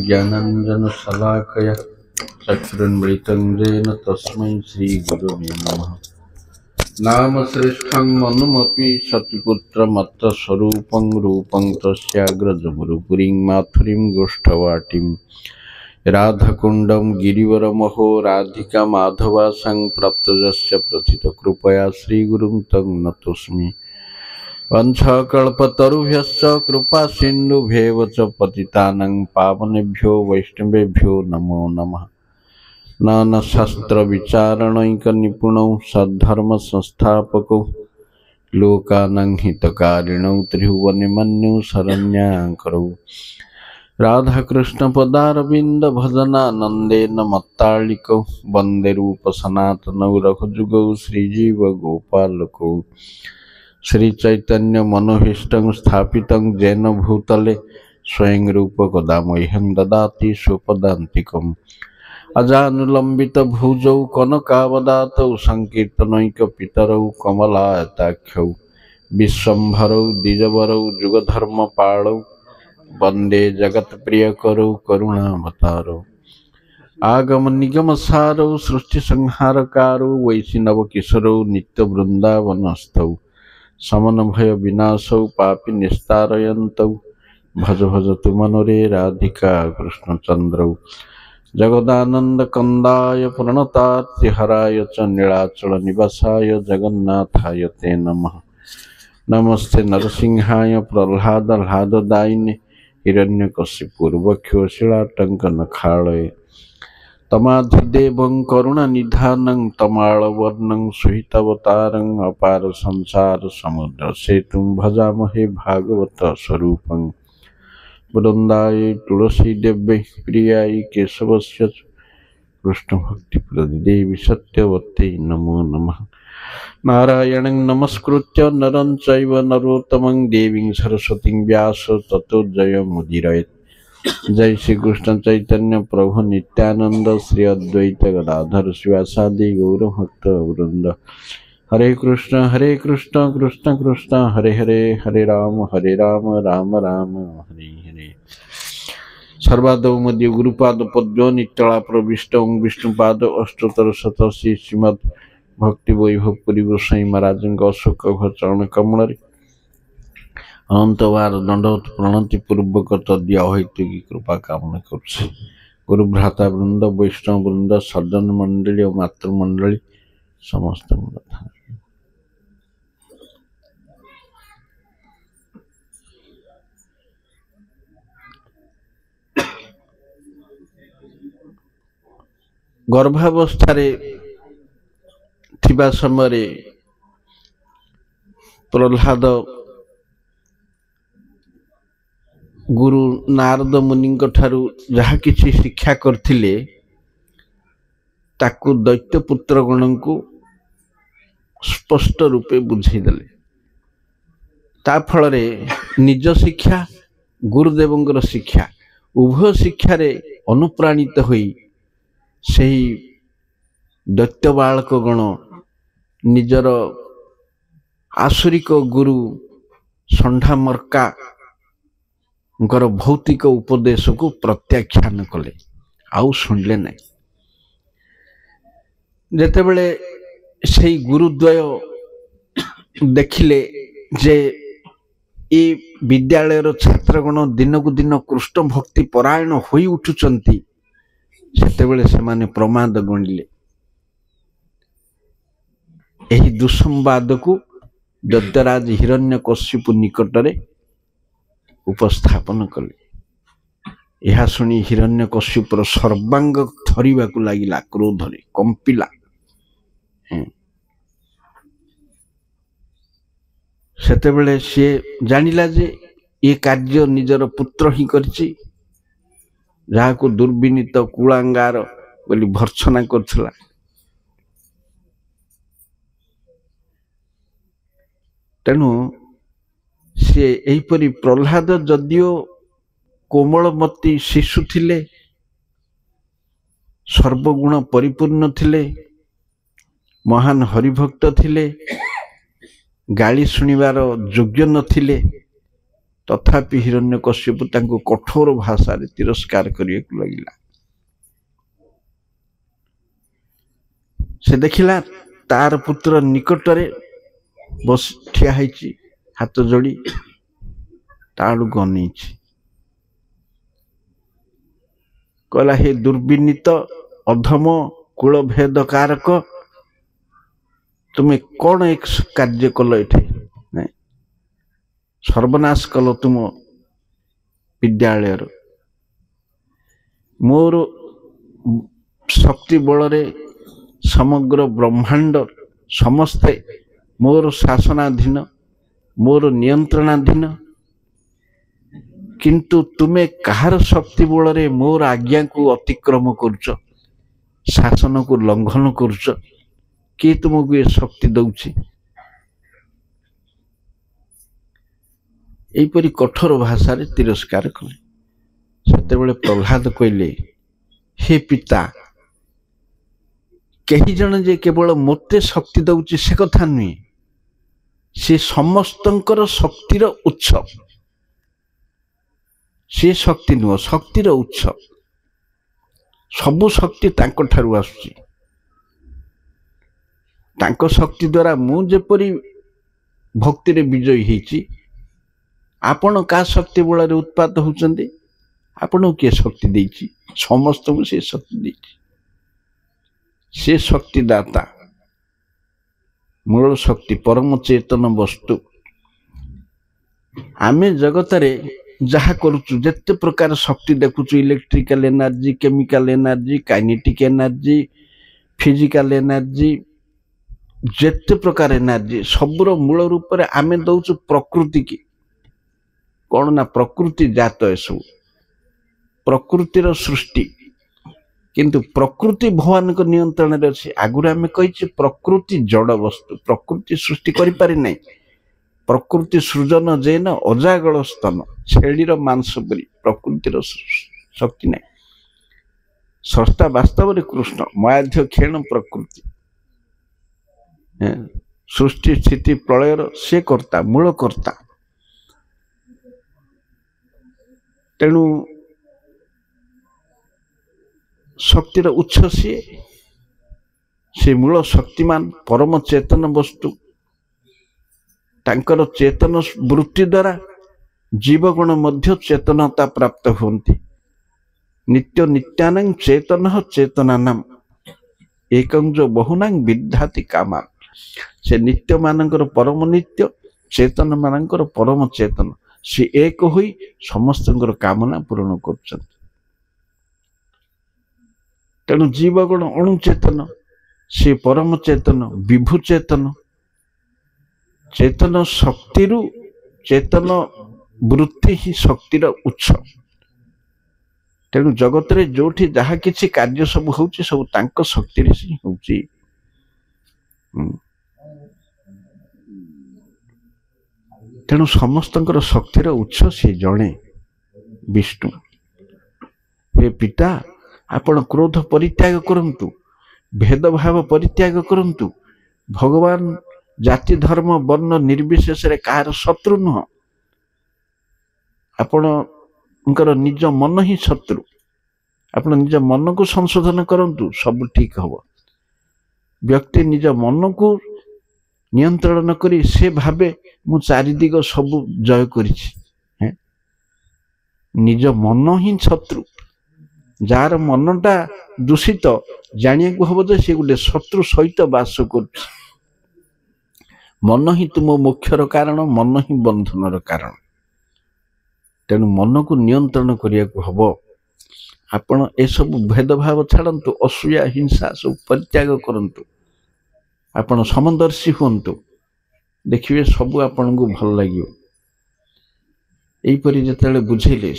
ज्ञानाञ्जनशलाकया चक्षुरुन्मिलितं येन तस्मै श्रीगुरवे नमः। नामश्रेष्ठं मनुमपि सतिपुत्रमत्तस्वरूपं रूपं तस्याग्रजमुरुपुरीं माथुरीं गोष्ठवाटीं राधाकुण्डं गिरिवरमहो राधिका माधवासं प्राप्तजस्य प्रथितकृपया श्रीगुरुं तं नतोऽस्मि। वंशकल्पतरुभ्यश्च कृपा सिन्धुभ्येव च पतितानां पावनेभ्यो वैष्णवेभ्यो नमो नमः। नानाशास्त्रविचारणैकनिपुणौ सद्धर्मसंस्थापकौ लोकानां हितकारिणौ त्रिभुवनमन्यौ शरण्याकरौ राधाकृष्णपदारविन्दभजनानन्देन मत्तालिकौ वन्दे रूपसनातनौ रघुजुगौ श्रीजीवगोपालकौ श्रीचैतन्य मनोभीष्टं स्थापितं येन भूतले स्वयं रूप कदा मह्यं ददाति स्वपदान्तिकम् अजानुलम्बित भुजौ कनकावदातौ संकीर्तनैकपितरौ कमलायताक्षौ विश्वम्भरौ द्विजवरौ जुगधर्मपालौ वन्दे जगत्प्रियकरौ करुणावतारौ आगम निगम सारौ सृष्टिसंहारकारौ वैष्णवकिशोरौ नित्यवृन्दावनस्थौ समन भय विनाशौ पापी निस्तारयन्तौ भज भज तु मनोरे राधिका कृष्णचन्द्रौ जगदानंद कंदाय प्रणतार्तिहराय च नीलाचल निवासाय जगन्नाथाय ते नमः। नमस्ते नरसिंहाय प्रह्लाददायिने हिरण्यकशिपूर्वक्षो शिलाटङ्कनखालये तमाधिदेवं करुणनिधानं तमालवर्णं सुहितावतारं अपार संसार समुद्र सेतुं भजामहे भागवत स्वरूपं वृंदाय तुलसी देव्यै प्रियाय केशवस्य कृष्णभक्तिप्रदेवी सत्यवत्यै नमो नमः। नारायणं नमस्कृत्य नरं चैव नरोत्तमं देवीं सरस्वतीं व्यास ततो जयमुदीरयेत्। जय श्री कृष्ण चैतन्य प्रभु नित्यानंद श्री अद्वैत गदाधर शिवासादि गौरभक्त वृंद। हरे कृष्ण कृष्ण कृष्ण हरे हरे, हरे राम राम राम हरे हरे। सर्वादौ मध्य गुरुपाद पद्म नित्तला प्रविष्ट विष्णुपाद अष्टोत्तर शतसी श्रीमद भक्ति वैभव पुरी गोसाई महाराज अशोक चरण कमल अनंतवार दंडवत प्रणति पूर्वक तद्य अहैतुकी कृपा कामना करुछि। गुरु भ्राता वृंद वैष्णव वृंद सज्जन मंडली और मातृमंडली समस्त कथा गर्भावस्थारे थिबा समय प्रह्लाद गुरु नारद मुनि ठारू जहा किछि शिक्षा करथिले ताकू दैत्यपुत्र गण को स्पष्ट रूपे बुझेदेले। ता फल निज शिक्षा गुरुदेवंकर शिक्षा उभय शिक्षार अनुप्राणित होई सही दैत्य बालक गण निजर आसुरिक गुरु षंढा मर्का भौतिक उपदेश को प्रत्याख्यान कले, आउ शुणिले ना। जेतेबेले से गुरुद्वय देखिले जे ये विद्यालय छात्रगण दिनकू दिन कृष्ण भक्ति परायण होई उठुचंती, सेतेबेले से माने प्रमाद गणिले। एही दुसंवाद को दैत्यराज हिरण्यकशिपु निकटरे उपस्थापन कले। यह शुणी हिरण्यकशिपुर सर्वांग थरिबाकू लागिला, क्रोधरे कंपिला। सेतेबेले सी जानिला जे ये कार्य निजर पुत्र ही करछि, जाहाकू दुर्विनीत कुलांगार बोली भर्त्सना करथिला। तेणु सी एहीपरि प्रह्लाद जदिओ कोमलमती शिशु थिले, सर्वगुण परिपूर्ण थिले, महान हरिभक्त थिले, ଗାଳି ଶୁଣିବାର ଯୋଗ୍ୟ ନଥିଲେ ତଥାପି ହିରଣ୍ୟକଶ୍ୟପ ତାଙ୍କୁ କଠୋର ଭାଷାରେ ତିରସ୍କାର କରିବାକୁ ଲାଗିଲା। ସେ ଦେଖିଲା ତାର ପୁତ୍ର ନିକଟରେ ବସି ଠିଆ ହେଇଛି, ହାତ ଯୋଡ଼ି ତା ଆଡ଼କୁ ଅନେଇଛି। କହିଲା, ହେ ଦୁର୍ବିନୀତ ଅଧମ କୁଳଭେଦ କାରକ, ତୁମେ କଣ ଏକ କାର୍ଯ୍ୟ କଲ? ଏଠି ସର୍ବନାଶ କଲ ତୁମ ବିଦ୍ୟାଳୟର। ମୋର ଶକ୍ତି ବଳରେ ସମଗ୍ର ବ୍ରହ୍ମାଣ୍ଡ ସମସ୍ତେ ମୋର ଶାସନାଧୀନ, ମୋର ନିୟନ୍ତ୍ରଣାଧୀନ, କିନ୍ତୁ ତୁମେ କାହାର ଶକ୍ତି ବଳରେ ମୋର ଆଜ୍ଞାକୁ ଅତିକ୍ରମ କରୁଛ, ଶାସନକୁ ଲଙ୍ଘନ କରୁଛ? କିଏ ତୁମକୁ ଏ ଶକ୍ତି ଦଉଛି? ଏହିପରି କଠୋର ଭାଷାରେ ତିରସ୍କାର କଲେ। ସେତେବେଳେ ପ୍ରହ୍ଲାଦ କହିଲେ, ହେ ପିତା, କେହି ଜଣେ ଯେ କେବଳ ମୋତେ ଶକ୍ତି ଦଉଛି ସେ କଥା ନୁହେଁ, ସେ ସମସ୍ତଙ୍କର ଶକ୍ତିର ଉତ୍ସ। ସେ ଶକ୍ତି ନୁହଁ, ଶକ୍ତିର ଉତ୍ସ। ସବୁ ଶକ୍ତି ତାଙ୍କ ଠାରୁ ଆସୁଛି। ତାଙ୍କ ଶକ୍ତି ଦ୍ୱାରା ମୁଁ ଯେପରି ଭକ୍ତିରେ ବିଜୟୀ ହେଇଛି, ଆପଣ କାହା ଶକ୍ତି ବଳରେ ଉତ୍ପାତ ହେଉଛନ୍ତି? ଆପଣଙ୍କୁ କିଏ ଶକ୍ତି ଦେଇଛି? ସମସ୍ତଙ୍କୁ ସେ ଶକ୍ତି ଦେଇଛି। ସେ ଶକ୍ତିଦାତା, ମୂଳ ଶକ୍ତି, ପରମ ଚେତନ ବସ୍ତୁ। ଆମେ ଜଗତରେ ଯାହା କରୁଛୁ, ଯେତେ ପ୍ରକାର ଶକ୍ତି ଦେଖୁଛୁ, electrical energy, chemical energy, kinetic energy, physical energy, ଯେତେ ପ୍ରକାର ଏନର୍ଜି, ସବୁର ମୂଳ ରୂପରେ ଆମେ ଦଉଛୁ ପ୍ରକୃତି କି। କଣ ନା ପ୍ରକୃତି ଜାତ ଏସବୁ, ପ୍ରକୃତିର ସୃଷ୍ଟି। କିନ୍ତୁ ପ୍ରକୃତି ଭଗବାନଙ୍କ ନିୟନ୍ତ୍ରଣରେ ଅଛି। ଆଗରୁ ଆମେ କହିଛେ ପ୍ରକୃତି ଜଡ଼ ବସ୍ତୁ, ପ୍ରକୃତି ସୃଷ୍ଟି କରିପାରି ନାହିଁ। ପ୍ରକୃତି ସୃଜନ ଜେନ ଅଜାଗଳ ସ୍ତନ, ଛେଳିର ମାଂସ ପରି ପ୍ରକୃତିର ଶକ୍ତି ନାହିଁ। ସ୍ରଷ୍ଟା ବାସ୍ତବରେ କୃଷ୍ଣ, ମାୟାଧ୍ୟ କ୍ଷେଣ ପ୍ରକୃତି। ସୃଷ୍ଟି ସ୍ଥିତି ପ୍ରଳୟର ସେ କର୍ତ୍ତା, ମୂଳ କର୍ତ୍ତା। ତେଣୁ ଶକ୍ତିର ଉତ୍ସ ସିଏ, ସେ ମୂଳ ଶକ୍ତିମାନ, ପରମ ଚେତନ ବସ୍ତୁ। ତାଙ୍କର ଚେତନ ବୃତ୍ତି ଦ୍ୱାରା ଜୀବଗଣ ମଧ୍ୟ ଚେତନତା ପ୍ରାପ୍ତ ହୁଅନ୍ତି। ନିତ୍ୟ ନିତ୍ୟାନାଂ ଚେତନ ଚେତନାନାଂ ଏକଂ ଯୋ ବହୁନାଂ ବିଦ୍ଧାତି କାମା। ସେ ନିତ୍ୟ ମାନଙ୍କର ପରମ ନିତ୍ୟ, ଚେତନ ମାନଙ୍କର ପରମ ଚେତନ। ସେ ଏକ ହୋଇ ସମସ୍ତଙ୍କର କାମନା ପୂରଣ କରୁଛନ୍ତି। ତେଣୁ ଜୀବଗଣ ଅଣୁଚେତନ, ସେ ପରମ ଚେତନ, ବିଭୁ ଚେତନ। ଚେତନ ଶକ୍ତିରୁ, ଚେତନ ବୃତ୍ତି ହିଁ ଶକ୍ତିର ଉତ୍ସ। ତେଣୁ ଜଗତରେ ଯୋଉଠି ଯାହା କିଛି କାର୍ଯ୍ୟ ସବୁ ହଉଛି, ସବୁ ତାଙ୍କ ଶକ୍ତିରେ ହିଁ ହଉଛି। ତେଣୁ ସମସ୍ତଙ୍କର ଶକ୍ତିର ଉତ୍ସ ସେ ଜଣେ ବିଷ୍ଣୁ। ହେ ପିତା, ଆପଣ କ୍ରୋଧ ପରିତ୍ୟାଗ କରନ୍ତୁ, ଭେଦଭାବ ପରିତ୍ୟାଗ କରନ୍ତୁ। ଭଗବାନ ଜାତି ଧର୍ମ ବର୍ଣ୍ଣ ନିର୍ବିଶେଷରେ କାହାର ଶତ୍ରୁ ନୁହଁ। ଆପଣଙ୍କର ନିଜ ମନ ହିଁ ଶତ୍ରୁ। ଆପଣ ନିଜ ମନକୁ ସଂଶୋଧନ କରନ୍ତୁ, ସବୁ ଠିକ ହବ। ବ୍ୟକ୍ତି ନିଜ ମନକୁ ନିୟନ୍ତ୍ରଣ କରି ସେ ଭାବେ ମୁଁ ଚାରିଦିଗ ସବୁ ଜୟ କରିଛି। ନିଜ ମନ ହିଁ ଶତ୍ରୁ। ଯାହାର ମନଟା ଦୂଷିତ, ଜାଣିବାକୁ ହବ ଯେ ସେ ଗୋଟେ ଶତ୍ରୁ ସହିତ ବାସ କରୁଛି। ମନ ହିଁ ତୁମ ମୋକ୍ଷର କାରଣ, ମନ ହିଁ ବନ୍ଧନର କାରଣ। ତେଣୁ ମନକୁ ନିୟନ୍ତ୍ରଣ କରିବାକୁ ହବ। ଆପଣ ଏସବୁ ଭେଦଭାବ ଛାଡ଼ନ୍ତୁ, ଅସୂୟା ହିଂସା ସବୁ ପରିତ୍ୟାଗ କରନ୍ତୁ। ଆପଣ ସମଦର୍ଶୀ ହୁଅନ୍ତୁ, ଦେଖିବେ ସବୁ ଆପଣଙ୍କୁ ଭଲ ଲାଗିବ। ଏହିପରି ଯେତେବେଳେ ବୁଝେଇଲେ,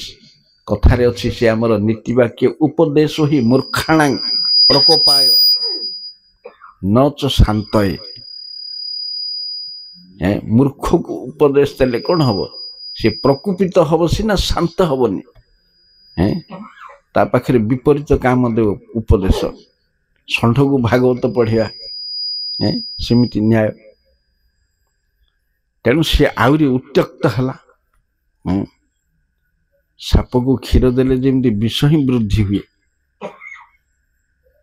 କଥାରେ ଅଛି, ସେ ଆମର ନୀତି ବାକ୍ୟ ଉପଦେଶ ହିଁ ମୂର୍ଖାଣାଂ ପ୍ରକୋପାୟ ନଚ ଶାନ୍ତଏ। ମୂର୍ଖକୁ ଉପଦେଶ ଦେଲେ କଣ ହବ? ସେ ପ୍ରକୋପିତ ହବ ସିନା, ଶାନ୍ତ ହବନି। ତା ପାଖରେ ବିପରୀତ କାମ ଦେବ ଉପଦେଶ। ଷଣ୍ଢକୁ ଭାଗବତ ପଢିବା, ସେମିତି ନ୍ୟାୟ। तेणु सी आहरी उत्त्यक्त है। साप को क्षीर देले जमी विष ही वृद्धि हुए,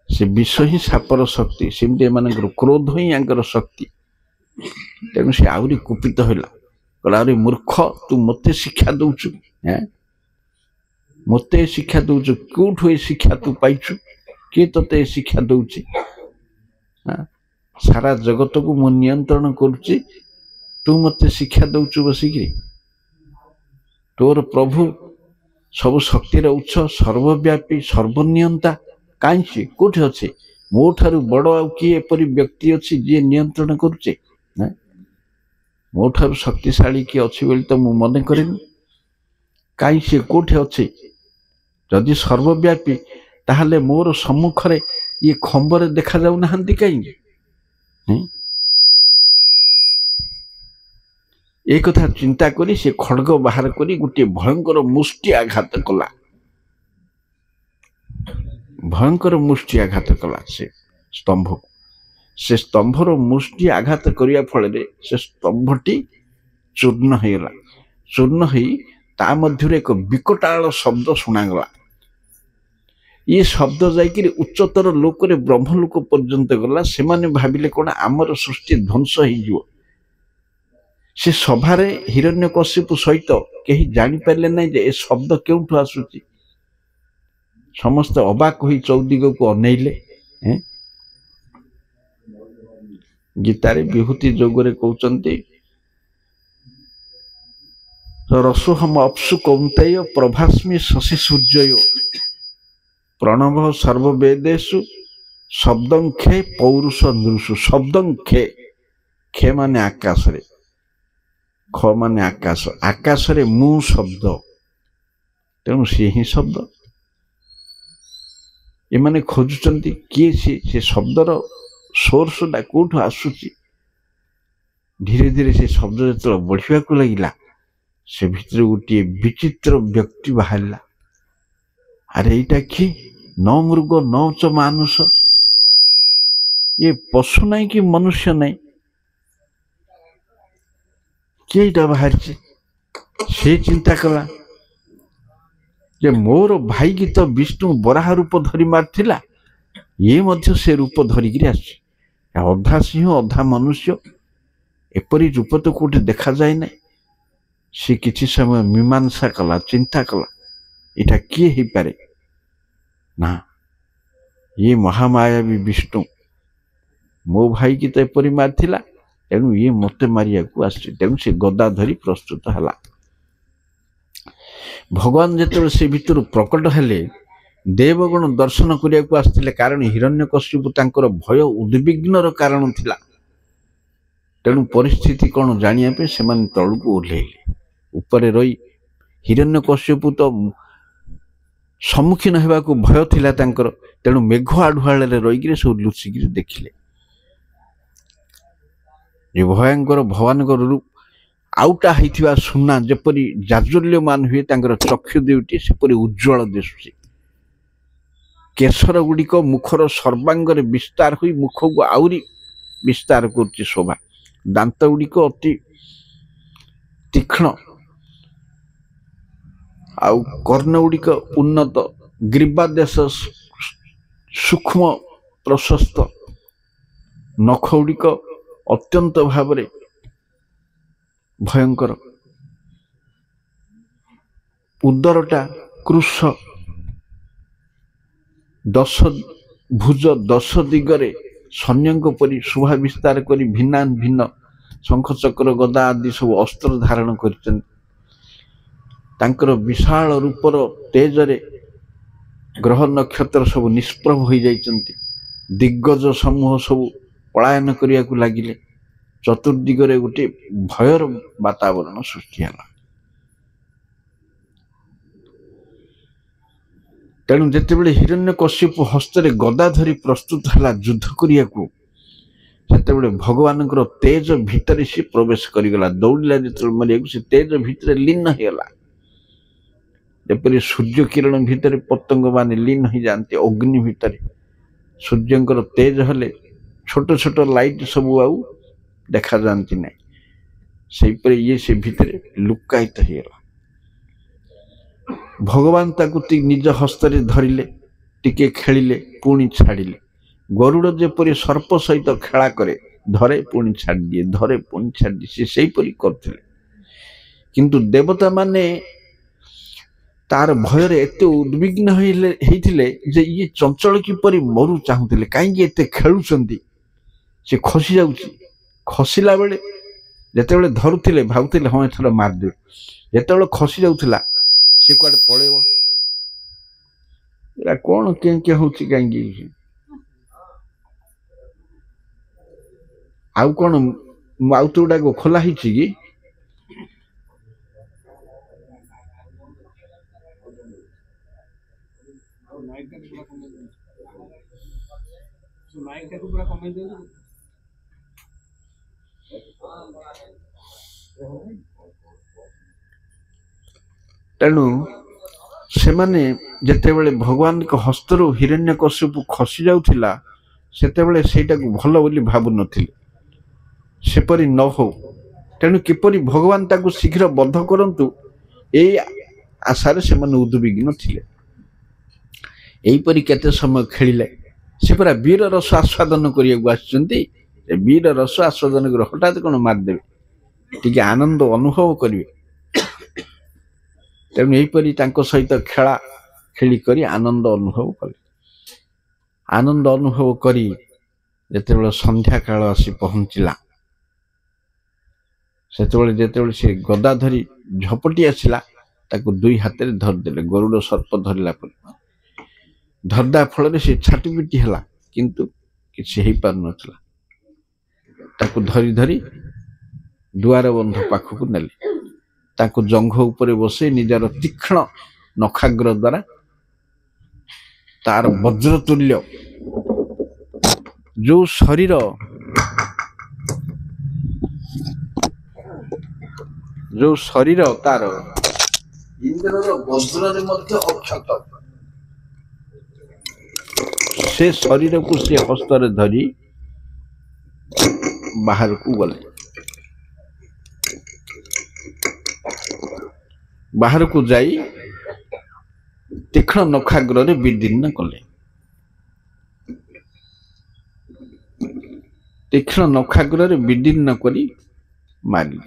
से विष ही सापर शक्ति, सेमती एम क्रोध ही यांकर शक्ति। तेणु सी आहरी कुपित होला, कहला अरे मूर्ख तू मते शिक्षा दौचु, मते शिक्षा दौचु, क्योंठु ए शिक्षा तू पाइचु, किए तते शिक्षा दौची? सारा जगत को मु नियंत्रण करुच्ची, तू मते शिक्षा दौचु बसिकी? तोर प्रभु सब शक्तिर उत्स, सर्वव्यापी, सर्वनियंता कहीं कौटे अच्छे? मो ठारू बड़ आ किए एपरी व्यक्ति अच्छी जी नियंत्रण करुचे? मो ठारू शक्तिशाली किए अच्छी बोली तो मु मन करेनि। कहीं सी कौटे अच्छे? जदि सर्वव्यापी ताहले मोर सम्मुखरे ये खंबरे देखा जाऊ नाहंती कहीं? एक कथा चिंता करी से खड़ग बाहर करी गोटे भयंकर मुष्टि आघात कला, भयंकर मुष्टि आघात कला से स्तंभ को। से स्तंभर मुष्टि आघात करिया फल से स्तंभटी चूर्ण होगला। चूर्ण हो ता मध्य एक विकटाल शब्द शुणागला। ये शब्द जाइए उच्चतर लोक ब्रह्मलोक पर्यंत गला। से माने भाविले कौन आमर सृष्टि ध्वंस हो। से सभारे हिरण्यकशिपु सहित कहीं जापारे ना जे ए शब्द क्योंठु आसुची। समस्त अबाक हो चौदिग को अनैले। गीतारे विभूति जोगरे कहते रसोहम अपसु कौंतेय प्रभास्मि शशि सूर्य प्रणव सर्ववेदेशु शब्दं खे पौरुष नृषु। शब्दं खे, खे माने आकाश रे, ख माने आकाश, आकाश रे मु शब्द। तेणु सी ही शब्द। ये माने खोजुचंती किए से शब्दर सोर्स टा कोठु आसुची। धीरे धीरे से शब्द जो बढ़िया को लगिला, से भितर गोटे विचित्र व्यक्ति बाहरला। अरे एटा कि न मृग न च मानुष, ये पशु नहीं कि मनुष्य नहीं, किएटा बाहर से चिंता कला जे मोर भाई की तो विष्णु बराह रूप धरी मारथिला, ये मध्य से रूप धरिकी आसी। अधा सिंह अधा मनुष्य, एपरी रूप तो कोटे देखा जाए ना। से किसी समय मीमांसा कला, चिंता कला इटा किए ही पारे ना, ये महामायावी विष्णु मो भाई की तो एपरी मारथिला, तेणु ये मते मारिया को आसी। तेणु से गदा धरी प्रस्तुत हला। भगवान जेतेबेले से भितर प्रकट हेले, देवगण दर्शन करिया को आस्थिले। कारण हिरण्यकशिपु तांकर भय उद्विग्नर कारण थिला। तेणु परिस्थिति कौन जानिया पे से माने तळकु ओह्लेइले। ऊपर रही हिरण्यकशिपु तो सम्मुखीन हेबा को भय थिला तांकर। तेणु मेघ आढुआले रहीकि सब लुचिकी देखिले ये भयंकर भगवानकर रूप। आउटा होइथिबा सुना जेपरी जाज्वल्यमान हुए, तांकर चक्षु दुईटी सेपरी उज्ज्वल दिशुची। केशर गुड़िक मुखर सर्वांगरे विस्तार हुई मुख को आउरी विस्तार कर शोभा। दांत गुड़िक अति तीक्ष्ण, आउ कर्ण गुड़िक उन्नत, ग्रीवादेश सूक्ष्म प्रशस्त, नख गुड़िक अत्यंत भावरे भयंकर, उदरटा कृश, 10 भुज 10 दिगरे सैन्यों परी शोभा विस्तार करी भिन्ना भिन्न शंख चक्र गदा आदि सब अस्त्र धारण कर। विशाल रूपर तेजरे ग्रह नक्षत्र सब निष्प्रभ हो जाइछन्ति। दिग्गज समूह सब पलायन करिया को लागिले। चतुर्दिगरे गोटे भयर वातावरण सृष्टि है। तेणु जितेबाला हिरण्यकशिपु हस्ତରେ गदा धरी प्रस्तुत है युद्ध करिया को, सेतेबेले भगवान तेज भितर सी प्रवेश करिगला। दौड़ला जो मारिया से तेज भितर लीन होगला। जपरी सूर्य किरण भितर पतंग माने लीन हो जाते अग्नि भितर। सूर्यंकर तेज हेले छोट छोट लाइट सब आउ देखा जाती नहीं। ସେଇପରି ଇଏ ସେ ଭିତରେ ଲୁକାୟିତ ହେଇଗଲା। ଭଗବାନ ତାକୁ ନିଜ ହସ୍ତରେ ଧରିଲେ, ଟିକେ ଖେଳିଲେ, ପୁଣି ଛାଡ଼ିଲେ। ଗରୁଡ଼ ଯେପରି ସର୍ପ ସହିତ ଖେଳା କରେ, ଧରେ ପୁଣି ଛାଡ଼ିଦିଏ, ଧରେ ପୁଣି ଛାଡ଼ିଦିଏ, ସେ ସେଇପରି କରୁଥିଲେ। କିନ୍ତୁ ଦେବତାମାନେ ତାର ଭୟରେ ଏତେ ଉଦ୍ବିଗ୍ନ ହେଇଥିଲେ ଯେ ଇଏ ଚଞ୍ଚଳ କିପରି ମରୁ ଚାହୁଁଥିଲେ। କାହିଁକି ଏତେ ଖେଳୁଛନ୍ତି, ସେ ଖସି ଯାଉଛି। ଖସିଲା ବେଳେ ଯେତେବେଳେ ଧରୁଥିଲେ ଭାବୁଥିଲେ ହଁ ଏଥର ମାରିଦେବେ, ଯେତେବେଳେ ଖସି ଯାଉଥିଲା ସେ କୁଆଡ଼େ ପଳେଇବ। ଏଇଟା କ'ଣ କେଁ ହଉଛି କାହିଁକି? ଆଉ କ'ଣ ମାଉତ ଗୁଡ଼ାକ ଖୋଲା ହେଇଛି କି? ତେଣୁ ସେମାନେ ଯେତେବେଳେ ଭଗବାନଙ୍କ ହସ୍ତରୁ ହିରଣ୍ୟକଶ୍ୟପ ଖସି ଯାଉଥିଲା ସେତେବେଳେ ସେଇଟାକୁ ଭଲ ବୋଲି ଭାବୁନଥିଲେ। ସେପରି ନ ହଉ, ତେଣୁ କିପରି ଭଗବାନ ତାକୁ ଶୀଘ୍ର ବଧ କରନ୍ତୁ ଏଇ ଆଶାରେ ସେମାନେ ଉଦ୍ବିଗ୍ନ ଥିଲେ। ଏଇପରି କେତେ ସମୟ ଖେଳିଲେ। ସେ ପୁରା ବୀର ରସ ଆସ୍ୱାଦନ କରିବାକୁ ଆସିଛନ୍ତି। ବୀର ରସ ଆସ୍ୱାଦନ କରି ହଠାତ୍ କ'ଣ ମାରିଦେବେ, ଟିକେ ଆନନ୍ଦ ଅନୁଭବ କରିବେ। ତେଣୁ ଏହିପରି ତାଙ୍କ ସହିତ ଖେଳା ଖେଳି କରି ଆନନ୍ଦ ଅନୁଭବ କଲେ। ଆନନ୍ଦ ଅନୁଭବ କରି ଯେତେବେଳେ ସନ୍ଧ୍ୟା କାଳ ଆସି ପହଞ୍ଚିଲା, ସେତେବେଳେ ଯେତେବେଳେ ସେ ଗଦା ଧରି ଝପଟି ଆସିଲା, ତାକୁ ଦୁଇ ହାତରେ ଧରିଦେଲେ। ଗରୁଡ଼ ସର୍ପ ଧରିଲା ପରେ ଧରିବା ଫଳରେ ସେ ଛାଟିପିଟି ହେଲା, କିନ୍ତୁ କିଛି ହେଇପାରୁନଥିଲା। ତାକୁ ଧରି ଧରି ଦୁଆର ବନ୍ଧ ପାଖକୁ ନେଲେ। ତାକୁ ଜଙ୍ଘ ଉପରେ ବସେଇ ନିଜର ତୀକ୍ଷ୍ଣ ନଖାଗ୍ର ଦ୍ୱାରା ତାର ବଜ୍ରତୁଲ୍ୟ ଯୋଉ ଶରୀର ତାର ଇନ୍ଦ୍ରର ବଜ୍ରରେ ମଧ୍ୟ ଅକ୍ଷତ, ସେ ଶରୀରକୁ ସେ ହସ୍ତରେ ଧରି ବାହାରକୁ ଗଲେ। ବାହାରକୁ ଯାଇ ତୀକ୍ଷ୍ଣ ନଖାଗ୍ରରେ ବିଦୀର୍ଣ୍ଣ କଲେ। ତୀକ୍ଷ୍ଣ ନଖାଗ୍ରରେ ବିଦୀର୍ଣ୍ଣ କରି ମାରିଲେ।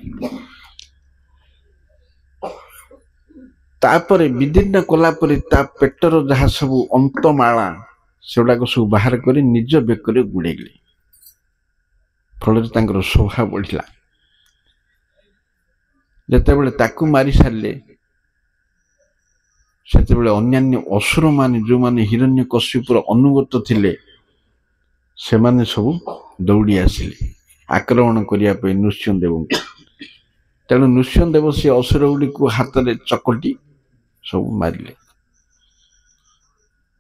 ତାପରେ ବିଦୀର୍ଣ୍ଣ କଲା ପରେ ତା ପେଟର ଯାହା ସବୁ ଅନ୍ତମାଳା ସେଗୁଡାକ ସବୁ ବାହାର କରି ନିଜ ବେକରେ ଗୁଡେଇଲେ। ଫଳରେ ତାଙ୍କର ଶୋଭା ବଢିଲା। ଯେତେବେଳେ ତାକୁ ମାରି ସାରିଲେ, ସେତେବେଳେ ଅନ୍ୟାନ୍ୟ ଅସୁରମାନେ ଯୋଉମାନେ ହିରଣ୍ୟକଶ୍ୟପର ଅନୁଗତ ଥିଲେ ସେମାନେ ସବୁ ଦୌଡ଼ି ଆସିଲେ ଆକ୍ରମଣ କରିବା ପାଇଁ ନୃସିଂହଦେବଙ୍କୁ। ତେଣୁ ନୃସିଂହଦେବ ସେ ଅସୁର ଗୁଡ଼ିକୁ ହାତରେ ଚକଟି ସବୁ ମାରିଲେ।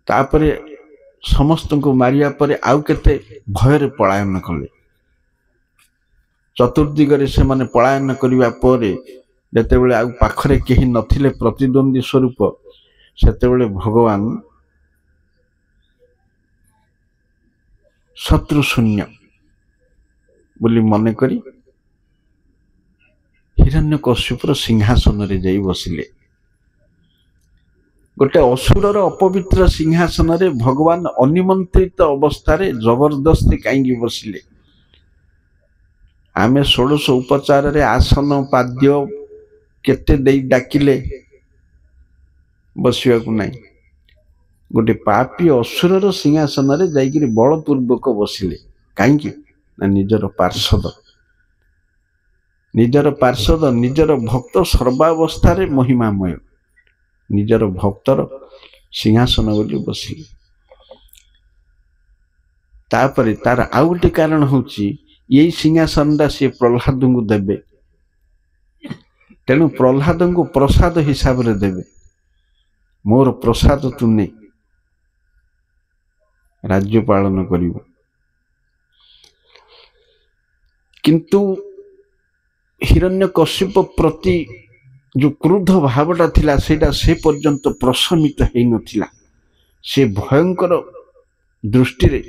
ତାପରେ ସମସ୍ତଙ୍କୁ ମାରିବା ପରେ ଆଉ କେତେ ଭୟରେ ପଳାୟନ କଲେ। ଚତୁର୍ଦିଗରେ ସେମାନେ ପଳାୟନ କରିବା ପରେ ଯେତେବେଳେ ଆଉ ପାଖରେ କେହି ନଥିଲେ ପ୍ରତିଦ୍ୱନ୍ଦ୍ୱୀ ସ୍ୱରୂପ, ସେତେବେଳେ ଭଗବାନ ଶତ୍ରୁ ଶୂନ୍ୟ ବୋଲି ମନେକରି ହିରଣ୍ୟକଶ୍ୟପର ସିଂହାସନରେ ଯାଇ ବସିଲେ। ଗୋଟେ ଅସୁରର ଅପବିତ୍ର ସିଂହାସନରେ ଭଗବାନ ଅନିମନ୍ତ୍ରିତ ଅବସ୍ଥାରେ ଜବରଦସ୍ତି କାହିଁକି ବସିଲେ? ଆମେ ଷୋଡ଼ଶ ଉପଚାରରେ ଆସନ ପାଦ୍ୟ କେତେ ଦେଇ ଡାକିଲେ ବସିବାକୁ ନାହିଁ। ଗୋଟେ ପାପୀ ଅସୁରର ସିଂହାସନରେ ଯାଇକିରି ବଳପୂର୍ବକ ବସିଲେ। କାହିଁକି ନା ନିଜର ପାର୍ଷଦ ନିଜର ଭକ୍ତ ସର୍ବାବସ୍ଥାରେ ମହିମାମୟ, ନିଜର ଭକ୍ତର ସିଂହାସନ ବୋଲି ବସିଲେ। ତାପରେ ତାର ଆଉ ଗୋଟେ କାରଣ ହଉଛି ଏଇ ସିଂହାସନଟା ସିଏ ପ୍ରହ୍ଲାଦଙ୍କୁ ଦେବେ। ତେଣୁ ପ୍ରହ୍ଲାଦଙ୍କୁ ପ୍ରସାଦ ହିସାବରେ ଦେବେ। ମୋର ପ୍ରସାଦ ତୁ ନେ, ରାଜ୍ୟ ପାଳନ କରିବ। କିନ୍ତୁ ହିରଣ୍ୟକଶ୍ୟପ ପ୍ରତି ଯୋଉ କ୍ରୋଧ ଭାବଟା ଥିଲା ସେଇଟା ସେ ପର୍ଯ୍ୟନ୍ତ ପ୍ରଶମିତ ହେଇନଥିଲା। ସେ ଭୟଙ୍କର ଦୃଷ୍ଟିରେ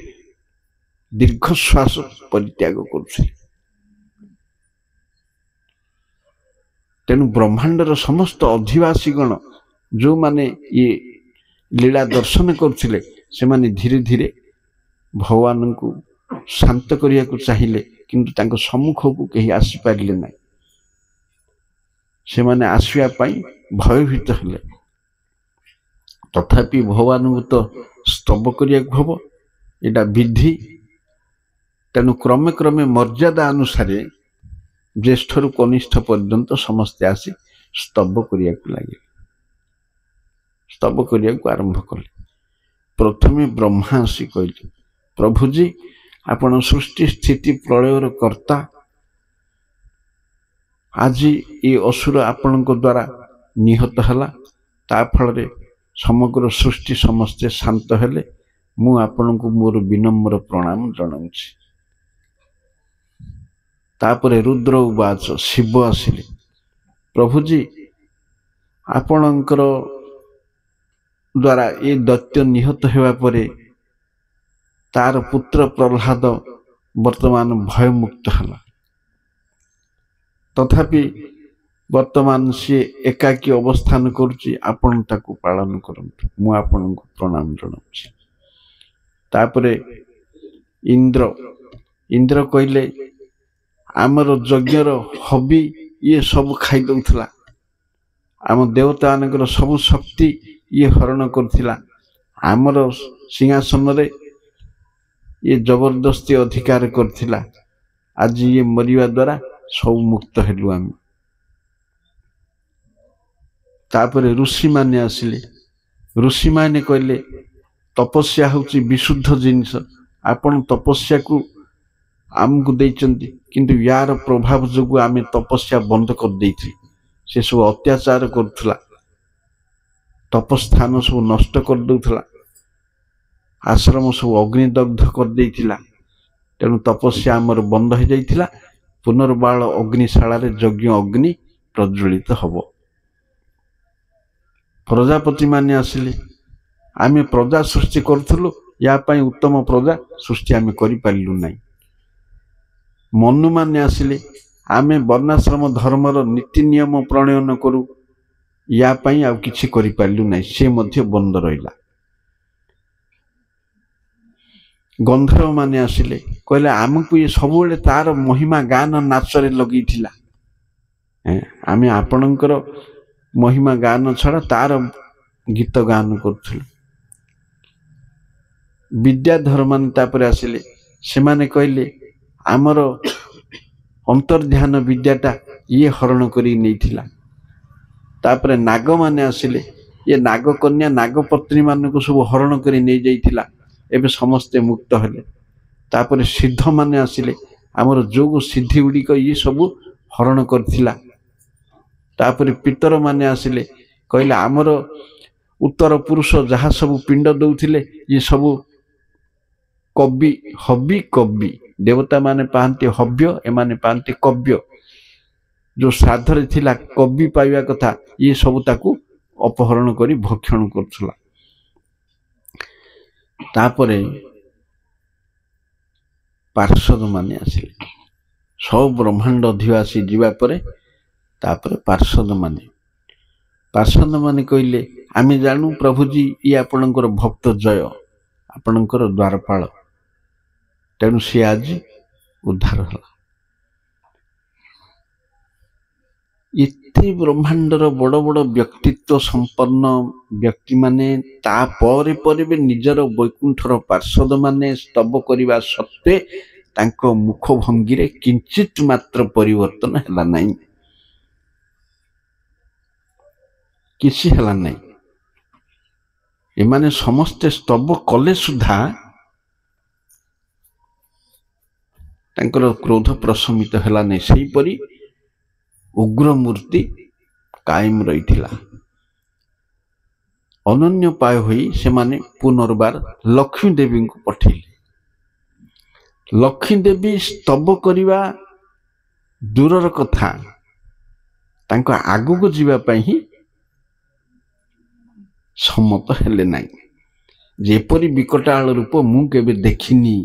ଦୀର୍ଘଶ୍ୱାସ ପରିତ୍ୟାଗ କରୁଥିଲେ। तेणु ब्रह्मांडर समस्त अधिवासीगण जो माने ये लीला दर्शन करथिले से माने धीरे धीरे भगवान को शांत करिया को चाहिए किंतु तांको सम्मुख को कहीं आसी पारिले ना से माने आसिया पाई भयभीत हेले तथापि भगवान को तो स्तव करिया को हबो एटा विधि तेणु क्रमे क्रमे मर्यादा अनुसार ज्येष्ठ रु कनिष्ठ पर्यंत समस्ते आसी स्तव करिया को लगे स्तव करिया को आरंभ कले प्रथमे ब्रह्मा आसी कहले प्रभुजी आपण सृष्टि स्थिति प्रलयर कर्ता आज ये असुर आपण द्वारा निहत हला ता फल समग्र सृष्टि समस्ते शांत हेले मु आपण को मोर विनम्र प्रणाम जनाऊछि तापरे रुद्र उवाच शिव आसिले प्रभुजी आपणकर द्वारा ये दैत्य निहत हेबा परे तार पुत्र प्रह्लाद वर्तमान भयमुक्त हला तथापि वर्तमान सी एकाकी अवस्थान करुच्ची आपण ताकू पालन करंतु मु आपण को प्रणाम जनाऊछि तापरे इंद्र इंद्र कहले आमर यज्ञर हबी ये सब खाई दउथला आम देवता मानकर सब शक्ति ये हरण करथिला आमर सिंहासन रे ये जबरदस्ती अधिकार करथिला आज ये मरिवा द्वारा सब मुक्त हेलु आम तापरे ऋषि माने आसिले ऋषि माने कहले तपस्या होची विशुद्ध जिनिस आपण तपस्या को आमको देइचंती किंतु यार प्रभाव जोगु आमे तपस्या बंद कर देइथि से सब अत्याचार करथला तपस्थान सब नष्ट कर दउथला आश्रम सब अग्निदग्ध कर देइथिला तेणु तपस्या आमर बंद हो जाइथिला पुनर्बाल अग्निशाला रे यज्ञ अग्नि प्रज्वलित हबो प्रजापति माने आसिले आमे प्रजा सृष्टि करथुलु या पई उत्तम प्रजा सृष्टि आमे करि पारिलु नै मनु माने आसिले आमे वर्णाश्रम धर्मर नीति नियम प्रणयन करू या पई आ किछि करि पारिलु नै से मध्य बंद रहिला गंधर्व माने आसिले कहले आमको ये सबुले तार महिमा गान नाचरे लगीथिला आमे आपणकर महिमा गान छड़ा तार गीत गान करथुल विद्याधर मान तापर आसिले से माने कहले आमर अंतर्ध्यान विद्याटा ये हरण करी नैथिला तापर नाग माने आसिले ये नाग कन्या नागपत्नी मान को सब हरण करी नै जाइथिला एबे समस्ते मुक्त हेले तापर सिद्ध माने आसिले आमर जोग सिद्धि गुडी को ये सब हरण करथिला तापर पितर माने आसिले कहले आमर उत्तर पुरुष जहाँ सब पिंड दउथिले ये सब कवि हबी कवि देवता माने पांति हव्य ए माने पांति कव्य जो श्राद्धरे थिला कवि पाइबा कथा ये सब ताकू अपहरण करी भक्षण करथुला तापरे पार्षद माने आसिले सब ब्रह्मांड अधिवासी जीवा परे तापरे पार्षद माने कहले आमे जानू प्रभुजी ये आपणकर भक्त जय आपणकर द्वारपाल तेणु सी आज उद्धार हला इत्ते ब्रह्मांडर बड़ बड़ व्यक्तित्व संपन्न व्यक्ति माने ता परे परे भी निजर वैकुंठर पार्षद माने स्तव करिवा सत्वे तांको मुख भंगी रे किंचित मात्र परिवर्तन हला नहीं किसी हला नहीं एमाने समस्ते स्तव कले सुधा तांकर क्रोध प्रशमित हला नहीं सही परी उग्र मूर्ति कायम रही अनन्य पाय होई से माने पुनर्बार लक्ष्मी देवी को पठेले लक्ष्मी देवी स्तव करिवा दूरर कथा तांको आगु को जीवा पई ही सम्मत हेले नाई जेपरी विकटाल रूप मु केबे देखिनी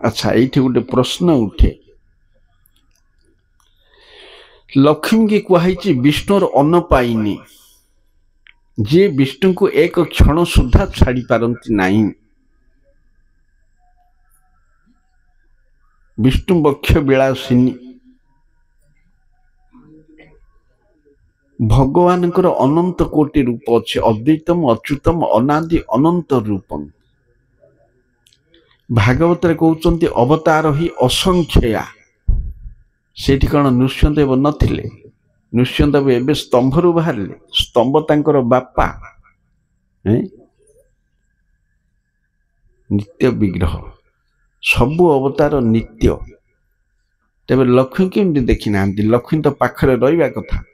अच्छा ये गोटे प्रश्न उठे लक्ष्मी की कहुई विष्णुर अन्न पाइनी जे विष्णु को एक क्षण सुधा छाड़ी पारती नहीं। विष्णु बक्ष विलासिनी भगवान अनंत कोटि रूप अच्छे अद्वैतम अच्युतम अनादि अनंत रूपम। भागवत कहते अवतार ही असंख्या। सेठी कौन नृसिंहदेव नथिले? नृसिंहदेव एवं स्तंभरू बाहर स्तंभ तांकर बापा नित्य विग्रह सबु अवतार नित्य। तेरे लक्ष्मी केमती देखी ना? लक्ष्मी तो पाखरे रहा कथा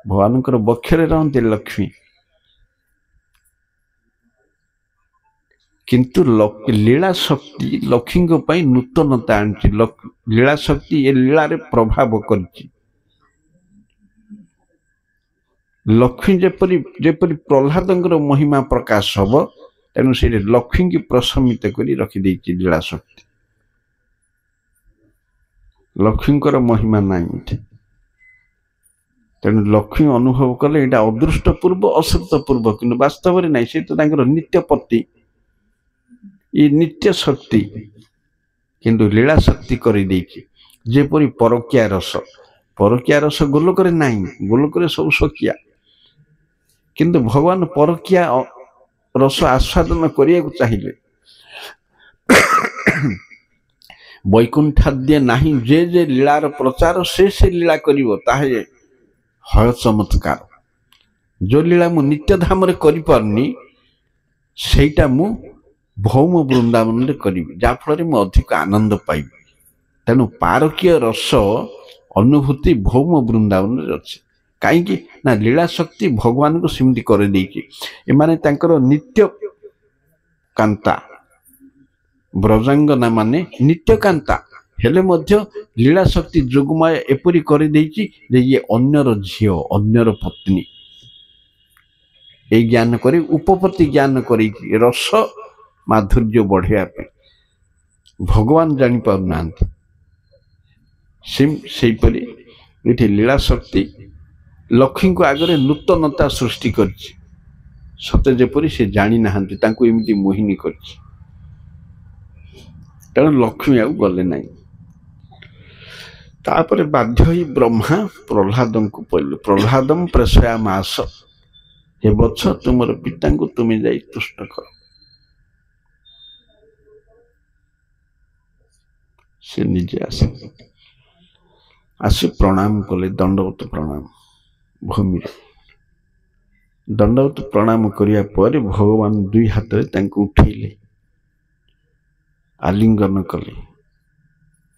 भगवान बक्षरे रहते लक्ष्मी किंतु लीला शक्ति लक्ष्मी नूतनता आनी। लीला शक्ति ये लीला रे प्रभाव कर लक्ष्मी जेपरी प्रहलाद महिमा प्रकाश हम तेणु से लक्ष्मी की प्रशमित कर रखिदे लीला शक्ति। लक्ष्मी महिमा नहीं तेणु लक्ष्मी अनुभव कले यहाँ अदृष्टपूर्व अश्रुतपूर्व कि वास्तव में नहीं। से तो नित्य पति ये नित्य शक्ति किंतु लीला शक्ति कर जेपरी परकिया रस गोलोक नहीं। गोलोक सब सकिया किंतु भगवान परकिया रस आस्वादन करने को चाहिए। वैकुंठाद्य नहीं जे जे लीलार प्रचार से लीला करिवो हय चमत्कार। जो लीला मु नित्य धाम रे करि पारनी सेटा मु भौम वृंदावन रे करी जाफल मु अधिक आनंद पाइबी। तेणु पारकीय रस अनुभूति भौम वृंदावन रे अछि। कहीं ना लीला शक्ति भगवान को सिमती कर देकी एमाने तांकर नित्य कांता ब्रजांगना माने नित्य कांता हेले मध्य लीला शक्ति जोगमाया एपरी कर देकी जे ये अन्यर झियो अन्यर पत्नी ए ज्ञान करी उपपत्ति ज्ञान करी रस माधुर्य बढ़िया पे भगवान जानी पार नांती। से परी ये लीला शक्ति लक्ष्मी को आगरे नूतनता सृष्टि करछि सते जेपरी से जानी नाहंती तांको एमिति मोहिनी करछि। तेणु लक्ष्मी आउ गले नहीं। तापर बाध्य ही ब्रह्मा प्रह्लाद को पहले प्रह्लादम प्रेषयामास हे वत्स तुमर पिता को तुम्हें जाई तुष्ट कर। से निजे आसी प्रणाम कले दंडवत प्रणाम भूमि दंडवत प्रणाम करिया पर भगवान दुई हाथ रे उठेले आलिंगन कले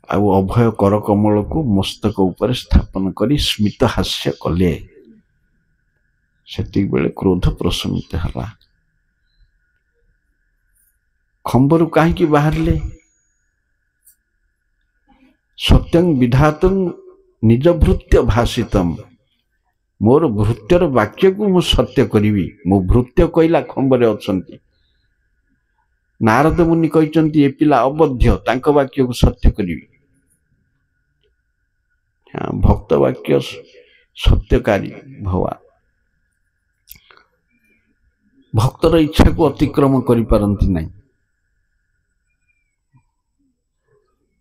आउ अभय कर कमल को मस्तक ऊपर स्थापन करी स्मित हास्य कले। सेतिक बेले क्रोध प्रशमित हला। खंबरु कहीं बाहरले सत्यं विधातुं निज भृत्य भाषितम मोर भृत्यर वाक्य को मु सत्य करी मो भृत्य कहला खंबरे अछंती। नारद मुनि कहते ये पिला अबध्य तांक वाक्य को सत्य करी। हाँ भक्त वाक्य सत्यकारी भगवान भक्तर इच्छा को अतिक्रम करि पारंती नहीं।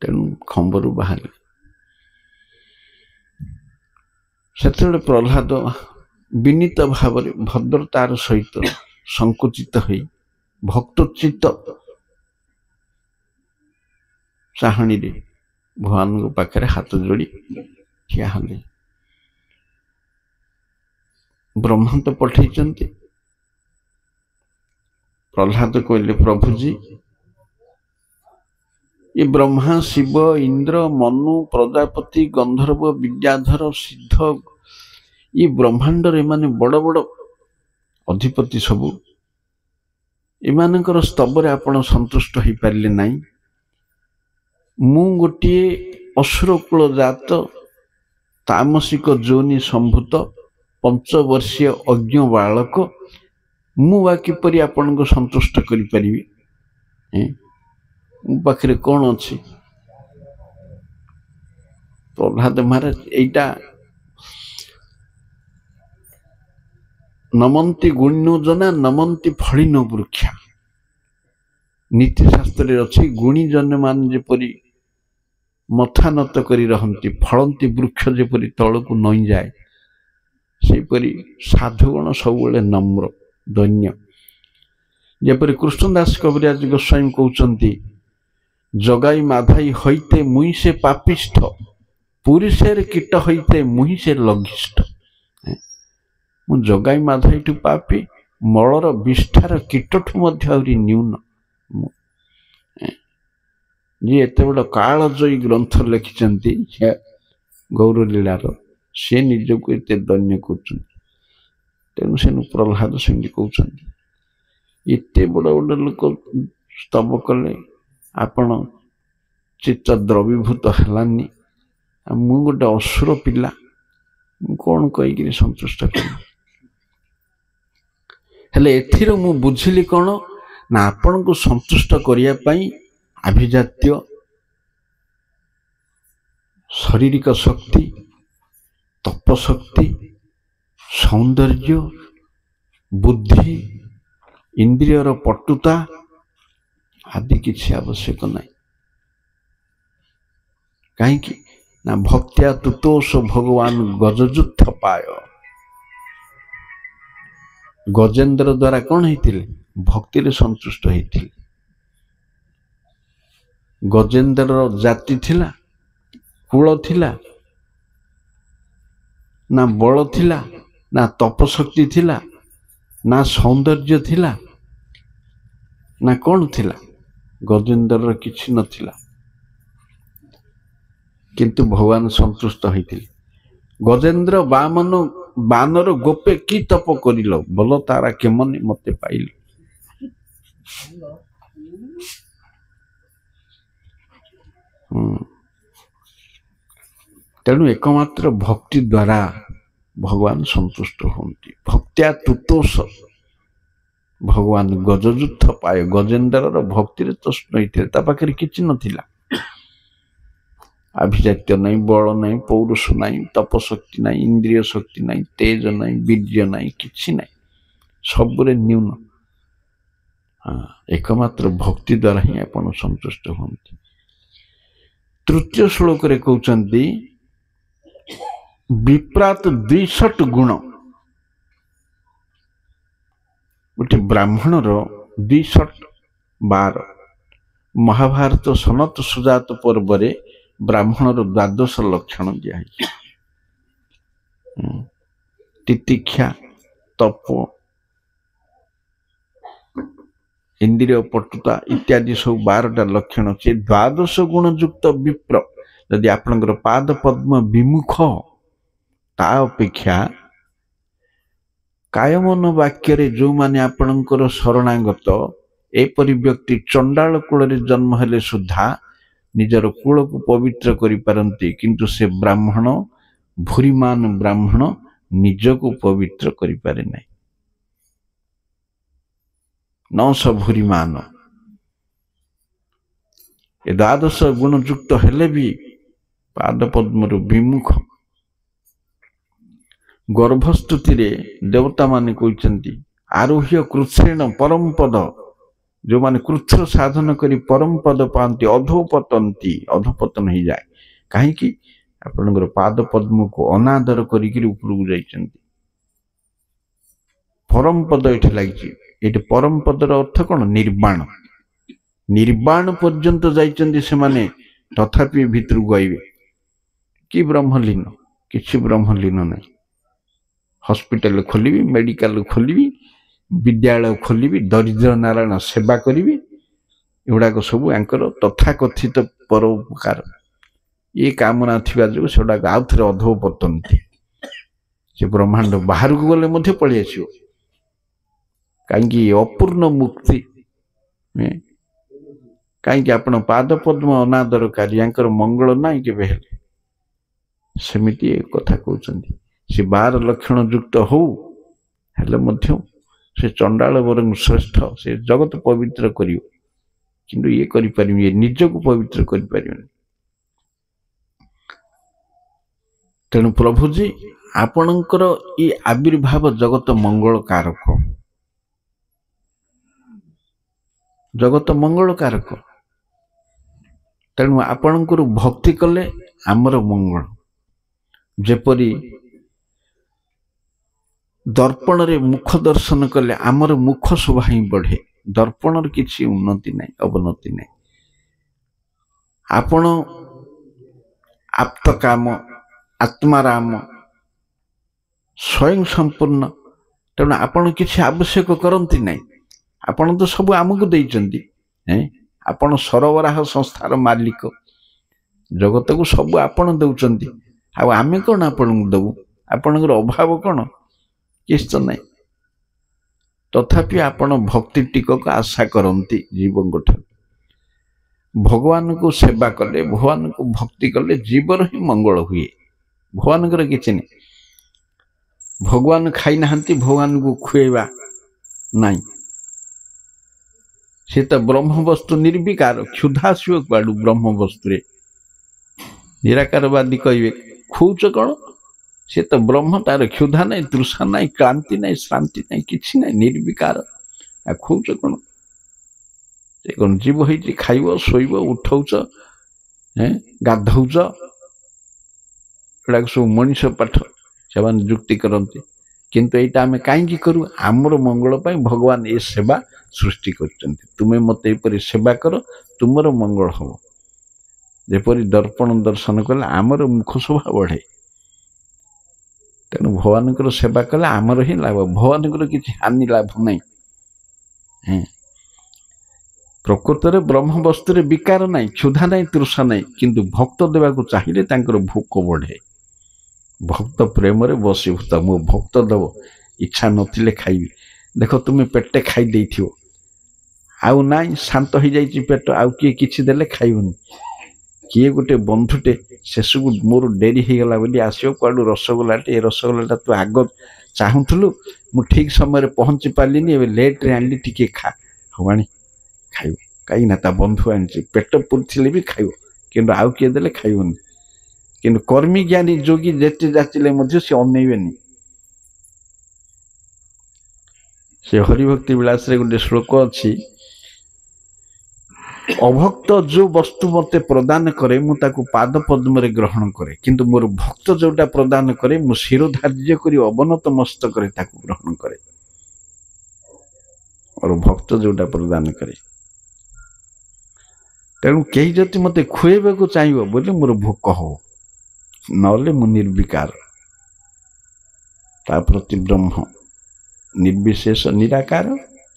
तेणु खंबरु बाहर से प्रह्लाद विनीत भाव भद्रतार सहित संकुचित होई भक्तोचित चाहणी रे भगवान पाखे हाथ जोड़ी ठिया हले। ब्रह्मा तो पठे प्रह्लाद कहले प्रभुजी ये ब्रह्मा शिव इंद्र मनु प्रजापति गंधर्व विद्याधर सिद्ध ये ब्रह्मांड रे माने बड़ बड़ अधिपति सबू एमानकर स्तव रे आपण संतुष्ट हो पारे नहीं। मु गोटे असुरकुल जात तामसिक जोनि संभूत 5 वर्षीय अज्ञ बालक मुआ किपरि आपण को संतुष्ट करि परिबी? मो पाखरे कौन अच्छी? प्रह्लाद महाराज एटा ନମନ୍ତି ଗୁଣିନୋ ଜନା ନମନ୍ତି ଫଳିନୋ ବୃକ୍ଷା। ନୀତି ଶାସ୍ତ୍ରରେ ଅଛି ଗୁଣୀ ଜନମାନେ ଯେପରି ମଥା ନତ କରି ରହନ୍ତି, ଫଳନ୍ତି ବୃକ୍ଷ ଯେପରି ତଳକୁ ନଇଁଯାଏ, ସେହିପରି ସାଧୁଗଣ ସବୁବେଳେ ନମ୍ର ଦୈନ୍ୟ। ଯେପରି କୃଷ୍ଣଦାସ କବିରାଜ ଗୋସ୍ୱାମୀ କହୁଛନ୍ତି, ଜଗାଇ ମାଧାଇ ହୋଇତେ ମୁଇଁ ସେ ପାପିଷ୍ଠ, ପୁରୁଷେର କୀଟ ହୋଇତେ ମୁହିଁ ସେ ଲଘିଷ୍ଠ। ମୁଁ ଜଗାଇ ମାଧାଇଠୁ ପାପି, ମଳର ବିଷ୍ଠାର କୀଟଠୁ ମଧ୍ୟ ଆହୁରି ନ୍ୟୁନ। ଯିଏ ଏତେ ବଡ଼ କାଳଜୟୀ ଗ୍ରନ୍ଥ ଲେଖିଛନ୍ତି ଗୌରଲୀଳାର, ସେ ନିଜକୁ ଏତେ ଦୈନ୍ୟ କରୁଛନ୍ତି। ତେଣୁ ସେନୁ ପ୍ରହ୍ଲାଦ ସେମିତି କହୁଛନ୍ତି, ଏତେ ବଡ଼ ବଡ଼ ଲୋକ ସ୍ତବ କଲେ ଆପଣ ଚିତ୍ତ ଦ୍ରବୀଭୂତ ହେଲାନି, ମୁଁ ଗୋଟେ ଅସୁର ପିଲା, ମୁଁ କ'ଣ କହିକିରି ସନ୍ତୁଷ୍ଟ କଲି। ହେଲେ ଏଥିରୁ ମୁଁ ବୁଝିଲି କ'ଣ ନା, ଆପଣଙ୍କୁ ସନ୍ତୁଷ୍ଟ କରିବା ପାଇଁ ଆଭିଜାତ୍ୟ, ଶାରୀରିକ ଶକ୍ତି, ତପଶକ୍ତି, ସୌନ୍ଦର୍ଯ୍ୟ, ବୁଦ୍ଧି, ଇନ୍ଦ୍ରିୟର ପଟୁତା ଆଦି କିଛି ଆବଶ୍ୟକ ନାହିଁ। କାହିଁକି ନା ଭକ୍ତ୍ୟା ତୁତୋଷ ଭଗବାନ ଗଜଯୁଦ୍ଧ ପାୟ। ଗଜେନ୍ଦ୍ର ଦ୍ୱାରା କ'ଣ ହେଇଥିଲେ? ଭକ୍ତିରେ ସନ୍ତୁଷ୍ଟ ହେଇଥିଲେ। ଗଜେନ୍ଦ୍ରର ଜାତି ଥିଲା, କୁଳ ଥିଲା, ନା ବଳ ଥିଲା, ନା ତପଶକ୍ତି ଥିଲା, ନା ସୌନ୍ଦର୍ଯ୍ୟ ଥିଲା, ନା କ'ଣ ଥିଲା? ଗଜେନ୍ଦ୍ରର କିଛି ନଥିଲା, କିନ୍ତୁ ଭଗବାନ ସନ୍ତୁଷ୍ଟ ହେଇଥିଲେ। ଗଜେନ୍ଦ୍ର ବାନର ଗୋପେ କି ତପ କରିଲ, ବଲ ତାରା କେମନି ମତେ ପାଇଲ। ତେଣୁ ଏକମାତ୍ର ଭକ୍ତି ଦ୍ୱାରା ଭଗବାନ ସନ୍ତୁଷ୍ଟ ହୁଅନ୍ତି। ଭକ୍ତ୍ୟା ତୁତୋଷ ଭଗବାନ ଗଜଯୁଦ୍ଧ ପାଏ। ଗଜେନ୍ଦ୍ରର ଭକ୍ତିରେ ତୃଷ୍ଣ ହେଇଥିଲେ, ତା ପାଖରେ କିଛି ନଥିଲା। ଆଭିଜାତ୍ୟ ନାହିଁ, ବଳ ନାହିଁ, ପୌରୁଷ ନାହିଁ, ତପଶକ୍ତି ନାହିଁ, ଇନ୍ଦ୍ରିୟ ଶକ୍ତି ନାହିଁ, ତେଜ ନାହିଁ, ବୀର୍ଯ୍ୟ ନାହିଁ, କିଛି ନାହିଁ, ସବୁରେ ନ୍ୟୁନ। ଏକମାତ୍ର ଭକ୍ତି ଦ୍ୱାରା ହିଁ ଆପଣ ସନ୍ତୁଷ୍ଟ ହୁଅନ୍ତି। ତୃତୀୟ ଶ୍ଲୋକରେ କହୁଛନ୍ତି, ବିପ୍ରାତ ଦ୍ୱିଷଟ ଗୁଣ। ଗୋଟେ ବ୍ରାହ୍ମଣର 12। ମହାଭାରତ ସନତ ସୁଜାତ ପର୍ବରେ ବ୍ରାହ୍ମଣର 12 ଲକ୍ଷଣ ଦିଆହେଇଛି। ତିତିକ୍ଷା, ତପ, ଇନ୍ଦ୍ରିୟ ପଟୁତା ଇତ୍ୟାଦି ସବୁ 12ଟା ଲକ୍ଷଣ। ସେ 12 ଗୁଣ ଯୁକ୍ତ ବିପ୍ର ଯଦି ଆପଣଙ୍କର ପାଦ ପଦ୍ମ ବିମୁଖ, ତା ଅପେକ୍ଷା କାୟମନ ବାକ୍ୟରେ ଯେଉଁମାନେ ଆପଣଙ୍କର ଶରଣାଗତ, ଏପରି ବ୍ୟକ୍ତି ଚଣ୍ଡାଳ କୂଳରେ ଜନ୍ମ ହେଲେ ସୁଦ୍ଧା ନିଜର କୂଳକୁ ପବିତ୍ର କରିପାରନ୍ତି, କିନ୍ତୁ ସେ ବ୍ରାହ୍ମଣ, ଭୂରିମାନ ବ୍ରାହ୍ମଣ ନିଜକୁ ପବିତ୍ର କରିପାରେ ନାହିଁ। 900 ଭୂରିମାନ। ଏ 12 ଗୁଣ ଯୁକ୍ତ ହେଲେ ବି ପାଦ ପଦ୍ମରୁ ବିମୁଖ। ଗର୍ଭସ୍ତୁତିରେ ଦେବତାମାନେ କହିଛନ୍ତି, ଆରୋହ୍ୟ କୃଚ୍ଛ୍ରେଣ ପରମପଦ। ଯେଉଁମାନେ କୃଚ୍ଛ ସାଧନ କରି ପରମପଦ ପାଆନ୍ତି, ଅଧୋପତନ୍ତି, ଅଧୋପତନ ହେଇଯାଏ। କାହିଁକି? ଆପଣଙ୍କର ପାଦ ପଦ୍ମକୁ ଅନାଦର କରିକିରି ଉପରକୁ ଯାଇଛନ୍ତି। ପରମପଦ ଏଠି ଲାଗିଛି। ଏଠି ପରମପଦର ଅର୍ଥ କ'ଣ? ନିର୍ବାଣ। ନିର୍ବାଣ ପର୍ଯ୍ୟନ୍ତ ଯାଇଛନ୍ତି ସେମାନେ, ତଥାପି ଭିତରକୁ ଆଇବେ। କି ବ୍ରହ୍ମଲୀନ? କିଛି ବ୍ରହ୍ମଲୀନ ନାହିଁ। ହସ୍ପିଟାଲ ଖୋଲିବି, ମେଡିକାଲ ଖୋଲିବି, ବିଦ୍ୟାଳୟ ଖୋଲିବି, ଦରିଦ୍ର ନାରାୟଣ ସେବା କରିବି, ଏଗୁଡ଼ାକ ସବୁ ୟାଙ୍କର ତଥାକଥିତ ପରୋପକାର। ଏ କାମନା ଥିବା ଯୋଗୁଁ ସେଗୁଡ଼ାକ ଆଉ ଥରେ ଅଧୋପତନ୍ତି। ସେ ବ୍ରହ୍ମାଣ୍ଡ ବାହାରକୁ ଗଲେ ମଧ୍ୟ ପଳେଇ ଆସିବ। କାହିଁକି? ଅପୂର୍ଣ୍ଣ ମୁକ୍ତି। କାହିଁକି? ଆପଣ ପାଦ ପଦ୍ମ ଅନାଦରକାରୀ, ୟାଙ୍କର ମଙ୍ଗଳ ନାହିଁ କେବେ ହେଲେ। ସେମିତି ଏ କଥା କହୁଛନ୍ତି। ସେ 12 ଲକ୍ଷଣ ଯୁକ୍ତ ହଉ, ହେଲେ ମଧ୍ୟ ସେ ଚଣ୍ଡାଳ ବରଂ ଶ୍ରେଷ୍ଠ, ସେ ଜଗତ ପବିତ୍ର କରିବ, କିନ୍ତୁ ଇଏ କରିପାରିବେ, ନିଜକୁ ପବିତ୍ର କରିପାରିବେନି। ତେଣୁ ପ୍ରଭୁଜୀ ଆପଣଙ୍କର ଏ ଆବିର୍ଭାବ ଜଗତ ମଙ୍ଗଳ କାରକ, ଜଗତ ମଙ୍ଗଳ କାରକ। ତେଣୁ ଆପଣଙ୍କର ଭକ୍ତି କଲେ ଆମର ମଙ୍ଗଳ। ଯେପରି ଦର୍ପଣରେ ମୁଖ ଦର୍ଶନ କଲେ ଆମର ମୁଖ ଶୋଭା ହିଁ ବଢ଼େ, ଦର୍ପଣର କିଛି ଉନ୍ନତି ନାହିଁ, ଅବନତି ନାହିଁ। ଆପଣ ଆପ୍ତ କାମ, ଆତ୍ମାରାମ, ସ୍ୱୟଂ ସମ୍ପୂର୍ଣ୍ଣ। ତେଣୁ ଆପଣ କିଛି ଆବଶ୍ୟକ କରନ୍ତି ନାହିଁ, ଆପଣ ତ ସବୁ ଆମକୁ ଦେଇଛନ୍ତି। ଆପଣ ସରବରାହ ସଂସ୍ଥାର ମାଲିକ, ଜଗତକୁ ସବୁ ଆପଣ ଦେଉଛନ୍ତି, ଆଉ ଆମେ କ'ଣ ଆପଣଙ୍କୁ ଦେବୁ? ଆପଣଙ୍କର ଅଭାବ କ'ଣ? କିଛି ତ ନାହିଁ। ତଥାପି ଆପଣ ଭକ୍ତି ଟିକକ ଆଶା କରନ୍ତି ଜୀବଙ୍କ ଠାରୁ। ଭଗବାନଙ୍କୁ ସେବା କଲେ, ଭଗବାନଙ୍କୁ ଭକ୍ତି କଲେ ଜୀବର ହିଁ ମଙ୍ଗଳ ହୁଏ, ଭଗବାନଙ୍କର କିଛି ନାହିଁ। ଭଗବାନ ଖାଇନାହାନ୍ତି, ଭଗବାନଙ୍କୁ ଖୁଏଇବା ନାହିଁ। ସେ ତ ବ୍ରହ୍ମବସ୍ତୁ ନିର୍ବିକାର, କ୍ଷୁଧା ଆସିବ କୁଆଡୁ ବ୍ରହ୍ମବସ୍ତୁରେ? ନିରାକାରବାଦୀ କହିବେ ଖୁଉଛ କ'ଣ? ସେ ତ ବ୍ରହ୍ମ, ତାର କ୍ଷୁଧା ନାହିଁ, ତୃଷା ନାହିଁ, କ୍ଳାନ୍ତି ନାହିଁ, ଶ୍ରାନ୍ତି ନାହିଁ, କିଛି ନାହିଁ, ନିର୍ବିକାର। ଆଉ ଖୁଉଛ କ'ଣ? ସେ କ'ଣ ଜୀବ ହେଇଛି ଖାଇବ, ଶୋଇବ, ଉଠଉଛ, ଗାଧଉଛ? ଏଗୁଡ଼ାକ ସବୁ ମଣିଷ ପାଠ, ସେମାନେ ଯୁକ୍ତି କରନ୍ତି। କିନ୍ତୁ ଏଇଟା ଆମେ କାହିଁକି କରୁ? ଆମର ମଙ୍ଗଳ ପାଇଁ ଭଗବାନ ଏ ସେବା ସୃଷ୍ଟି କରିଛନ୍ତି। ତୁମେ ମୋତେ ଏପରି ସେବା କର, ତୁମର ମଙ୍ଗଳ ହବ। ଯେପରି ଦର୍ପଣ ଦର୍ଶନ କଲେ ଆମର ମୁଖ ଶୋଭା ବଢ଼େ। ତେଣୁ ଭଗବାନଙ୍କର ସେବା କଲେ ଆମର ହିଁ ଲାଭ, ଭଗବାନଙ୍କର କିଛି ହାନି ଲାଭ ନାହିଁ। ପ୍ରକୃତରେ ବ୍ରହ୍ମବସ୍ତୁରେ ବିକାର ନାହିଁ, କ୍ଷୁଧା ନାହିଁ, ତୃଷା ନାହିଁ। କିନ୍ତୁ ଭକ୍ତ ଦେବାକୁ ଚାହିଁଲେ ତାଙ୍କର ଭୋକ ବଢ଼େ। ଭକ୍ତ ପ୍ରେମରେ ବଶୀଭୂତ। ମୋ ଭକ୍ତ ଦେବ, ଇଚ୍ଛା ନଥିଲେ ଖାଇବି। ଦେଖ ତୁମେ ପେଟେ ଖାଇ ଦେଇଥିବ, ଆଉ ନାହିଁ, ଶାନ୍ତ ହେଇଯାଇଛି ପେଟ, ଆଉ କିଏ କିଛି ଦେଲେ ଖାଇବନି। କିଏ ଗୋଟେ ବନ୍ଧୁଟେ ଶେଷକୁ ମୋର ଡେରି ହେଇଗଲା ବୋଲି ଆସିବ କୁଆଡ଼ୁ ରସଗୋଲାଟେ, ଏ ରସଗୋଲାଟା ତୁ ଆଗ ଚାହୁଁଥିଲୁ, ମୁଁ ଠିକ୍ ସମୟରେ ପହଞ୍ଚି ପାରିଲିନି, ଏବେ ଲେଟ୍ରେ ଆଣିଲି, ଟିକେ ଖା। ହବାଣି ଖାଇବ, କାହିଁକିନା ତା ବନ୍ଧୁ ଆଣିଛି। ପେଟ ପୁରିଥିଲେ ବି ଖାଇବ, କିନ୍ତୁ ଆଉ କିଏ ଦେଲେ ଖାଇବନି। କିନ୍ତୁ କର୍ମୀ ଜ୍ଞାନୀ ଯୋଗୀ ଯେତେ ଯାଚିଲେ ମଧ୍ୟ ସେ ଅନେଇବେନି। ସେ ହରିଭକ୍ତି ବିଳାସରେ ଗୋଟେ ଶ୍ଲୋକ ଅଛି, ଅଭକ୍ତ ଯୋଉ ବସ୍ତୁ ମୋତେ ପ୍ରଦାନ କରେ ମୁଁ ତାକୁ ପାଦ ପଦ୍ମରେ ଗ୍ରହଣ କରେ, କିନ୍ତୁ ମୋର ଭକ୍ତ ଯୋଉଟା ପ୍ରଦାନ କରେ ମୁଁ ଶିର ଧାର୍ଯ୍ୟ କରି ଅବନତ ମସ୍ତକରେ ତାକୁ ଗ୍ରହଣ କରେ। ମୋର ଭକ୍ତ ଯୋଉଟା ପ୍ରଦାନ କରେ। ତେଣୁ କେହି ଯଦି ମୋତେ ଖୁଏଇବାକୁ ଚାହିଁବ ବୋଲି ମୋର ଭୋକ ହବ, ନହେଲେ ମୁଁ ନିର୍ବିକାର। ତା ପ୍ରତି ବ୍ରହ୍ମ ନିର୍ବିଶେଷ ନିରାକାର।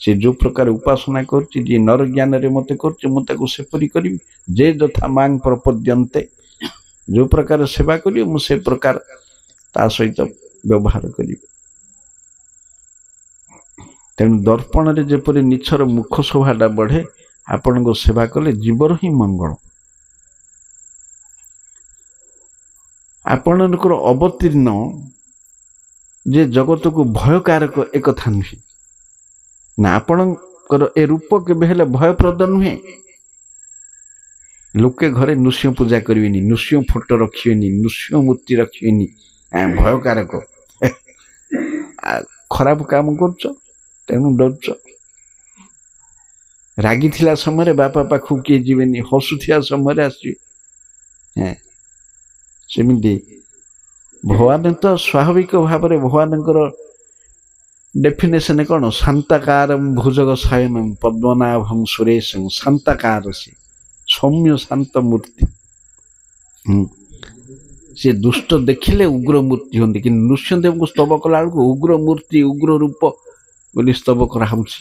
ସେ ଯୋଉ ପ୍ରକାର ଉପାସନା କରୁଛି, ଯିଏ ନର ଜ୍ଞାନରେ ମୋତେ କରୁଛି, ମୁଁ ତାକୁ ସେପରି କରିବି। ଯେ ଯଥା ମାଂ ପ୍ରପଦ୍ୟନ୍ତେ, ଯୋଉ ପ୍ରକାର ସେବା କରିବ ମୁଁ ସେ ପ୍ରକାର ତା ସହିତ ବ୍ୟବହାର କରିବି। ତେଣୁ ଦର୍ପଣରେ ଯେପରି ନିଛର ମୁଖ ଶୋଭାଟା ବଢ଼େ, ଆପଣଙ୍କ ସେବା କଲେ ଜୀବର ହିଁ ମଙ୍ଗଳ। ଆପଣଙ୍କର ଅବତୀର୍ଣ୍ଣ ଯେ ଜଗତକୁ ଭୟକାରକ ଏକଥା ନୁହେଁ ନା, ଆପଣଙ୍କର ଏ ରୂପ କେବେ ହେଲେ ଭୟପ୍ରଦ ନୁହେଁ। ଲୋକେ ଘରେ ନୃସିଂହ ପୂଜା କରିବେନି, ନୃସିଂହ ଫଟୋ ରଖିବେନି, ନୃସିଂହ ମୂର୍ତ୍ତି ରଖିବେନି, ଭୟକାରକ। ଖରାପ କାମ କରୁଛ, ତେଣୁ ଡରୁଛ। ରାଗିଥିଲା ସମୟରେ ବାପା ପାଖକୁ କିଏ ଯିବେନି, ହସୁଥିବା ସମୟରେ ଆସିବେ। ସେମିତି ଭଗବାନ ତ ସ୍ୱାଭାବିକ ଭାବରେ, ଭଗବାନଙ୍କର ଡେଫିନେସନ କ'ଣ? ଶାନ୍ତାକାରଂ ଭୁଜଗ ଶୟନଂ ପଦ୍ମନାଭଂ ସୁରେଶଂ। ଶାନ୍ତାକାର, ସେ ସୌମ୍ୟ ଶାନ୍ତ ମୂର୍ତ୍ତି। ସେ ଦୁଷ୍ଟ ଦେଖିଲେ ଉଗ୍ର ମୂର୍ତ୍ତି ହୁଅନ୍ତି, କିନ୍ତୁ ନୃସିଂହଦେବଙ୍କୁ ସ୍ତବ କଲା ବେଳକୁ ଉଗ୍ର ମୂର୍ତ୍ତି, ଉଗ୍ର ରୂପ ବୋଲି ସ୍ତବ କରାହଉଛି।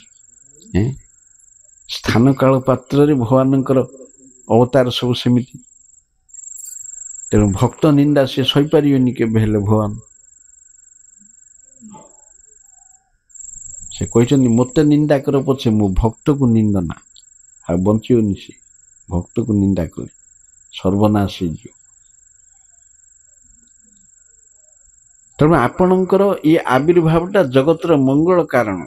ସ୍ଥାନ କାଳ ପାତ୍ରରେ ଭଗବାନଙ୍କର ଅବତାର ସବୁ ସେମିତି। ତେଣୁ ଭକ୍ତ ନିନ୍ଦା ସେ ସହିପାରିବେନି କେବେ ହେଲେ ଭଗବାନ। ସେ କହିଛନ୍ତି ମୋତେ ନିନ୍ଦା କର ପଛେ, ମୁଁ ଭକ୍ତକୁ ନିନ୍ଦ ନା। ଆଉ ବଞ୍ଚିବନି ସେ, ଭକ୍ତକୁ ନିନ୍ଦା କଲେ ସର୍ବନାଶ ହେଇଯିବ। ତେଣୁ ଆପଣଙ୍କର ଏ ଆବିର୍ଭାବଟା ଜଗତର ମଙ୍ଗଳ କାରଣ।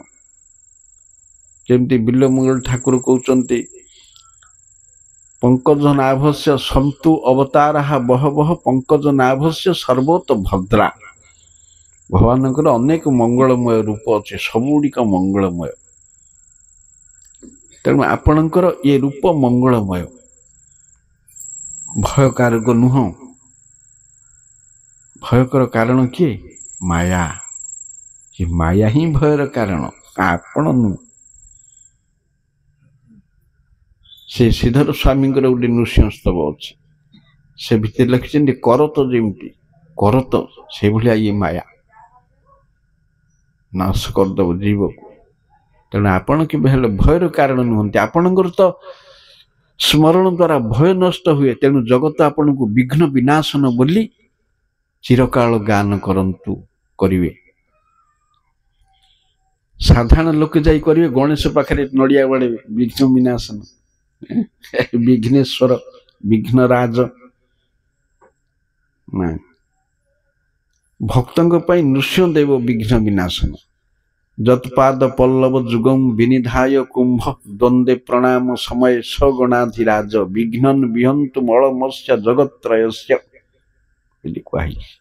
ଯେମିତି ବିଲ୍ୱମଙ୍ଗଳ ଠାକୁର କହୁଛନ୍ତି, ପଙ୍କଜ ନାଭସ୍ୟ ସନ୍ତୁ ଅବତାରାଃ ବହବଃ ପଙ୍କଜ ନାଭସ୍ୟ ସର୍ବୋତ ଭଦ୍ରା। ଭଗବାନଙ୍କର ଅନେକ ମଙ୍ଗଳମୟ ରୂପ ଅଛି, ସବୁଗୁଡ଼ିକ ମଙ୍ଗଳମୟ। ତେଣୁ ଆପଣଙ୍କର ଏ ରୂପ ମଙ୍ଗଳମୟ, ଭୟକାରକ ନୁହଁ। ଭୟଙ୍କର କାରଣ କିଏ? ମାୟା। ଏ ମାୟା ହିଁ ଭୟର କାରଣ, ଆପଣ ନୁହଁ। ସେ ଶ୍ରୀଧର ସ୍ୱାମୀଙ୍କର ଗୋଟେ ନୃସିଂହ ସ୍ତବ ଅଛି, ସେ ଭିତରେ ଲେଖିଛନ୍ତି କରତ ଯେମିତି କରତ ସେଭଳିଆ ଇଏ ମାୟା ନାଶ କରିଦେବ ଜୀବକୁ। ତେଣୁ ଆପଣ କେବେ ହେଲେ ଭୟର କାରଣ ନୁହନ୍ତି। ଆପଣଙ୍କର ତ ସ୍ମରଣ ଦ୍ୱାରା ଭୟ ନଷ୍ଟ ହୁଏ। ତେଣୁ ଜଗତ ଆପଣଙ୍କୁ ବିଘ୍ନ ବିନାଶନ ବୋଲି ଚିରକାଳ ଗାନ କରିବେ। ସାଧାରଣ ଲୋକେ ଯାଇ କରିବେ ଗଣେଶ ପାଖରେ ନଡ଼ିଆ ବାଡ଼େଇବେ, ବିଘ୍ନ ବିନାଶନ, ବିଘ୍ନେଶ୍ୱର, ବିଘ୍ନରାଜ। ନାଇଁ, ଭକ୍ତଙ୍କ ପାଇଁ ନୃସିଂହଦେବ ବିଘ୍ନ ବିନାଶନ। ଯତ୍ପାଦ ପଲ୍ଲବ ଯୁଗଂ ବିନିଧାୟ କୁମ୍ଭ ଦ୍ୱନ୍ଦ୍ୱେ ପ୍ରଣାମ ସମୟ ସଗଣାଧିରାଜ ବିଘ୍ନନ୍ ବିହନ୍ତୁ ମଳମସ୍ୟ ଜଗତ୍ରୟସ୍ୟ ବୋଲି କୁହାଯାଇଛି।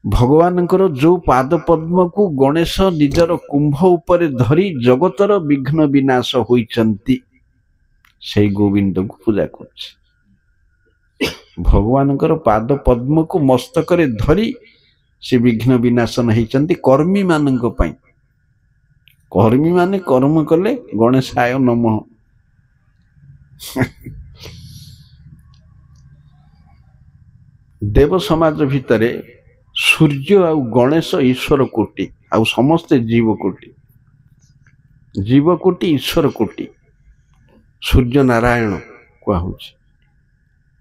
ଭଗବାନଙ୍କର ଯୋଉ ପାଦ ପଦ୍ମକୁ ଗଣେଶ ନିଜର କୁମ୍ଭ ଉପରେ ଧରି ଜଗତର ବିଘ୍ନ ବିନାଶ ହୋଇଛନ୍ତି, ସେଇ ଗୋବିନ୍ଦଙ୍କୁ ପୂଜା କରୁଛି। ଭଗବାନଙ୍କର ପାଦ ପଦ୍ମକୁ ମସ୍ତକରେ ଧରି ସେ ବିଘ୍ନ ବିନାଶନ ହେଇଛନ୍ତି କର୍ମୀ ମାନଙ୍କ ପାଇଁ। କର୍ମୀ ମାନେ କର୍ମ କଲେ ଗଣେଶାୟ ନମଃ। ଦେବ ସମାଜ ଭିତରେ ସୂର୍ଯ୍ୟ ଆଉ ଗଣେଶ ଈଶ୍ୱର କୋଟି, ଆଉ ସମସ୍ତେ ଜୀବ କୋଟି। ଜୀବ କୋଟି, ଈଶ୍ୱର କୋଟି। ସୂର୍ଯ୍ୟ ନାରାୟଣ କୁହାହଉଛି।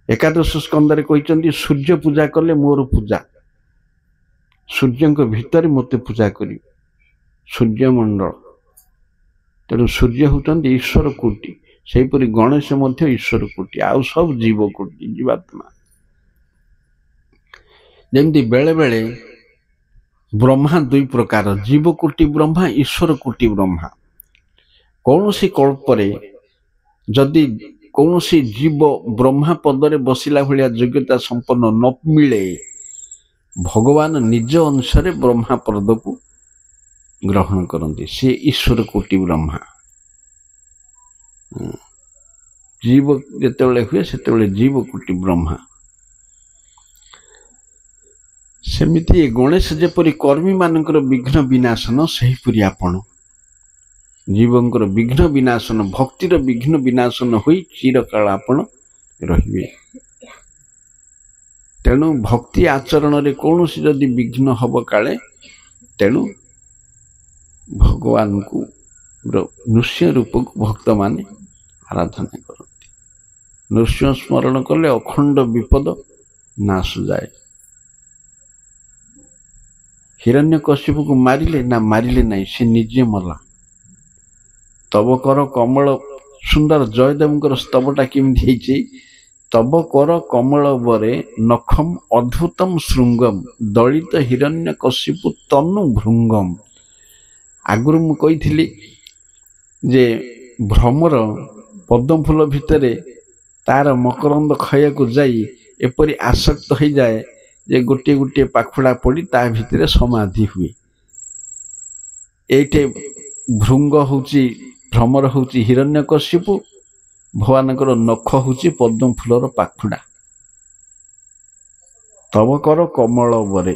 ଏକାଦଶ ସ୍କନ୍ଧରେ କହିଛନ୍ତି ସୂର୍ଯ୍ୟ ପୂଜା କଲେ ମୋର ପୂଜା, ସୂର୍ଯ୍ୟଙ୍କ ଭିତରେ ମୋତେ ପୂଜା କରିବେ, ସୂର୍ଯ୍ୟମଣ୍ଡଳ। ତେଣୁ ସୂର୍ଯ୍ୟ ହେଉଛନ୍ତି ଈଶ୍ୱର କୋଟି, ସେହିପରି ଗଣେଶ ମଧ୍ୟ ଈଶ୍ୱର କୋଟି, ଆଉ ସବୁ ଜୀବ କୋଟି, ଜୀବାତ୍ମା। ଯେମିତି ବେଳେ ବେଳେ ବ୍ରହ୍ମା ଦୁଇ ପ୍ରକାର, ଜୀବ କୋଟି ବ୍ରହ୍ମା, ଈଶ୍ୱର କୋଟି ବ୍ରହ୍ମା। କୌଣସି କଳ୍ପରେ ଯଦି କୌଣସି ଜୀବ ବ୍ରହ୍ମା ପଦରେ ବସିଲା ଭଳିଆ ଯୋଗ୍ୟତା ସମ୍ପନ୍ନ ନ ମିଳେ, ଭଗବାନ ନିଜ ଅନୁସାରେ ବ୍ରହ୍ମା ପଦକୁ ଗ୍ରହଣ କରନ୍ତି। ସେ ଈଶ୍ୱର କୋଟି ବ୍ରହ୍ମା। ଜୀବ ଯେତେବେଳେ ହୁଏ ସେତେବେଳେ ଜୀବ କୋଟି ବ୍ରହ୍ମା। ସେମିତି ଗଣେଶ ଯେପରି କର୍ମୀ ମାନଙ୍କର ବିଘ୍ନ ବିନାଶନ, ସେହିପରି ଆପଣ ଜୀବଙ୍କର ବିଘ୍ନ ବିନାଶନ, ଭକ୍ତିର ବିଘ୍ନ ବିନାଶନ ହୋଇ ଚିରକାଳ ଆପଣ ରହିବେ। ତେଣୁ ଭକ୍ତି ଆଚରଣରେ କୌଣସି ଯଦି ବିଘ୍ନ ହବ କାଳେ, ତେଣୁ ଭଗବାନଙ୍କୁ ନୃସିଂହ ରୂପକୁ ଭକ୍ତମାନେ ଆରାଧନା କରନ୍ତି। ନୃସିଂହ ସ୍ମରଣ କଲେ ଅଖଣ୍ଡ ବିପଦ ନାଶ ଯାଏ। ହିରଣ୍ୟକଶ୍ୟପକୁ ମାରିଲେ ନା? ମାରିଲେ ନାହିଁ, ସେ ନିଜେ ମଲା। ତବ କର କମଳ, ସୁନ୍ଦର ଜୟଦେବଙ୍କର ସ୍ତବଟା କେମିତି ହେଇଛି? ତବ କର କମଳ ବରେ ନଖମ୍ ଅଦ୍ଭୁତମ୍ ଶୃଙ୍ଗମ୍ ଦଳିତ ହିରଣ୍ୟକଶ୍ୟପୁ ତନୁ ଭୃଙ୍ଗମ୍। ଆଗରୁ ମୁଁ କହିଥିଲି ଯେ ଭ୍ରମର ପଦ୍ମ ଫୁଲ ଭିତରେ ତାର ମକରନ୍ଦ ଖୟାକୁ ଯାଇ ଏପରି ଆସକ୍ତ ହେଇଯାଏ ଯେ ଗୋଟିଏ ଗୋଟିଏ ପାଖୁଡ଼ା ପଡ଼ି ତା ଭିତରେ ସମାଧି ହୁଏ। ଏଇଠି ଭୃଙ୍ଗ ହଉଛି, ଭ୍ରମର ହଉଛି ହିରଣ୍ୟକଶ୍ୟପୁ, ଭଗବାନଙ୍କର ନଖ ହଉଛି ପଦ୍ମ ଫୁଲର ପାଖୁଡ଼ା। ତବ କର କମଳ ବରେ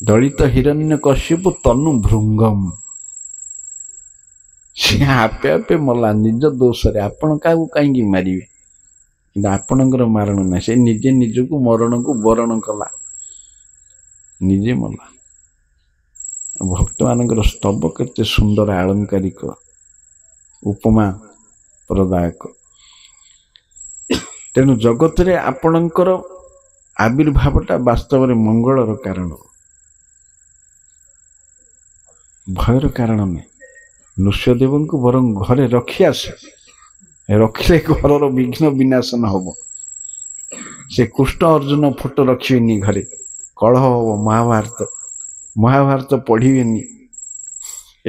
ଦଳିତ ହିରଣ୍ୟକଶ୍ୟପୁ ତନୁ ଭୃଙ୍ଗମ୍। ସେ ଆପେ ଆପେ ମଲା ନିଜ ଦୋଷରେ। ଆପଣ କାହାକୁ କାହିଁକି ମାରିବେ? କିନ୍ତୁ ଆପଣଙ୍କର ମାରଣ ନାହିଁ, ସେ ନିଜେ ନିଜକୁ ମରଣକୁ ବରଣ କଲା, ନିଜେ ମଲା। ଭକ୍ତମାନଙ୍କର ସ୍ତବ କେତେ ସୁନ୍ଦର, ଆଳଙ୍କାରିକ, ଉପମା ପ୍ରଦାୟକ। ତେଣୁ ଜଗତରେ ଆପଣଙ୍କର ଆବିର୍ଭାବଟା ବାସ୍ତବରେ ମଙ୍ଗଳର କାରଣ, ଭୟର କାରଣ ନାହିଁ। ନୃସିଂହଦେବଙ୍କୁ ବରଂ ଘରେ ରଖି ଆସେ, ରଖିଲେ ଘରର ବିଘ୍ନ ବିନାଶନ ହବ। ସେ କୃଷ୍ଣ ଅର୍ଜୁନ ଫଟୋ ରଖିବେନି ଘରେ, କଳହ ହବ। ମହାଭାରତ ପଢିବେନି।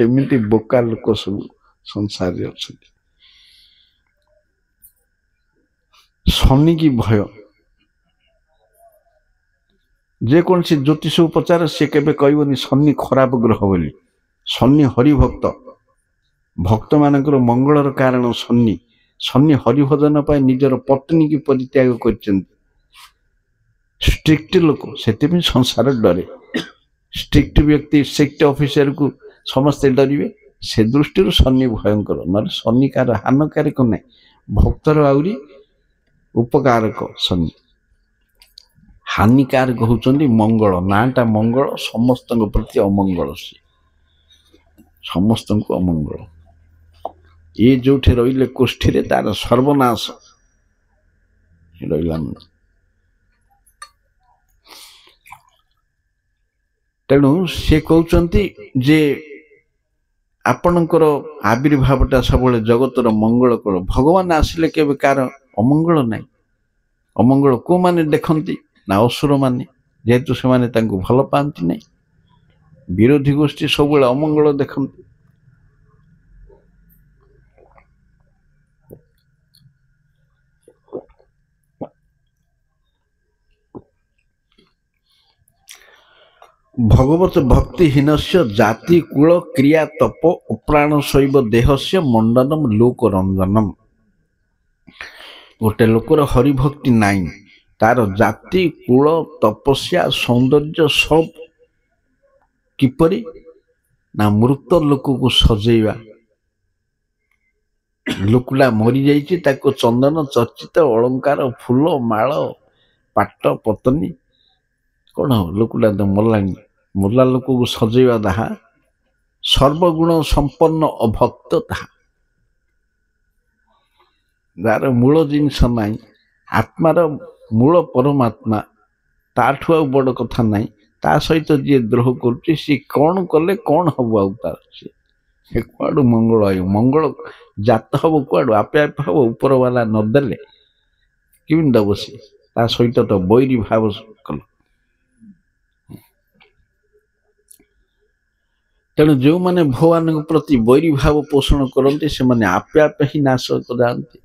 ଏମିତି ବୋକା ଲୋକ ସବୁ ସଂସାରରେ ଅଛନ୍ତି। ଶନି କି ଭୟ, ଯେକୌଣସି ଜ୍ୟୋତିଷକୁ ପଚାର ସେ କେବେ କହିବନି ଶନି ଖରାପ ଗ୍ରହ ବୋଲି। ଶନି ହରିଭକ୍ତ, ଭକ୍ତମାନଙ୍କର ମଙ୍ଗଳର କାରଣ ଶନି। ଶନି ହରିଭଜନ ପାଇଁ ନିଜର ପତ୍ନୀକି ପରିତ୍ୟାଗ କରିଛନ୍ତି। ଷ୍ଟ୍ରିକ୍ଟ ଲୋକ, ସେଥିପାଇଁ ସଂସାର ଡରେ। ଷ୍ଟ୍ରିକ୍ଟ ବ୍ୟକ୍ତି, ଷ୍ଟ୍ରିକ୍ଟ ଅଫିସରକୁ ସମସ୍ତେ ଡରିବେ। ସେ ଦୃଷ୍ଟିରୁ ଶନି ଭୟଙ୍କର, ନହେଲେ ଶନି କାହାର ହାନକାରକ ନାହିଁ, ଭକ୍ତର ଆହୁରି ଉପକାରକ ଶନି। ହାନିକାରକ ହଉଛନ୍ତି ମଙ୍ଗଳ। ନାଁଟା ମଙ୍ଗଳ, ସମସ୍ତଙ୍କ ପ୍ରତି ଅମଙ୍ଗଳ। ସେ ସମସ୍ତଙ୍କୁ ଅମଙ୍ଗଳ। ଏ ଯୋଉଠି ରହିଲେ କୋଷ୍ଠୀରେ ତାର ସର୍ବନାଶ ରହିଲା। ତେଣୁ ସେ କହୁଛନ୍ତି ଯେ ଆପଣଙ୍କର ଆବିର୍ଭାବଟା ସବୁବେଳେ ଜଗତର ମଙ୍ଗଳ କର। ଭଗବାନ ଆସିଲେ କେବେ କାହାର ଅମଙ୍ଗଳ ନାହିଁ। ଅମଙ୍ଗଳ କୋଉମାନେ ଦେଖନ୍ତି ନା ଅସୁରମାନେ, ଯେହେତୁ ସେମାନେ ତାଙ୍କୁ ଭଲ ପାଆନ୍ତି ନାହିଁ। ବିରୋଧୀ ଗୋଷ୍ଠୀ ସବୁବେଳେ ଅମଙ୍ଗଳ ଦେଖନ୍ତି। ଭଗବତ ଭକ୍ତିହୀନସ୍ୟ ଜାତି କୂଳ କ୍ରିୟା ତପ ଅପ୍ରାଣ ଶୈବ ଦେହସ୍ୟ ମଣ୍ଡନମ ଲୋକ ରଞ୍ଜନମ। ଗୋଟେ ଲୋକର ହରିଭକ୍ତି ନାହିଁ, ତାର ଜାତି କୂଳ ତପସ୍ୟା ସୌନ୍ଦର୍ଯ୍ୟ ସବୁ କିପରି ନା ମୃତ ଲୋକକୁ ସଜେଇବା। ଲୋକଟା ମରିଯାଇଛି, ତାକୁ ଚନ୍ଦନ ଚର୍ଚ୍ଚିତ ଅଳଙ୍କାର ଫୁଲ ମାଳ ପାଟ ପତନି କଣ ହବ? ଲୋକଟା ତ ମଲାଣି, ମଲା ଲୋକକୁ ସଜେଇବା ତାହା ସର୍ବଗୁଣ ସମ୍ପନ୍ନ ଅଭକ୍ତ। ତାହା ଯାହାର ମୂଳ ଜିନିଷ ନାହିଁ, ଆତ୍ମାର ମୂଳ ପରମାତ୍ମା, ତାଠୁ ଆଉ ବଡ଼ କଥା ନାହିଁ। ତା ସହିତ ଯିଏ ଦ୍ରୋହ କରୁଛି ସିଏ କଣ କଲେ କଣ ହବ? ଆଉ ତାର ସେ କୁଆଡୁ ମଙ୍ଗଳ ଆଇବ? ମଙ୍ଗଳ ଜାତ ହବ କୁଆଡୁ? ଆପେ ଆପେ ହବ? ଉପର ବାଲା ନଦେଲେ କେମିତି ଦବ? ସେ ତା ସହିତ ତ ବୈରୀ ଭାବ କଲ। ତେଣୁ ଯେଉଁମାନେ ଭଗବାନଙ୍କ ପ୍ରତି ବୈରୀ ଭାବ ପୋଷଣ କରନ୍ତି ସେମାନେ ଆପେ ଆପେ ହିଁ ନାଶ ଯାଆନ୍ତି।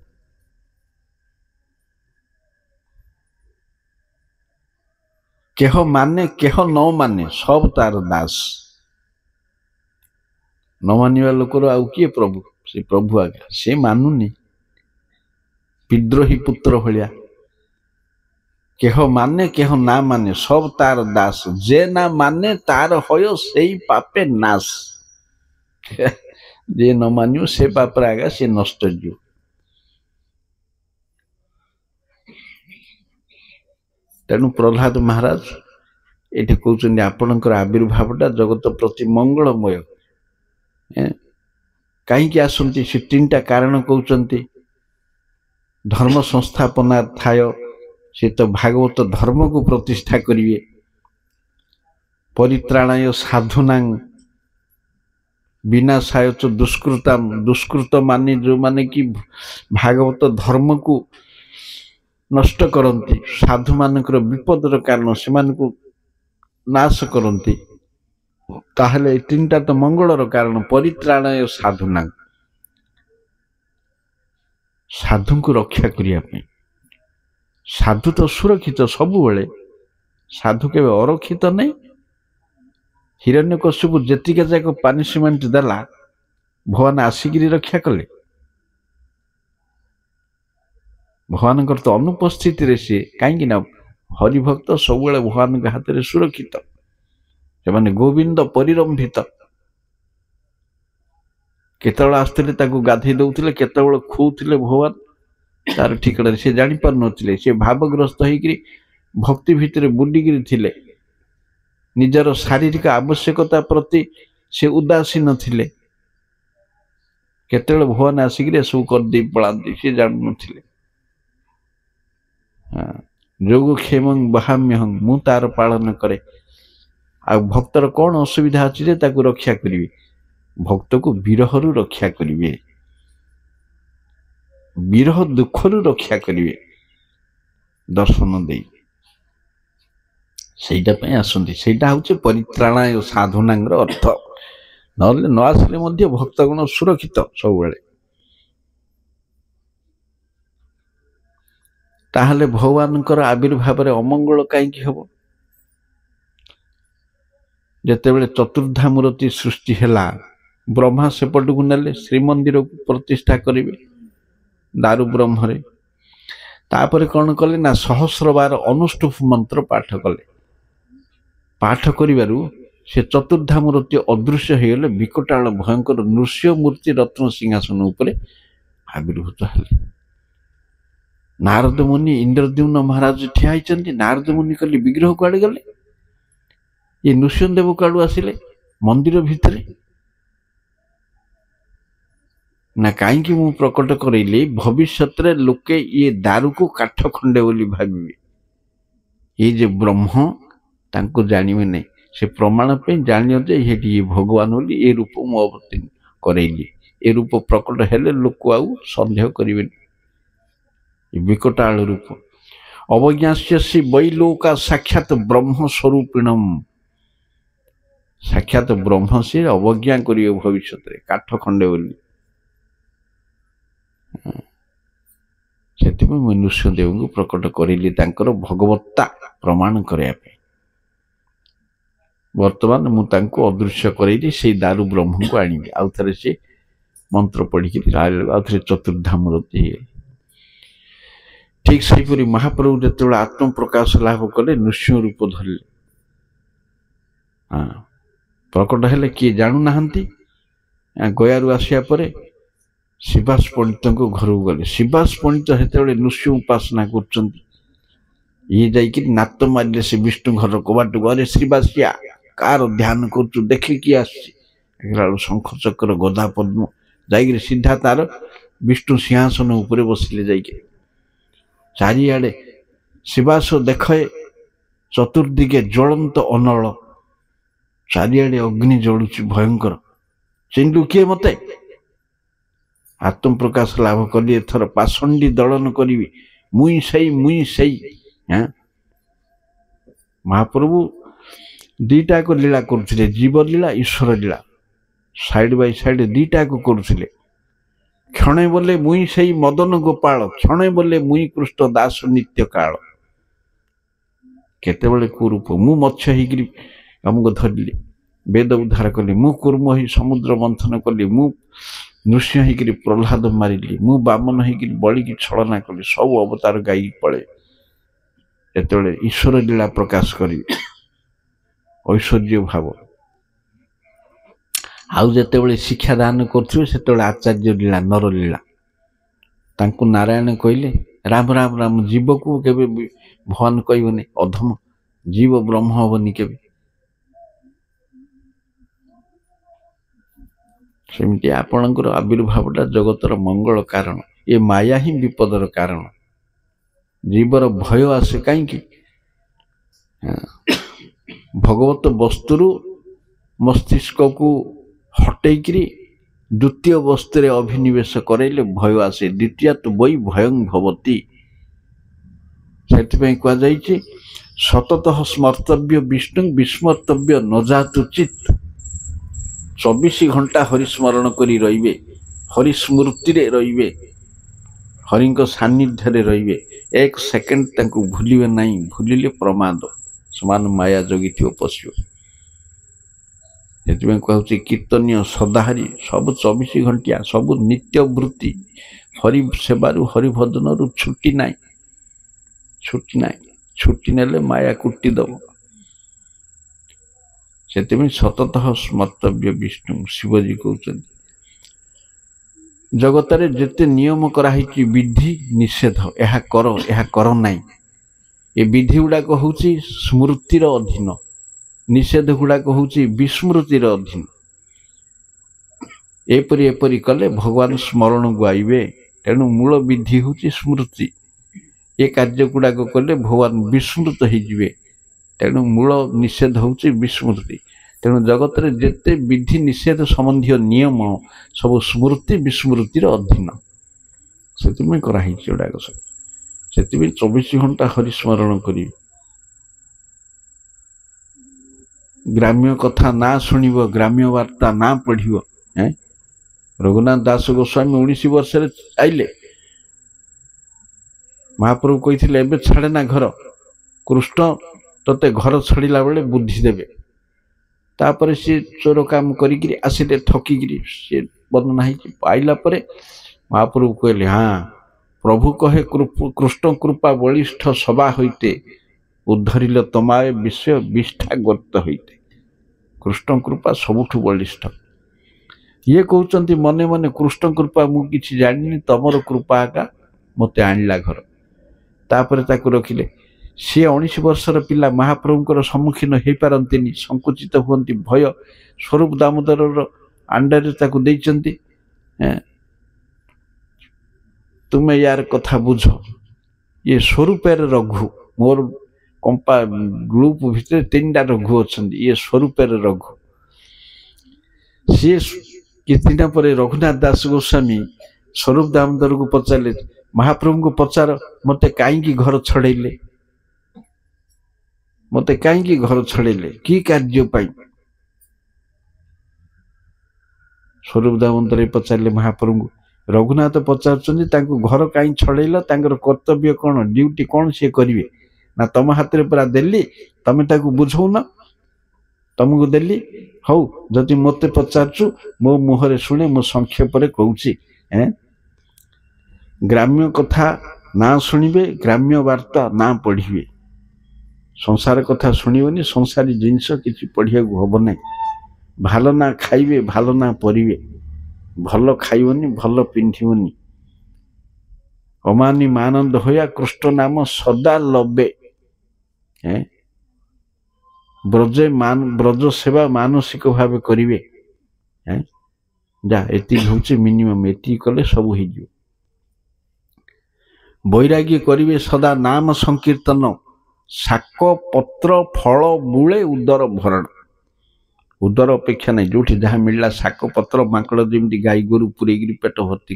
କେହ ମାନେ କେହ ନ ମାନେ ସବୁ ତାର ଦାସ। ନ ମାନିବା ଲୋକର ଆଉ କିଏ ପ୍ରଭୁ? ସେ ପ୍ରଭୁ ଆଜ୍ଞା, ସେ ମାନୁନି, ବିଦ୍ରୋହୀ ପୁତ୍ର ଭଳିଆ। କେହ ମାନେ କେହ ନା ମାନେ ସବୁ ତାର ଦାସ, ଯେ ନା ମାନେ ତାର ହୟ ସେଇ ପାପେ ନାଶ। ଯେ ନ ମାନିବ ସେ ପାପରେ ଆଜ୍ଞା ସେ ନଷ୍ଟ ଯିବ। ତେଣୁ ପ୍ରହ୍ଲାଦ ମହାରାଜ ଏଠି କହୁଛନ୍ତି ଆପଣଙ୍କର ଆବିର୍ଭାବଟା ଜଗତ ପ୍ରତି ମଙ୍ଗଳମୟ। କାହିଁକି ଆସନ୍ତି ସେ ତିନିଟା କାରଣ କହୁଛନ୍ତି। ଧର୍ମ ସଂସ୍ଥାପନାର୍ଥାୟ, ସେ ତ ଭାଗବତ ଧର୍ମକୁ ପ୍ରତିଷ୍ଠା କରିବେ। ପରିତ୍ରାଣାୟ ସାଧୁନାଂ ବିନାଶାୟ ଚ ଦୁଷ୍କୃତାମ୍, ଦୁଷ୍କୃତ ମାନେ ଯୋଉମାନେ କି ଭାଗବତ ଧର୍ମକୁ ନଷ୍ଟ କରନ୍ତି, ସାଧୁ ମାନଙ୍କର ବିପଦର କାରଣ, ସେମାନଙ୍କୁ ନାଶ କରନ୍ତି। ତାହେଲେ ଏ ତିନିଟା ତ ମଙ୍ଗଳର କାରଣ। ପରିତ୍ରାଣାୟ ସାଧୁନାଂ, ସାଧୁଙ୍କୁ ରକ୍ଷା କରିବା ପାଇଁ। ସାଧୁ ତ ସୁରକ୍ଷିତ ସବୁବେଳେ, ସାଧୁ କେବେ ଅରକ୍ଷିତ ନାହିଁ। ହିରଣ୍ୟକଶ୍ୟପକୁ ଯେତିକି ଯାକ ପାନିଶମେଣ୍ଟ ଦେଲା ଭଗବାନ ଆସିକିରି ରକ୍ଷା କଲେ। ଭଗବାନଙ୍କର ତ ଅନୁପସ୍ଥିତିରେ ସିଏ, କାହିଁକି ନା ହରିଭକ୍ତ ସବୁବେଳେ ଭଗବାନଙ୍କ ହାତରେ ସୁରକ୍ଷିତ, ସେମାନେ ଗୋବିନ୍ଦ ପରିରମ୍ଭିତ। କେତେବେଳେ ଆସୁଥିଲେ ତାକୁ ଗାଧେଇ ଦଉଥିଲେ, କେତେବେଳେ ଖୁଉଥିଲେ ଭଗବାନ ତାର ଠିକଣାରେ ସେ ଜାଣିପାରୁନଥିଲେ। ସେ ଭାବଗ୍ରସ୍ତ ହେଇକିରି ଭକ୍ତି ଭିତରେ ବୁଡିକିରି ଥିଲେ। ନିଜର ଶାରୀରିକ ଆବଶ୍ୟକତା ପ୍ରତି ସେ ଉଦାସୀନ ଥିଲେ। କେତେବେଳେ ଭଗବାନ ଆସିକିରି ଏସବୁ କରିଦେଇ ପଳାନ୍ତି ସେ ଜାଣୁନଥିଲେ। ଯୋଗ କ୍ଷେମଂ ବହାମ୍ୟହଂ, ମୁଁ ତାର ପାଳନ କରେ। ଆଉ ଭକ୍ତର କଣ ଅସୁବିଧା ଅଛି ଯେ ତାକୁ ରକ୍ଷା କରିବି? ଭକ୍ତକୁ ବିରହରୁ ରକ୍ଷା କରିବେ, ବିରହ ଦୁଃଖରୁ ରକ୍ଷା କରିବେ ଦର୍ଶନ ଦେଇ। ସେଇଟା ପାଇଁ ଆସନ୍ତି। ସେଇଟା ହଉଛି ପରିତ୍ରାଣାୟ ସାଧୁନାଙ୍କର ଅର୍ଥ। ନହେଲେ ନ ଆସିଲେ ମଧ୍ୟ ଭକ୍ତଗଣ ସୁରକ୍ଷିତ ସବୁବେଳେ। ତାହେଲେ ଭଗବାନଙ୍କର ଆବିର୍ଭାବରେ ଅମଙ୍ଗଳ କାହିଁକି ହବ? ଯେତେବେଳେ ଚତୁର୍ଦ୍ଧା ମୂର୍ତ୍ତି ସୃଷ୍ଟି ହେଲା ବ୍ରହ୍ମା ସେପଟକୁ ନେଲେ ଶ୍ରୀମନ୍ଦିରକୁ ପ୍ରତିଷ୍ଠା କରିବେ ଦାରୁ ବ୍ରହ୍ମରେ। ତାପରେ କ'ଣ କଲେ ନା 1012 ଅନୁଷ୍ଠୁପ ମନ୍ତ୍ର ପାଠ କଲେ। ପାଠ କରିବାରୁ ସେ ଚତୁର୍ଦ୍ଧା ମୂର୍ତ୍ତି ଅଦୃଶ୍ୟ ହେଇଗଲେ। ବିକଟାଳ ଭୟଙ୍କର ନୃସିଂହ ମୂର୍ତ୍ତି ରତ୍ନ ସିଂହାସନ ଉପରେ ଆବିର୍ଭୂତ ହେଲେ। ନାରଦ ମୁନି ଇନ୍ଦ୍ରଦ୍ୟୁମ୍ନ ମହାରାଜ ଠିଆ ହେଇଛନ୍ତି। ନାରଦ ମୁନି କହିଲେ ବିଗ୍ରହ କୁଆଡ଼େ ଗଲେ? ଏ ନୃସିଂହଦେବ କୁଆଡ଼ୁ ଆସିଲେ ମନ୍ଦିର ଭିତରେ? ନା କାହିଁକି ମୁଁ ପ୍ରକଟ କରେଇଲି ଭବିଷ୍ୟତରେ ଲୋକେ ଇଏ ଦାରୁକୁ କାଠ ଖଣ୍ଡେ ବୋଲି ଭାବିବେ। ଏଇ ଯେ ବ୍ରହ୍ମ ତାଙ୍କୁ ଜାଣିବେ ନାହିଁ। ସେ ପ୍ରମାଣ ପାଇଁ ଜାଣିବ ଯେ ଏଠି ଇଏ ଭଗବାନ ବୋଲି ଏ ରୂପ ମୁଁ ଅବତୀର୍ଣ୍ଣ କରେଇଲି। ଏ ରୂପ ପ୍ରକଟ ହେଲେ ଲୋକ ଆଉ ସନ୍ଦେହ କରିବେନି। ବିକଟାଳ ରୂପ ଅବଜ୍ଞାସ୍ୟସି ବୈଲୋକା ସାକ୍ଷାତ ବ୍ରହ୍ମ ସ୍ୱରୂପିଣମ। ସାକ୍ଷାତ ବ୍ରହ୍ମ ସେ ଅବଜ୍ଞା କରିବେ ଭବିଷ୍ୟତରେ କାଠ ଖଣ୍ଡେ ବୋଲି। ସେଥିପାଇଁ ମୁଁ ନୃସିଂହଦେବଙ୍କୁ ପ୍ରକଟ କରିଲି ତାଙ୍କର ଭଗବତ୍ତା ପ୍ରମାଣ କରିବା ପାଇଁ। ବର୍ତ୍ତମାନ ମୁଁ ତାଙ୍କୁ ଅଦୃଶ୍ୟ କରେଇଲି। ସେଇ ଦାରୁ ବ୍ରହ୍ମଙ୍କୁ ଆଣିବି। ଆଉ ଥରେ ସେ ମନ୍ତ୍ର ପଢ଼ିକି ଆଉ ଥରେ ଚତୁର୍ଦ୍ଧା ମୂର୍ତ୍ତି ହେଇଗଲେ। ଠିକ୍ ସେହିପରି ମହାପ୍ରଭୁ ଯେତେବେଳେ ଆତ୍ମପ୍ରକାଶ ଲାଭ କଲେ ନୃସିଂହ ରୂପ ଧରିଲେ। ପ୍ରକଟ ହେଲେ କିଏ ଜାଣୁନାହାନ୍ତି। ଗୟାରୁ ଆସିବା ପରେ ଶିବାସ ପଣ୍ଡିତଙ୍କ ଘରକୁ ଗଲେ। ଶିବାସ ପଣ୍ଡିତ ସେତେବେଳେ ନୃସିଂହ ଉପାସନା କରୁଛନ୍ତି। ଇଏ ଯାଇକି ନାତ ମାରିଲେ ସେ ବିଷ୍ଣୁ ଘର କବାଟକୁ। ଅରେ ଶ୍ରୀବାସିଆ କାହାର ଧ୍ୟାନ କରୁଛୁ ଦେଖିକି ଆସିଛି। ଦେଖିଲା ବେଳକୁ ଶଙ୍ଖ ଚକ୍ର ଗଦା ପଦ୍ମ ଯାଇକିରି ସିଧା ତାର ବିଷ୍ଣୁ ସିଂହାସନ ଉପରେ ବସିଲେ। ଯାଇକି ଚାରିଆଡ଼େ ଶିବାସ ଦେଖେ ଚତୁର୍ଦିକେ ଜ୍ୱଳନ୍ତ ଅନଳ। ଚାରିଆଡ଼େ ଅଗ୍ନି ଜଳୁଛି ଭୟଙ୍କର। ଚିହ୍ନିଲୁ କିଏ ମତେ? ଆତ୍ମପ୍ରକାଶ ଲାଭ କଲି ଏଥର ପାଷଣ୍ଡୀ ଦଳନ କରିବି। ମୁଇଁ ସେଇ। ମହାପ୍ରଭୁ ଦିଟାକ ଲୀଳା କରୁଥିଲେ। ଜୀବ ଲୀଳା ଈଶ୍ୱର ଲୀଳା ସାଇଡ ବାଇ ସାଇଡ ଦିଟାକ କରୁଥିଲେ। କ୍ଷଣେ ବୋଲେ ମୁଇଁ ସେଇ ମଦନ ଗୋପାଳ, କ୍ଷଣେ ବୋଲେ ମୁଇଁ କୃଷ୍ଣ ଦାସ ନିତ୍ୟ କାଳ। କେତେବେଳେ କୋଉ ରୂପ? ମୁଁ ମତ୍ସ୍ୟ ହେଇକିରି ଆମକୁ ଧରିଲି, ବେଦ ଉଦ୍ଧାର କଲି। ମୁଁ କୁର୍ମ ହେଇ ସମୁଦ୍ର ମନ୍ଥନ କଲି। ମୁଁ ନୃସିଂହ ହେଇକିରି ପ୍ରହ୍ଲାଦ ମାରିଲି। ମୁଁ ବାମନ ହେଇକିରି ବଳିକି ଛଳନା କଲି। ସବୁ ଅବତାର ଗାଇକି ପଳେ। ଯେତେବେଳେ ଈଶ୍ୱର ଲୀଳା ପ୍ରକାଶ କରିବି ଐଶ୍ୱର୍ଯ୍ୟ ଭାବ। ଆଉ ଯେତେବେଳେ ଶିକ୍ଷା ଦାନ କରୁଥିବେ ସେତେବେଳେ ଆଚାର୍ଯ୍ୟ ଲୀଳା ନର ଲୀଳା। ତାଙ୍କୁ ନାରାୟଣ କହିଲେ ରାମ ରାମ ରାମ। ଜୀବକୁ କେବେ ଭଗବାନ କହିବନି ଅଧମ। ଜୀବ ବ୍ରହ୍ମ ହବନି କେବେ। ସେମିତି ଆପଣଙ୍କର ଆବିର୍ଭାବଟା ଜଗତର ମଙ୍ଗଳ କାରଣ। ଏ ମାୟା ହିଁ ବିପଦର କାରଣ। ଜୀବର ଭୟ ଆସେ କାହିଁକି? ଭଗବତ ବସ୍ତୁରୁ ମସ୍ତିଷ୍କକୁ ହଟେଇକିରି ଦ୍ୱିତୀୟ ବସ୍ତୁରେ ଅଭିନିବେଶ କରାଇଲେ ଭୟ ଆସେ। ଦ୍ୱିତୀୟା ତୁ ବୈ ଭୟଂ ଭବତି। ସେଥିପାଇଁ କୁହାଯାଇଛି ସତତଃ ସ୍ମର୍ତ୍ତବ୍ୟ ବିଷ୍ଣୁ ବିସ୍ମର୍ତ୍ତବ୍ୟ ନଜାତୁ ଚିତ୍। 24 ଘଣ୍ଟା ହରିସ୍ମରଣ କରି ରହିବେ, ହରିସ୍ମୃତିରେ ରହିବେ, ହରିଙ୍କ ସାନ୍ନିଧ୍ୟରେ ରହିବେ। 1 ସେକେଣ୍ଡ ତାଙ୍କୁ ଭୁଲିବେ ନାହିଁ। ଭୁଲିଲେ ପ୍ରମାଦ ସମାନ ମାୟା ଜଗିଥିବ ପଶିବ। ସେଥିପାଇଁ କୁହାଉଛି କୀର୍ତ୍ତନୀୟ ସଦାହରି ସବୁ 24 ଘଣ୍ଟିଆ, ସବୁ ନିତ୍ୟ ବୃତ୍ତି। ହରି ସେବାରୁ ହରିଭଜନରୁ ଛୁଟି ନାହିଁ। ଛୁଟି ନେଲେ ମାୟା କୁଟି ଦବ। ସେଥିପାଇଁ ସତତଃ ସ୍ମର୍ତ୍ତବ୍ୟ ବିଷ୍ଣୁ। ଶିବଜୀ କହୁଛନ୍ତି ଜଗତରେ ଯେତେ ନିୟମ କରାହେଇଛି ବିଧି ନିଷେଧ, ଏହା କର ନାହିଁ। ଏ ବିଧି ଗୁଡ଼ାକ ହେଉଛି ସ୍ମୃତିର ଅଧୀନ, ନିଷେଧ ଗୁଡ଼ାକ ହେଉଛି ବିସ୍ମୃତିର ଅଧୀନ। ଏପରି କଲେ ଭଗବାନ ସ୍ମରଣକୁ ଆଇବେ। ତେଣୁ ମୂଳ ବିଧି ହେଉଛି ସ୍ମୃତି। ଏ କାର୍ଯ୍ୟ ଗୁଡ଼ାକ କଲେ ଭଗବାନ ବିସ୍ମୃତ ହେଇଯିବେ। ତେଣୁ ମୂଳ ନିଷେଧ ହେଉଛି ବିସ୍ମୃତି। ତେଣୁ ଜଗତରେ ଯେତେ ବିଧି ନିଷେଧ ସମ୍ବନ୍ଧୀୟ ନିୟମ ସବୁ ସ୍ମୃତି ବିସ୍ମୃତିର ଅଧୀନ। ସେଥିପାଇଁ କରାହେଇଛି ଏଗୁଡ଼ାକ ସବୁ। ସେଥିପାଇଁ 24 ଘଣ୍ଟା ହରିସ୍ମରଣ କରିବେ। ଗ୍ରାମ୍ୟ କଥା ନା ଶୁଣିବ, ଗ୍ରାମ୍ୟ ବାର୍ତ୍ତା ନା ପଢ଼ିବ। ରଘୁନାଥ ଦାସ ଗୋସ୍ୱାମୀ 19 ବର୍ଷରେ ଆଇଲେ। ମହାପ୍ରଭୁ କହିଥିଲେ ଏବେ ଛାଡ଼େ ନା ଘର। କୃଷ୍ଣ ତତେ ଘର ଛାଡ଼ିଲା ବେଳେ ବୁଦ୍ଧି ଦେବେ। तापर सी चोर काम करी आसिले ठकिकी सी वर्णना आइला परे महाप्रभु कहले हाँ प्रभु कहे कृष्ण कृपा बलिष्ठ सभा होते उद्धरिल तमाए विषय विष्ठा गर्त होते कृष्ण कृपा सबुठ बलिष्ठ ये कहते मने मने कृष्ण कृपा मुझे जानी तमर कृपा आका मत आणला घर तापर ताकू रखिले सी 19 वर्षर पिला महाप्रभुंकर सम्मुखीन हो पारती संकुचित हुंती भय स्वरूप दामोदर अंडर ताकू देइचंती तुम्हें यार कथा बुझ ये स्वरूपेर रघु मोर कंपा ग्रुप भितर 3टा रघु अच्छा ये स्वरूपेर रघु सी किसी दिन पर रघुनाथ दास गोस्वामी स्वरूप दामोदर को पचारे महाप्रभु को पचार मते कहीं घर छड़ेले मते कहीं घर छड़ेले कि कार्य स्वरूप दामोदर पचारे महाप्रभु को रघुनाथ पचार घर कहीं छड़ेल कर्तव्य कौन ड्यूटी कौन सी करेंगे ना तुम हाथ में पूरा देली तमें बुझौन तुमको देली हौ जदि मत पचारचु मो मुहरे शुणे मो संक्षेप कहूँ ग्राम्य कथा ना शुणे ग्राम्य वार्ता ना पढ़े संसार कथा शुणवनी संसारी जिनस किसी पढ़िया हम ना भाल ना खाइबे भाल ना परिवे भल खाइबनी भल पिंधिबनी अमानी मानंद होया कृष्ण नाम सदा लबे ब्रज सेवा मानसिक भाव करिवे जा एति होचे मिनिमम एति कले सब हो बैराग्य करिवे सदा नाम संकीर्तन शाक पत्र फल मूले उदर भरण उदर अपेक्षा नहीं जो जहाँ मिलला शाक पत्र माकड़ जमी गाई गोरु पूरेगी पेट भर्ती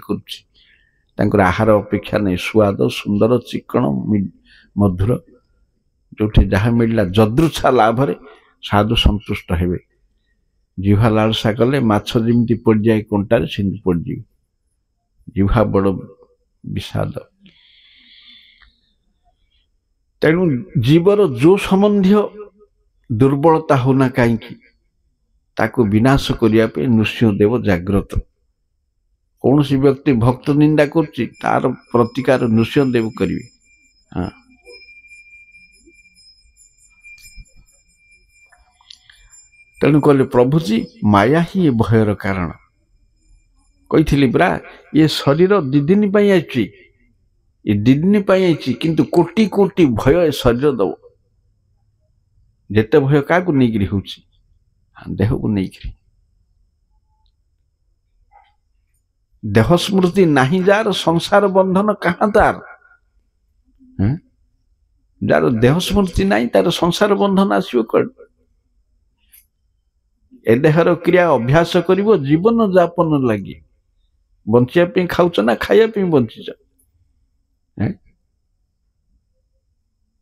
कर आहार अपेक्षा नहीं स्वाद सुंदर चिकन मधुर जो जहाँ मिलला जदृच्छा लाभ साधु संतुष्ट हेबे जिह्वा लालसा कले माछ जमी पड़ जाए कंटार सेमती पड़जी जिह्वा बड़ विषाद तेणु जीवर जो संबंधी दुर्बलता होना कहीं ताको विनाश करने नृसिंहदेव जाग्रत कौन सी व्यक्ति भक्त निंदा कर तार प्रतिकार नृसिंहदेव करेंगे हाँ तेणु कहले प्रभुजी माया ही भयर कारण कही परा ये शरीर 2 दिन आई ये 2 दिन आई किंतु कोटि कोटि भय शरीर दब जेते भय क्या नहीं हो देह को नहीं देह स्मृति नहीं जार संसार बंधन कहाँ तार जार देह स्मृति नहीं तार संसार बंधन आसो कौन ए देहर क्रिया अभ्यास कर जीवन जापन लगी बंचापी खाऊच ना खायापी बंचीच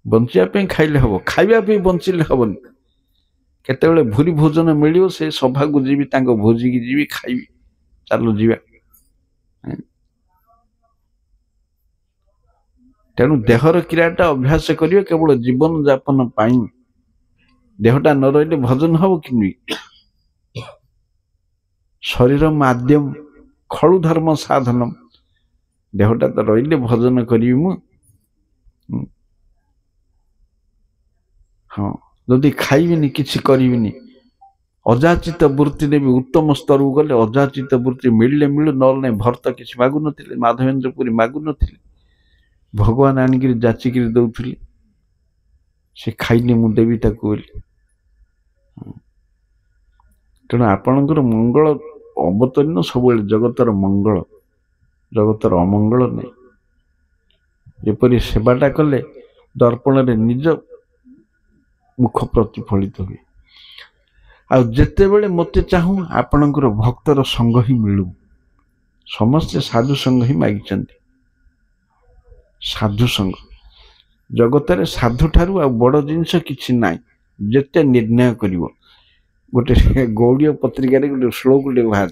बंचापी खाइले हम खावापी बंचिले हेनी केते भूरी भोजन मिल से सभा को जी भोजी की जी खाइबी चलो जीवा तेणु देहर क्रियाटा अभ्यास करियो केवल जीवन जापन पाई देहटा न रही भजन हम कि शरीर माध्यम खलु धर्म साधन देहटा तो रही भजन करी हाँ जदि खाइबिनी किसी करिबिनी अजाचित वृत्ति भी उत्तम स्तर को गले अजाचित वृत्ति मिलले मिलू न भरत किसी मागु नथिले माधवेन्द्रपुरी मागु नथिले भगवान आनिक जाचिक दौले से खाइले मु देवी ताकू तेणु आपणकर मंगल अवतरण सब जगतर मंगल जगतर अमंगल नहीं जेपरी सेवाटा कले दर्पण रे निज मुख प्रतिफलित हुए आते बड़े मत चाहूँ आपणकर भक्तर संग ही मिलू समस्ते साधु संग ही मागिं साधु संग जगत साधु ठारू आ बड़ जिनस किसी ना जिते निर्णय कर गोटे गौड़ीय पत्रिका गोटे श्लोक बाहर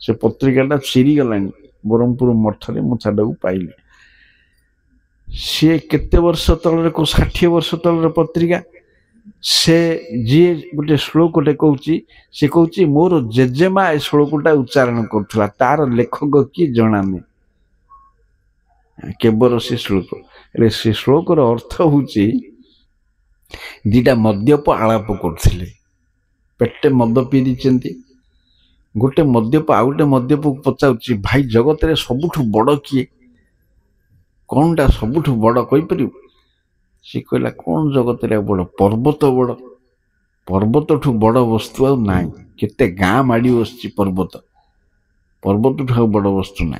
से पत्रिकाटा चिरी गला ब्रह्मपुर मठरे मुछाटा को पाइले सी केते वर्ष तल को 60 वर्ष तल पत्रिका से जी गोटे श्लोकटे कहूँ से कहूँ मोर जेजेमा ए श्लोकटा उच्चारण करुला तार लेखक किए जना नहीं केवल से श्लोक से श्लोकर अर्थ हूँ दीटा मद्यप आलाप करते पेटे मद पी दी गोटे मद्यप आ गए मद्यप को पचार भाई जगत रे सबुठ बड़ किए कौनटा सबुठ बड़ कहीपर सी कहला कौन जगत रे बड़ पर्वत बड़ पर्वत ठू बड़ वस्तु आ ना केते गाँ माड़ी बस पर्वत पर्वत ठू बड़ वस्तु ना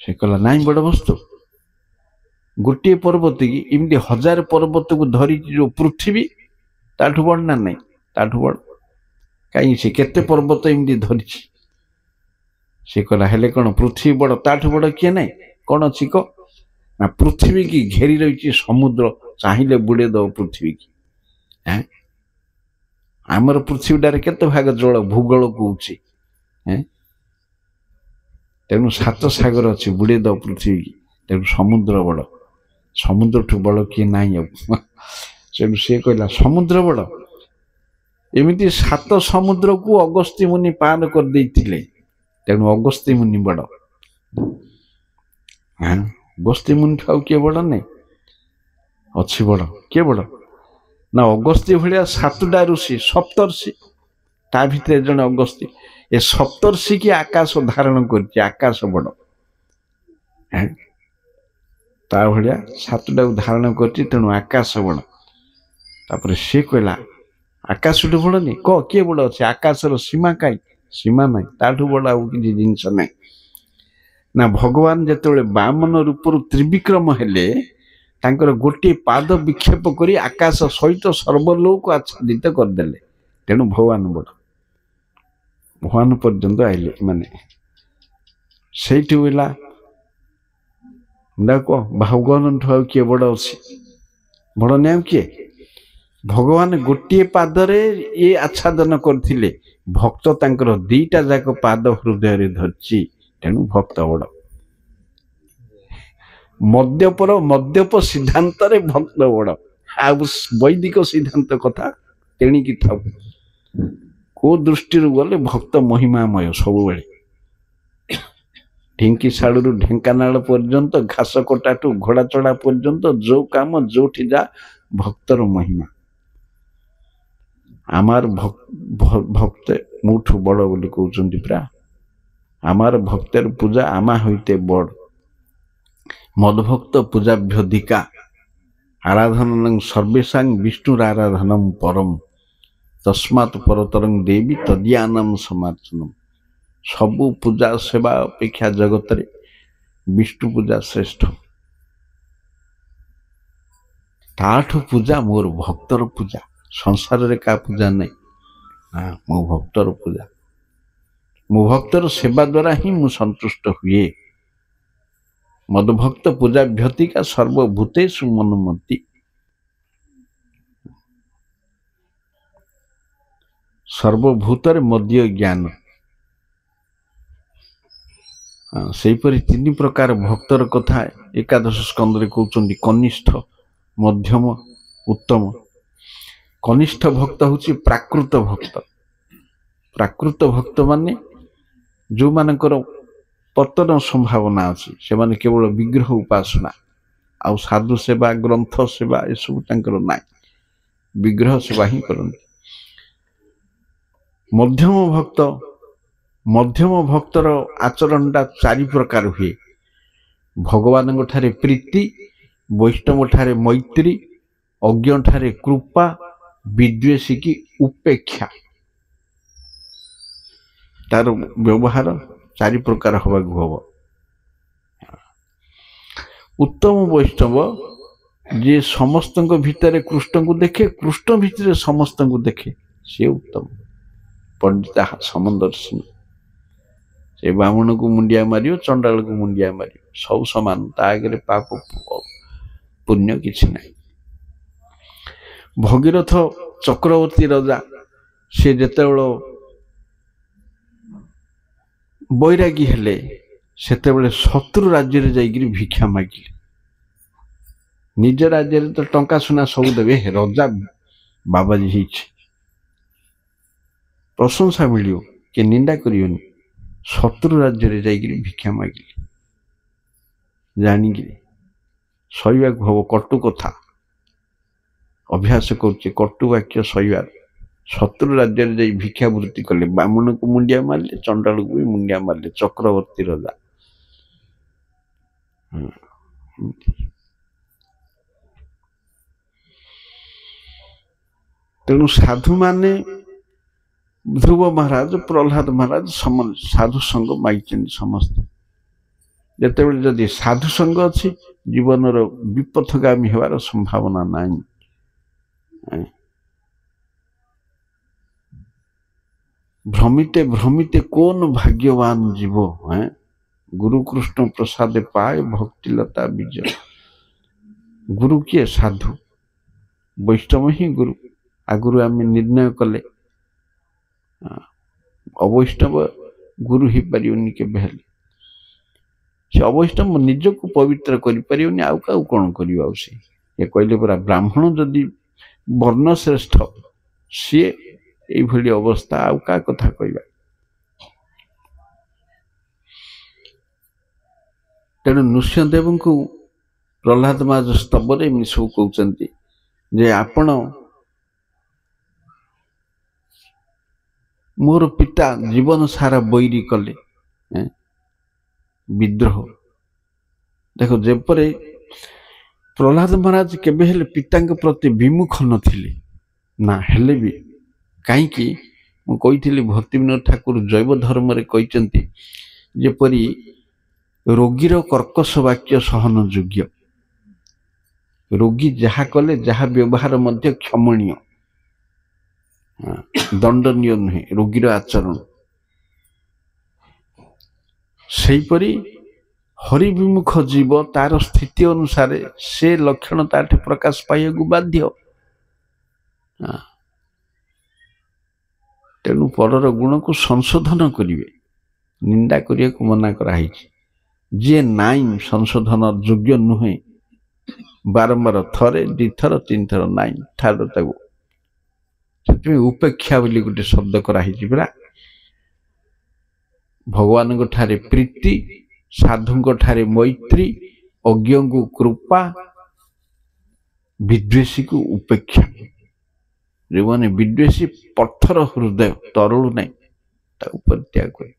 से कहला ना बड़ वस्तु गोटे पर्वत की इमती 1000 पर्वत को धरी जो पृथ्वी ताठू बड़ ना नहीं ताठू बड़ कहीं से केते पर्वत इमती धरी से कहला हेले कौन पृथ्वी बड़ ताठू बड़ किए ना कौन अच्छी कह ना पृथ्वी की घेरी रही समुद्र चाहिए बुड़े दब पृथ्वी की आमर पृथ्वीटार केते भाग जल भूगोल कौच तेणु 7 सागर अच्छी बुड़े दब पृथ्वी की तेणु समुद्र बड़ समुद्र ठू बड़ किए ना तेणु सी कहला समुद्र बड़ एमती 7 समुद्र को अगस्त्य मुनि पार कर देइथिले तेणु अगस्त्य मुनि बड़ अगस्त्य मुनि ठाऊ किए बड़ नहीं अच्छी बड़ किए बड़ ना अगस्त्य भाया 7टा ऋषि सप्तर्षि ता भितर जन अगस्त्य ए सप्तर्षि की आकाश धारण कर आकाश बड़ ता भाया 7टा धारण कर तेणु आकाश बड़ तापर सी कहला आकाश बड़ नहीं कह किए बड़ अच्छे आकाशर सीमा कहीं सीमा ना ताठू बड़ आउ कि जिनस ना ना भगवान जिते बामन रूप त्रिविक्रम हेले तांकर गोटे पाद विक्षेप करी आकाश सहित सर्वलोक आच्छादित करदेले तेणु भगवान बड़ भगवान पर्यंत आइले माने से कह भगवान ठू किए बड़ अच्छे बड़ नहीं किए भगवान गोटे पादरे ये आच्छादन करथिले भक्त तांकर 2टा जाक पाद हृदय धरची तेणु भक्त बड़ मद्यप सिद्धांत रे भक्त बड़ आ वैदिक सिद्धांत कथा तेणिकी था को दृष्टि गले भक्त महिमामय सब बेले ढिंकी साड़ू ढेंकानाल पर्यंत घास कटाठू घोड़ा चढ़ा पर्यंत जो काम जो जा भक्तर महिमा आमार भक्त मुठू बड़ बोली कहते प्रा आमार भक्तर पूजा आमा होते बड़ मदभक्त पूजाभ्यधिका आराधन सर्वेशा विष्णुर आराधनम परम तस्मात् परतरं देवी तद्यानम समार्चनम सबु पूजा सेवा अपेक्षा जगत रे विष्णु पूजा श्रेष्ठ ताठू पूजा मोर भक्तर पूजा संसार रे का पूजा नहीं मो भक्तर पूजा मो भक्तर सेवा द्वारा ही मु संतुष्ट हुए मदभक्त पूजा भ्यतिका सर्वभूतेषु मनुमति सर्वभूतर मध्य ज्ञान सेपरी 3 प्रकार भक्तर कथा एकादश स्कंद रे कहउचंदी कनिष्ठ मध्यम उत्तम कनिष्ठ भक्त होची प्राकृत भक्त माने जो मानकर पतन संभावना अच्छी से माने केवल विग्रह उपासना आउ साधु सेवा ग्रंथ सेवा ये सब तांकर ना विग्रह सेवा ही करते मध्यम भक्तर आचरणटा 4 प्रकार हुए भगवान ठारे प्रीति वैष्णव ठारे मैत्री अज्ञ ठारे कृपा विद्वेषी की उपेक्षा तार व्यवहार 4 प्रकार हवा हम उत्तम वैष्णव जे समस्त भितर कृष्ण को देखे कृष्ण भितर समस्त को देखे से उत्तम पंडिता समदर्शी से ब्राह्मण को मुंडिया मारियो चंडाल को मुंडिया मारियो सब समान आगे पाप पुण्य किसी ना भगीरथ चक्रवर्ती राजा से जिते बैरागी हेले सेते शत्रु राज्य रे जाइगिरी भिक्षा मागिले निज राज्य तो टंका सुना सब देवे रजा बाबाजी ହେଇଛି प्रशंसा मिलियो कि निंदा करियोनी शत्रु राज्य रे जाइकरी भिक्षा मागिले जानिकरी सहिबा हब कटु कथा अभ्यास करुचे कटु वाक्य सहिबार शत्रु राज्य रे जाई भिक्षा वृत्ति कले ब्राह्मण को मुंडिया मारले चंडाल को भी मुंडिया मारले चक्रवर्ती राजा तेणु साधु माने ध्रुव महाराज प्रहलाद महाराज साधु संग मागिचन समस्त जते जदि साधु संग अच्छी जीवन विपथगामी होवार संभावना नहीं भ्रमिते भ्रमिते कौन भाग्यवान जीव है गुरु कृष्ण प्रसाद पाए भक्तिलता विजय गुरु किए साधु वैष्णव ही गुरु आगुरु आम निर्णय कले अवैष्णव गुरु ही पारियोनी केबे हेले से अवैष्णव निज को पवित्र करि पारियोनी आउ का कोन करियो से ये कहले परा ब्राह्मण जदि वर्ण श्रेष्ठ सी एई भली अवस्था आउ का कथा कहबा तेणु नृसिंहदेव को प्रहलाद महाराज स्तव रे सब कहउचंती जे आपण मोर पिता जीवन सारा बैरी कले विद्रोह देखो जेपरे प्रहलाद महाराज केबे हेले पिता प्रति विमुख नथिले ना हेले भी कहीं कही भक्तिविनोद ठाकुर जैव धर्म रे कहते जेपरी रोगीर कर्कश वाक्य सहन योग्य रोगी जहा कले जहा व्यवहार मध्य क्षमणीय दंडनीय नुहे रोगीर आचरण सेहीपरी हरि विमुख जीव तार स्थिति अनुसार से लक्षण ताठे प्रकाश पाइबा बाध्य तेणु परर गुण को संशोधन करिवे निंदा करिया को मना कराई जे नाई संशोधन योग्य नुहे बारंबार थरे दिथर तीन थर नाई ठार ताको उपेक्षा बोली गोटे शब्द कराई परा भगवान को ठारे प्रीति साधु को ठारे मैत्री अज्ञ को कृपा विद्वेषी को उपेक्षा जो मैंने विद्वेषी पत्थर हृदय तरुण नहीं परित्याग करे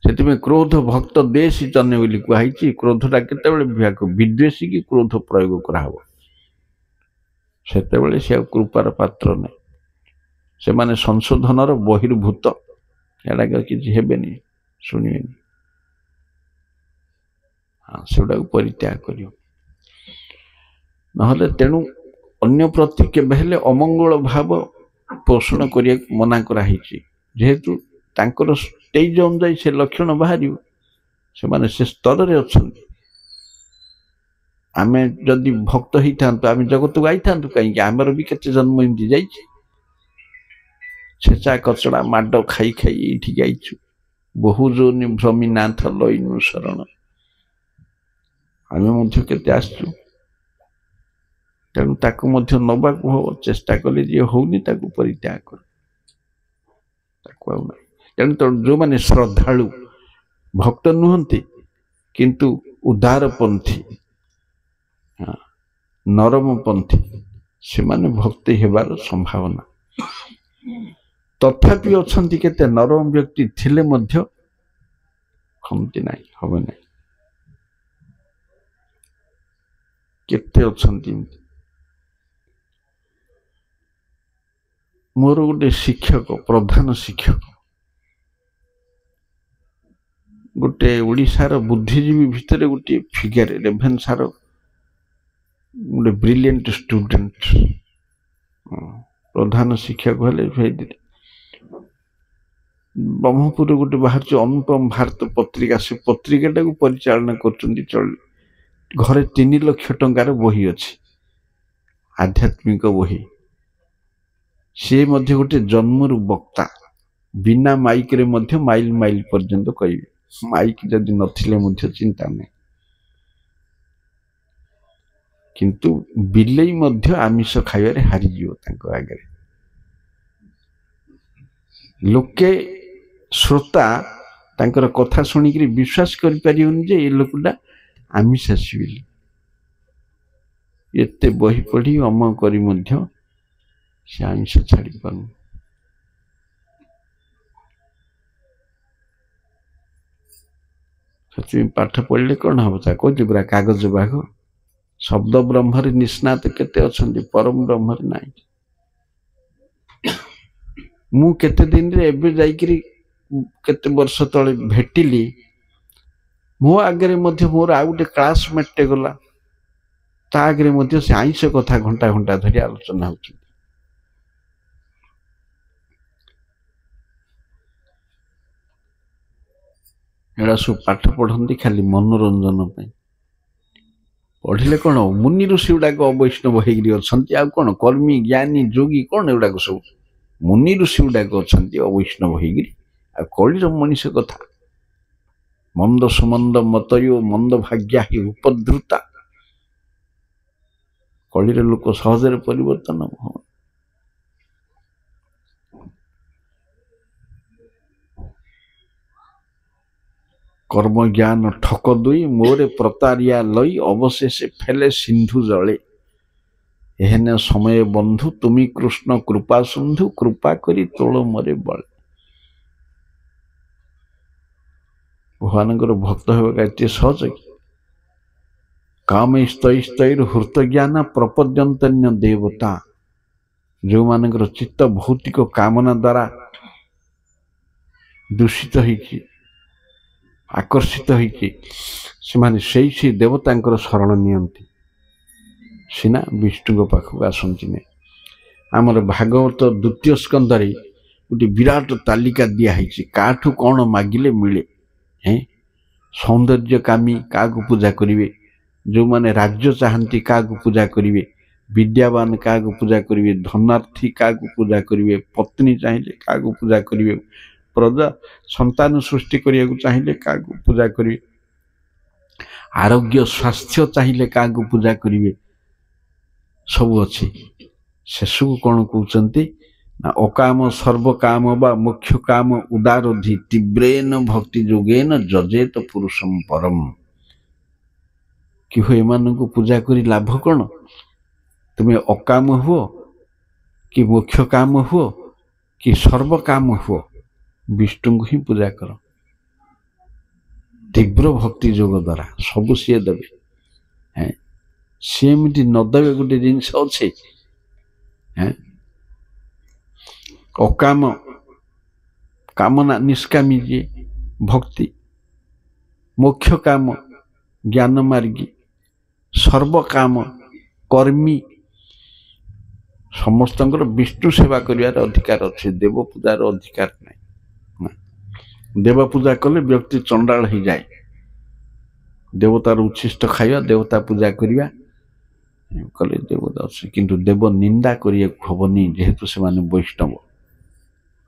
से क्रोध भक्त देश जन्य बोली कहुई क्रोधटा केत विद्वेषी की क्रोध प्रयोग कराव से कृपार पात्र नहीं से माने संशोधनर बहिर्भूत एड़ा किसी हेबेनी शुणवे हाँ से परित्याग कर तेणु अन्य प्रति केबे अमंगल भाव पोषण करिया मना कराई जेहेतु तांकर स्टेज अनुसार से लक्षण बाहर से माने से स्तर रे अछंती आमे जदि भक्त ही था आम जगत को आई था कहीं आमर भी केते जन्म एमती जाइए छेचा कचड़ा माड खाई खाई ये आईचु बहु जोनि भ्रमी नाथ लईनु शरण आम केते आसचु तेणु ताकू नवा को हम चेष्टा कले जी होनी ताकू परित्याग कर तेणु तो जो माने श्रद्धालु भक्त नुहंती किंतु उदारपंथी नरमपंथी से माने भक्ति हेबार संभावना तथापि अछंती केते नरम व्यक्ति थिले मध्य खमती नाही होबे नाही केते अछंती मोर गोटे शिक्षक प्रधान शिक्षक गोटे ओडिशार बुद्धिजीवी भितर गोटे फिगर रेभेन्सार गोटे ब्रिलियंट स्टूडेंट प्रधान शिक्षक हेले ब्रह्मपुर गोटे बाहर अनुपम भारत पत्रिका से पत्रिका को परिचालना कर घरे 3 लाख टंकार बही अच्छी आध्यात्मिक बही सी मध्य गोटे जन्मरु वक्ता बिना माइक रे मध्य माइल माइल पर्यंत कहिबे माइक जदि नथिले मध्य चिंता नहीं किंतु बिलेई मध्य आमिष खाइबारे हारिजिव तांको आगे लोके श्रोता तांकर कथा शुणिक विश्वास करि परिबनि जे ए लोकटा आमिषासी बोली एते बही पढ़ी अम करी मध्य से आमिष छाड़ी पारु पाठ पढ़ले कौन हम कहते पूरा कागज बाघ शब्द ब्रह्म निष्णात केते अछंती परम ब्रह्म नाई मु केते दिन रे एबे जाइकरी केते वर्ष तले भेटिली मो आगे मध्य मोर आ गोटे क्लासमेट टे गला ता आगे मध्य से आइंस कथा घंटा घंटा धरी आलोचना होची एड़ा सब पाठ पढ़ती खाली मनोरंजन पढ़िले कौन मुनि ऋषि गुड़ाक अवैष्णव होती कौन कर्मी ज्ञानी जोगी कौन एगुड़ाक सब मुनि ऋषि गुड़ाक अच्छा अवैष्णव होली मनीष कथा मंद सुमंद मतयो मंद भाग्या ही उपद्रुता कलिर लोक सहजरे परिवर्तन हो कर्म ज्ञान ठक दुई मोरे प्रतारिया लई अवशेष फेले सिंधु जले एहने समय बंधु तुमी कृष्ण कृपा सिंधु कृपा करी तोल मरे बल भगवान भक्त होगा सहज कि काम स्तैर हृत ज्ञान प्रपद्यंतन्य देवता जो मानकर चित्त भौतिक कामना द्वारा दूषित होगी आकर्षित होगी से देवता शरण नियंती सीना विष्णु पाखक आसती नहीं आमर भागवत द्वितीय स्कंदरे गोटे विराट तालिका दिखाई काठू कौन मागिले मिले हैं सौंदर्य कामी क्या पूजा करेंगे जो माने राज्य चाहती क्या पूजा करेंगे विद्यावान क्या पूजा करेंगे धनार्थी क्या पूजा करेंगे पत्नी चाहिए क्या पूजा करेंगे प्रजा संतान सृष्टि करने को चाहिए क्या पूजा करेंगे आरोग्य स्वास्थ्य चाहिए क्या पूजा करेंगे सब अच्छी शेषक कौन कहते अकाम सर्वकाम बा मुख्य काम उदारोधि तीव्रेन भक्ति जोगेन जजेत पुरुषम परम कि हो एमान को पूजा करी लाभ कौन तुम्हें अकाम हुओ कि मुख्य काम हुओ कि सर्वकाम हुओ विष्णु को ही पूजा कर तीव्र भक्ति जोग द्वारा सब सी देवे हैं सीएमटी नदेवे गोटे जिनस अच्छे अकाम कामना निष्कामी जी भक्ति मुख्य काम ज्ञान मार्गी सर्वकाम कर्मी समस्त विष्णु सेवा करिवार अधिकार अच्छे देव पूजार अधिकार नहीं देव पूजा कले व्यक्ति चंडाल हो जाए देवतार उच्छिष्ट खाइबा देवता पूजा करिया कले देवता अच्छे किंतु देव निंदा करिया हबनी जेहेतु से माने वैष्णव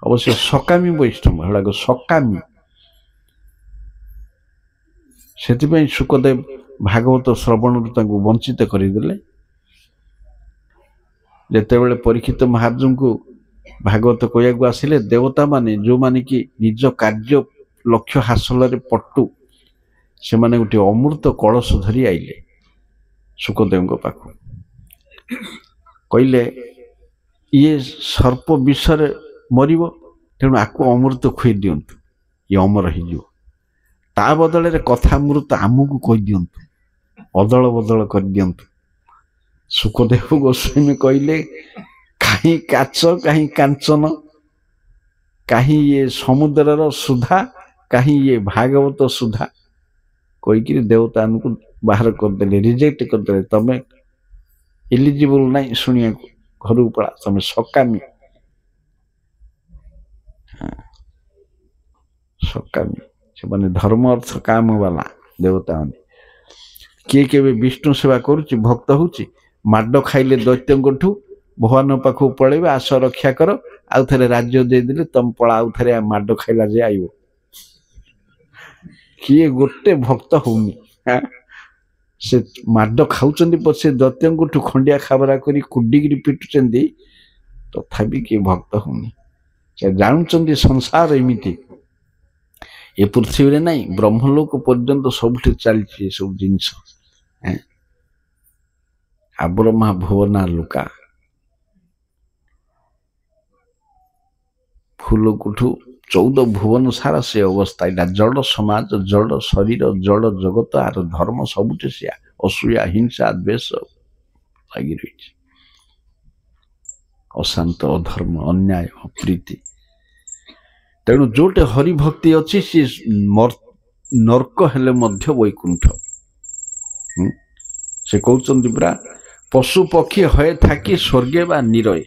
अवश्य सकामी वैष्णव हड़ाक सकामी से सुखदेव भागवत श्रवण वंचित करदे जितेबाला परीक्षित महाराज को भागवत कहू आसिले देवता माने जो माने कि निज कार्य लक्ष्य हासिल पटु से माने गोटे अमृत कलश धरी आइले सुखदेव पाख कहले ये सर्प विषय मरिब तेणु आपको अमृत खुई दिंतु ये अमर हो बदल कथामृत आमको कही दिंतु अदल बदल कर दिंतु सुखदेव गोस्वामी कहले कहीं काच कहीं कांचन कहीं ये समुद्रर सुधा कहीं ये भागवत सुधा कहीकि देवता को बाहर करदे रिजेक्ट करदे तमें एलिजिबल नहीं शुणिया घर पड़ा तमें सकामी सकामी से माने धर्म अर्थ काम वाला देवता माने किए के विष्णु सेवा करुच्ची भक्त होची माड खाइले दैत्यठू भगवान पाखु पलैबे आस रक्षा कर आउ थे राज्य देदेले तुम पला आउ थे माड खाइला जे आइब किए गोटे भक्त होनी से माड खाऊं पछे दैत्यठू खंडिया खाबरा कर कुडिकी पिटुंट तथापि किए भक्त होनी से जानुंट संसार एमती ए पृथ्वी रे नहीं ब्रह्मलोक पर्यंत सब चलती सब जिनस आब्रह्मा भुवना लुका फूलकुठू 14 भुवन सारा से अवस्था इला जड़ समाज जड़ शरीर जड़ जगत आर धर्म सबुठ से असूया हिंसा द्वेष लगी रही अशांत अधर्म अन्याय अप्रीति तेणु जोटे हरिभक्ति अच्छी सी नर्क हेले मध्य वैकुंठ से कहते परा पशु पक्षी हये थाकी स्वर्गे बा निरय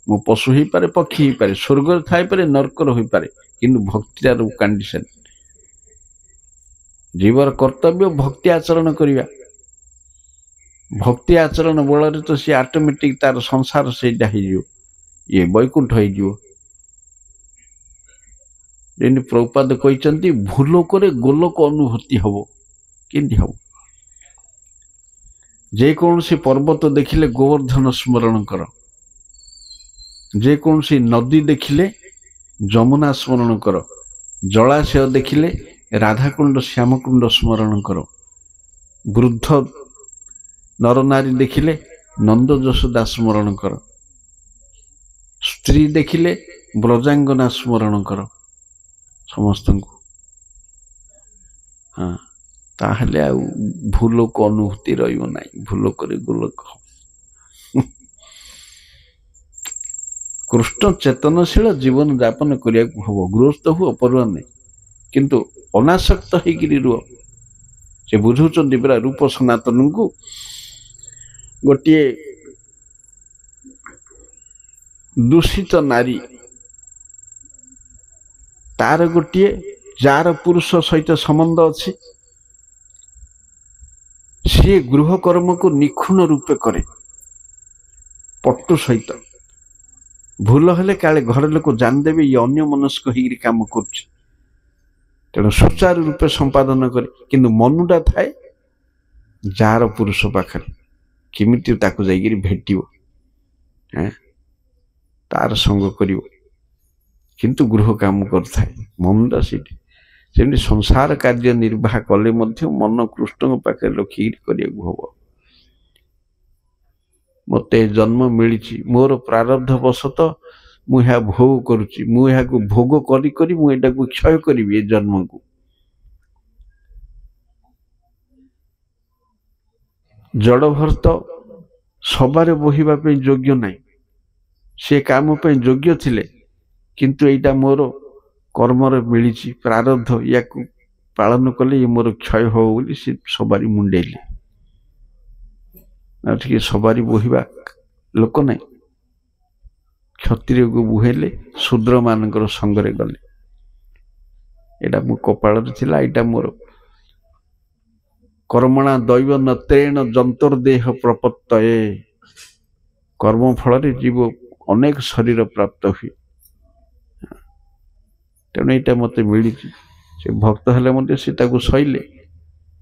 मु पशु ही पारे पक्षी ही पारे स्वर्ग थाई पारे नर्कर हो पारे किंतु भक्तिर कंडीशन जीवर कर्तव्य भक्ति आचरण करिया भक्ति आचरण बल तो सी ऑटोमेटिक तार संसार से ये वैकुंठ हो प्रभुपाद कहते भूलोक गोलोक अनुभूति हम कि हम जेकोसी पर्वत देखिले गोवर्धन स्मरण कर जेकोसी नदी देखिले जमुना स्मरण कर जलाशय देखिले राधाकुंड श्यामकुंड स्मरण कर वृद्ध नर नारी देखिले नंद यशोदा स्मरण कर स्त्री देखिले ब्रजांगना स्मरण कर समस्त को हाँ ताहले आ भूलोक अनुभूति रहिबो नाही भूलोक रे गोलोक कृष्ण चेतनशील जीवन यापन करिया हम गृहस्थ हुआ परुआ नहीं किंतु अनासक्त होकर रुह से बुझुंट परा रूप सनातन को गोटे दूषित नारी तार गोटे जार पुरुष सहित संबंध अच्छी सी गृह कर्म को निखुण रूपे करे पट्टु सहित भूल हेले काले घर लोक जानदेवे ये अन्य मनस्क होकर काम कर तेणु सुचारू रूपे संपादन करे किंतु मनुटा थाए जार पुरुष पाखरे किमिति ताकु जाइगिरी भेटिबो तार संग करिवो किंतु गृह काम करथाए मनुटा सीटी सेमती संसार कार्य निर्वाह कले मध्य मन कृष्ण पाखे लखिक हम मते जन्म मिली मोर प्रारब्ध वशत मुझे भोग करुच्ची मुझे भोग करी करी मुझे क्षय करी ए जन्म को जड़भर्त सबारे बोहिबा पे योग्य नहीं से काम पे योग्य थिले किंतु एटा मोर कर्मर मिली प्रारब्ध या पालन कले ये मोर क्षय हो बोली से सबारी मुंडेले ठीक सबारी बोहिबा लोक नहीं क्षत्रिय को बुहेले शूद्र मानकर संगरे गले एटा मो कपाल थिला एटा मोर कर्मणा दैव नत्रेण जंतर्देह प्रपत्तये कर्म फल जीव अनेक शरीर प्राप्त हुए तेणु यहाँ मत मिली से भक्त हेले मत से सैले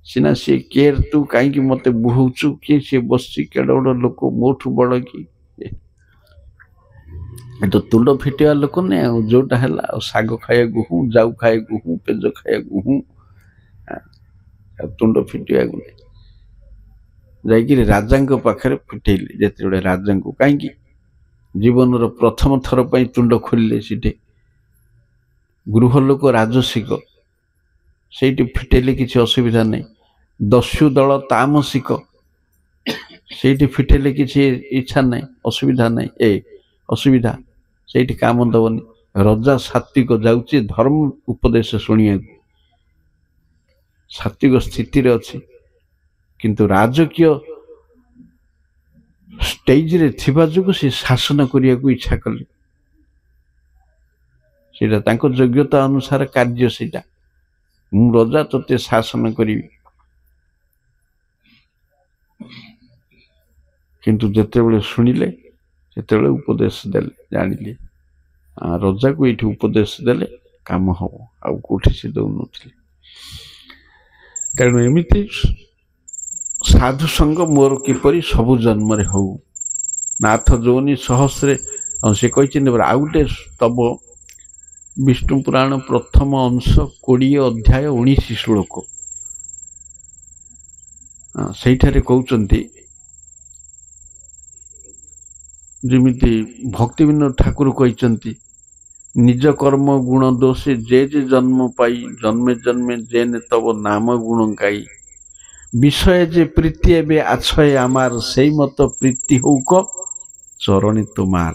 सीना सी केयर तू कहीं मत बुहौचु किए सी बस केड़ बड़ लोक मोठू बड़ कि तो तुंड फिटिया लोक नहीं जोटा है साग खाया हूँ जाऊ खाया हूँ पेज खाया हूँ तुंड फिटिया नहीं राजा पाखे फिटेले जिते बड़े राजा को कहीं जीवन प्रथम थर पर तुंड खोलिले सीटे गृह लोक राजसिक से फिटेले किसी असुविधा नहीं दस्यु दल तामसिक से फिटेले किसी इच्छा नहीं असुविधा नहीं असुविधा से काम दबनी रजा सात्विक जाऊँगी धर्म उपदेश शुणा सात्विक स्थिति अच्छी किंतु राजकीय स्टेज रे थिबा जो से शासन करिया को इच्छा कले सेटा तांको योग्यता अनुसार कार्य सेटा मु रजा तते शासन करी किंतु जेते बेले सुनिले सेते बेले उपदेश देले जानिले रजा को ये उपदेश देले काम हम आउ कोठी से दौन तेणु एमती साधु संग मोर किपरि सबु जन्म रे हो नाथ जोनि सहस्रे से कहते आउ गोटे स्तव विष्णु पुराण प्रथम अंश 20 अध्याय 19 श्लोक सेठारे कहउचंती जेमिति भक्ति विनोद ठाकुर कहते निज कर्म गुण दोषे जे जे जन्म पाई जन्मे जन्मे जेने तब नाम गुण गाई विषय जे प्रीति एबे आछय आमार से मत प्रीति होक चरणी तुमार।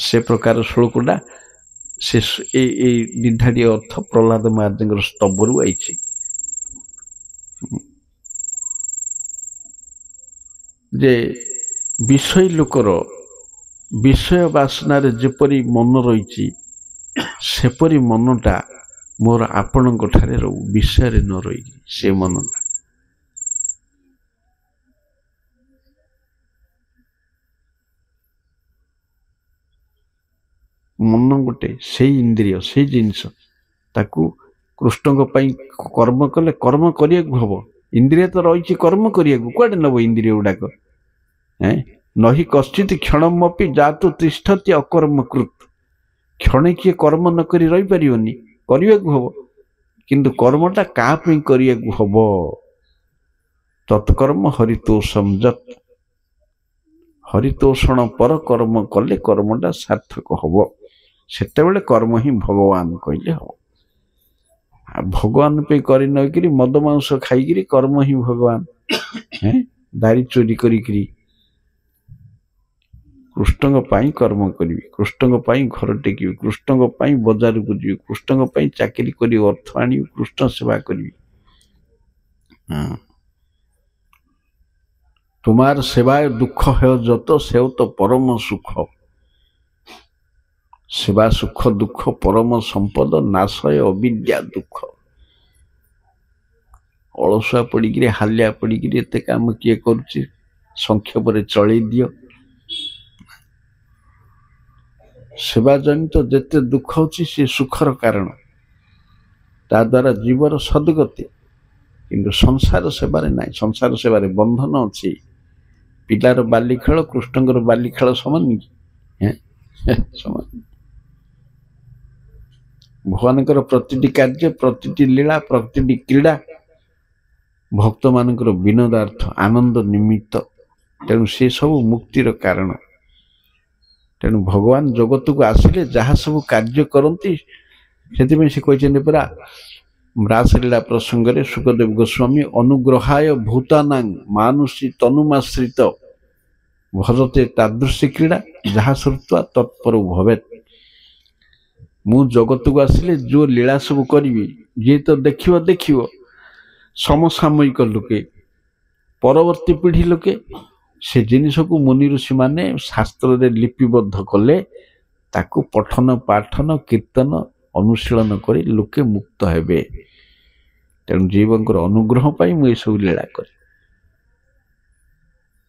से प्रकार श्लोकटा से निधाड़ी अर्थ प्रहलाद महाराज स्तंभरू आई जे विषय लोकर विषय वासनार जेपरी मन रही सेपरी मनटा मोर आपण ठारे रहू विषय न रही से मनटा मन गोटे से इंद्रिय से जिनस ताकू कृष्ण कर्म कले कर्म करिया हम इंद्रिय तो रही कर्म करिया कुआडे नब इंद्रिय गुड़ाक नही कश्चित क्षणमपि जातु तिष्ठति अकर्मकृत क्षण किए कर्म न करी रही पारियोनी करने हम किंतु कर्मटा क्या करने हम तत्कर्म हरितोषम जत हरितोषण पर कर्म कले कर्मटा सार्थक हम सेतेबेले कर्म ही भगवान कहले हम भगवान पे करी नकरी मद मांस खाई कर्म ही भगवान दारी चोरी करी कृष्ण कर्म करी कृष्ण घर टेकी कृष्ण बजार को जी कृष्ण चाकरी करी अर्थ आनी कृष्ण सेवा करी तुम्हार सेवा दुख है जत से तो परम सुख सेवा सुख दुख परम संपद नाशय अविद्या दुख अलसुआ पड़ी हालिया पड़ी एत काम किए कर संक्षेप चल दियो सेवा जनित जेते दुख होची से सुखर कारण ता द्वारा जीवर सदगति किंतु संसार सेवारे ना संसार सेवारे बंधन अच्छी पिलार बाली खेल कृष्णकर बाली खेल समान समान भगवानकर प्रतिटी कार्य प्रतिटी लीला प्रतिटी क्रीड़ा भक्त मानकर विनोदार्थ आनंद निमित्त तेणु से सब मुक्तिर कारण तेणु भगवान जगत को आसिले जहाँ सब कार्य करती से कहते परा रासलीला प्रसंग में सुखदेव गोस्वामी अनुग्रहाय भूतानां मानुषी तनुमाश्रित भजते तादृशी क्रीड़ा जहाँ श्रुत्वा तत्पर भवेत मु जगत को आसिले जो लीला सब करी जी तो देखियो समसामयिक लोके परवर्ती पीढ़ी लोके से जिनिस को मुनि ऋषि माने शास्त्र रे लिपिबद्ध कले ताकू पठन पाठन कीर्तन अनुशीलन करी लोके मुक्त हेबे तेणु जीवंकर अनुग्रह पाई मु सब लीला करे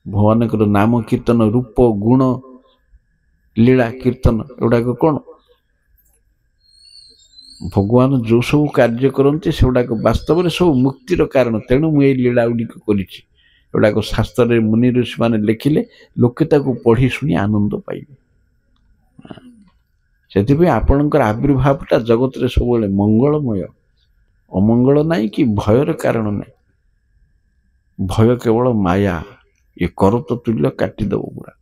भगवानकर नाम कीर्तन रूप गुण लीला कीर्तन एगुड़ा कौन भगवान जो सब कार्य करते से वास्तव में सब मुक्तिर कारण तेणु मुझे लीला गुड़िक कर शास्त्र मुनि ऋषि मैंने लिखिले लोके ताको पढ़ी शुणी आनंद पाइबे से आपणकर आविर्भावटा जगत रे सब मंगलमय अमंगल नहीं कि भयर कारण नहीं भय केवल माया ये कर तो तुल्य काटिदेव पूरा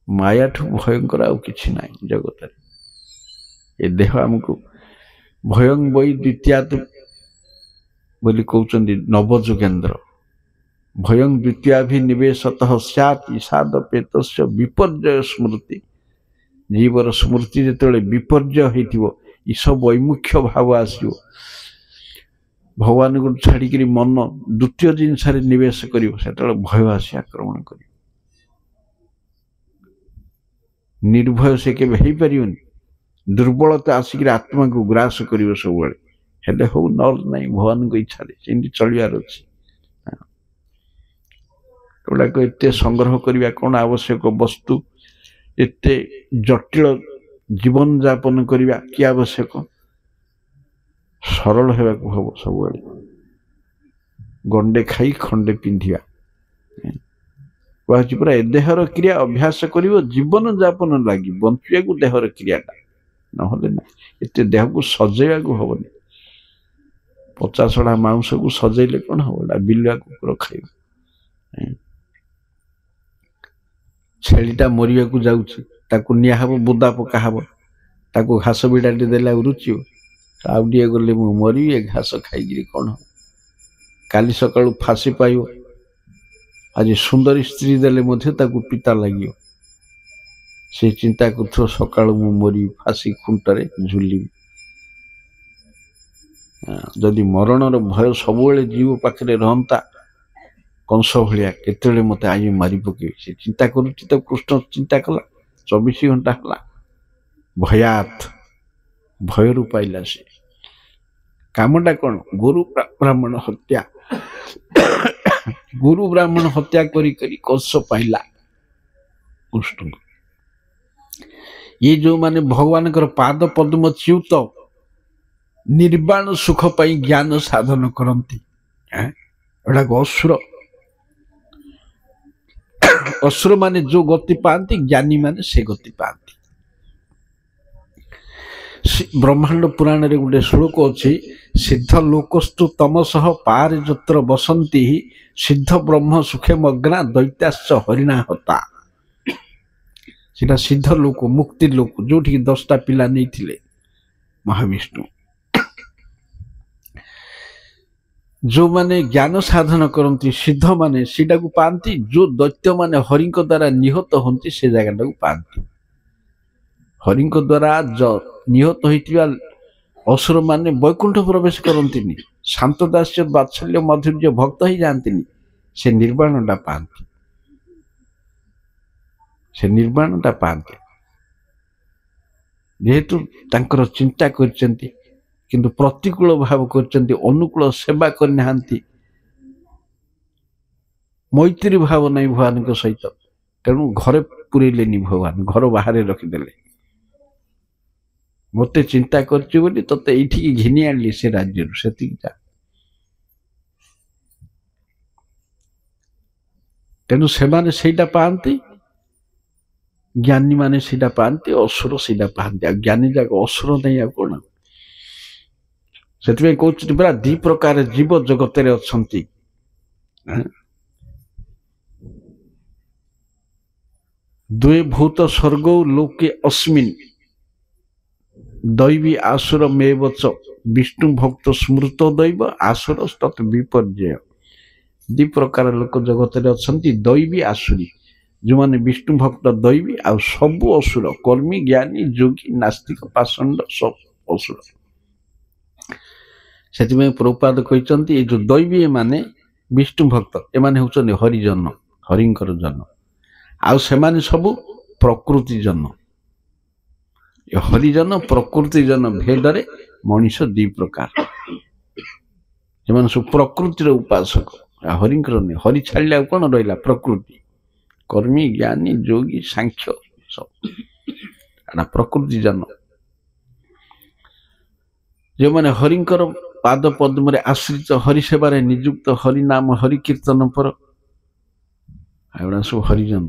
माया ठू भयंकर आउ किछि नहीं जगत ये देह आमको भयं वै द्वितीयात बोली कहते नवଯोगेन्द्र भयं द्वितीयाभिनिवेशतः स्यात् ईषादपेतस्य विपर्यय स्मृति जीवर स्मृति जिते विपर्यय होइथिबो ईश वैमुख्य भाव आसियो भगवान को छाड़ी मन द्वितीय जिनस निवेश करियो सेतले भय आसी आक्रमण करियो निर्भय से केबे हेई परियोनी दुर्बलता आसिक आत्मा को ग्रास करियो सब हेले हो नर नहीं भगवान को इच्छा से चलियार अच्छी गुड़ाक एत संग्रह करने कौन आवश्यक वस्तु एत जटिल जीवन यापन करने कि आवश्यक सरल होगा हम सब गंडे खाई खंडे पिंधिया कहछि पूरा ए देहर क्रिया अभ्यास करिवो जीवन यापन लागि बंचिया को देहर क्रियाटा नहले ना एते देह को सजेया को हबनी 50 मांस को सजेले कौन हम बिलुआ कुकुर खाइब छेलीटा मरिया को जाउछि ताकू निया हबो बुदा पका हबो ताकू घास बिडाटी देला रुचियो आउडिए गले मु मरी ए घास खाइगिरी कौन हो काली सकाळु फांसी पाइयो आज सुंदर स्त्री देले मध्य ताकू पिता लागियो से चिंता करथो सकाळु मु मरी फांसी खुंटरे झुली जदि मरणर भय सबुले जीव पाखरे रहंता कंस भलिया केतेले मते आज मारी पके से चिंता करूची तो कृष्ण चिंता कला 24 घंटा हला भयात भय रु पाइला से कामटा कौन गुरु ब्राह्मण हत्या गुरु ब्राह्मण हत्या करी करी कंस पाइला कृष्ण ये जो माने भगवान कर पाद पद्म च्युत निर्वाण सुख पाई ज्ञान साधन करती एटा असुर असुर माने जो गति पाती ज्ञानी माने से गति पाती ब्रह्मांड पुराण रे गोटे श्लोक अच्छी सिद्ध लोकस्तु तमसह पार जत्र बसंती सिद्ध ब्रह्म सुखे मग्ना दैत्याश्च हरिणा हता सीटा सिद्ध लोक मुक्ति लोक जो 10टा पिला नहीं थिले महाविष्णु जो माने ज्ञान साधन करती सिद्ध माने सीटा को पाती जो दैत्य माने हरि द्वारा निहत होती से जगह को पाती हरि द्वारा निहत होइतिबा असुर माने वैकुंठ प्रवेश करती शांत दास्य वात्सल्य माधुर्य भक्त ही जानती से निर्वाणटा पाती से निर्वाणटा पाते जेहेतु तांकर चिंता करचंती किंतु प्रतिकूल भाव करचंती अनुकूल सेवा करना मैत्री भाव नहीं भगवान को सहित तेणु घरे पुरेलेनी भगवान घर बाहर रखिदेले मते चिंता करची बोली तते एठी घिनी आनली से राज्य से तेणु से सेटा पाती ज्ञानी माने सीधा पाती असुर सीधा पाती ज्ञानी जाक असुर नहीं आ कौन से कहते पूरा 2 प्रकार जीव जगत रे अछंती द्वे भूत स्वर्ग लोके अस्मिन् दैवी आसुर मेवच विष्णु भक्त स्मृत दैव आसुर तत् विपर्जय 2 प्रकार लोक जगत रे अछंती दैवी आसुरी जो माने विष्णु भक्त दैवी आ सबु असुर कर्मी ज्ञानी जोगी नास्तिक पाषंड सब असुर से प्रभुपाद कहते ये जो दैवी माने विष्णु भक्त एमाने होचने हरिजन हरिंकर जन आ सेमाने सबु प्रकृति जन हरिजन प्रकृति जन भेदरे मनीष 2 प्रकार एमाने सब प्रकृतिर उपासक हरिंकर नहीं हरि छाड़िला कौन रहा प्रकृति कर्मी ज्ञानी जोगी सांख्य सब प्रकृति जन जो माने हरिंकर पाद पद्म आश्रित हरि सेवारे नियुक्त हरि नाम हरि कीर्तन पर एवं सब हरिजन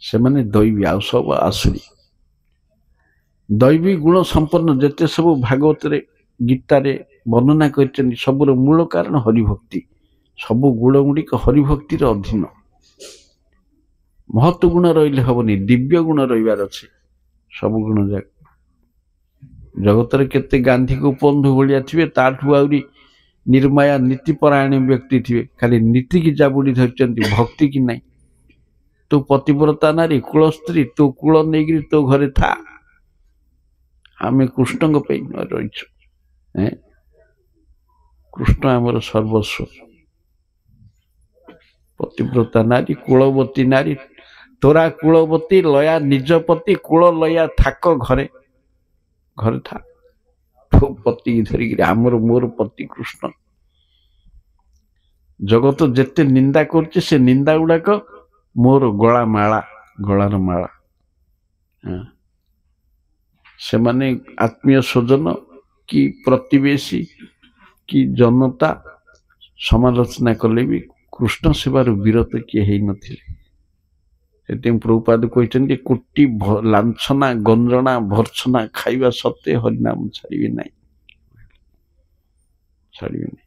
से माने दैवी आ सब आसुरी दैवी गुण संपन्न जेते सब भागवत रे गीता रे वर्णना कर सबुर मूल कारण हरिभक्ति सबु गुण गुड़िक हरिभक्तिर अधीन महत्व गुण रही हेनी दिव्य गुण रही सब गुण जाक जगत रे केते गांधी को बंधु भाया थे ताठू आहरी निर्माया नीतिपरायण व्यक्ति थे खाली नीति की जाबुड़ी धरती भक्ति की नहीं तू पतिव्रता नारी कुल स्त्री तू कूल नहीं तो घरे था आमे कृष्ण रही कृष्ण आमर सर्वस्व पतिव्रता नारी कुलवती नारी तोरा कुलवती लया निजपति कुल लया थाक घरे घरे था तो पति धरिक आमर मोर पति कृष्ण जगत जेते निंदा करছে से निंदा गुड़ाक मोर गला माला गलार माला से माने आत्मीय स्वजन कि प्रतिवेशी कि जनता समालोचना कले भी कृष्ण सेवार विरत किए है नथिले से प्रभुपाद कहते कोटी लांछना गंजना भर्सना खाइबा सत्ते हरिनाम छाड़े ना छाड़े ना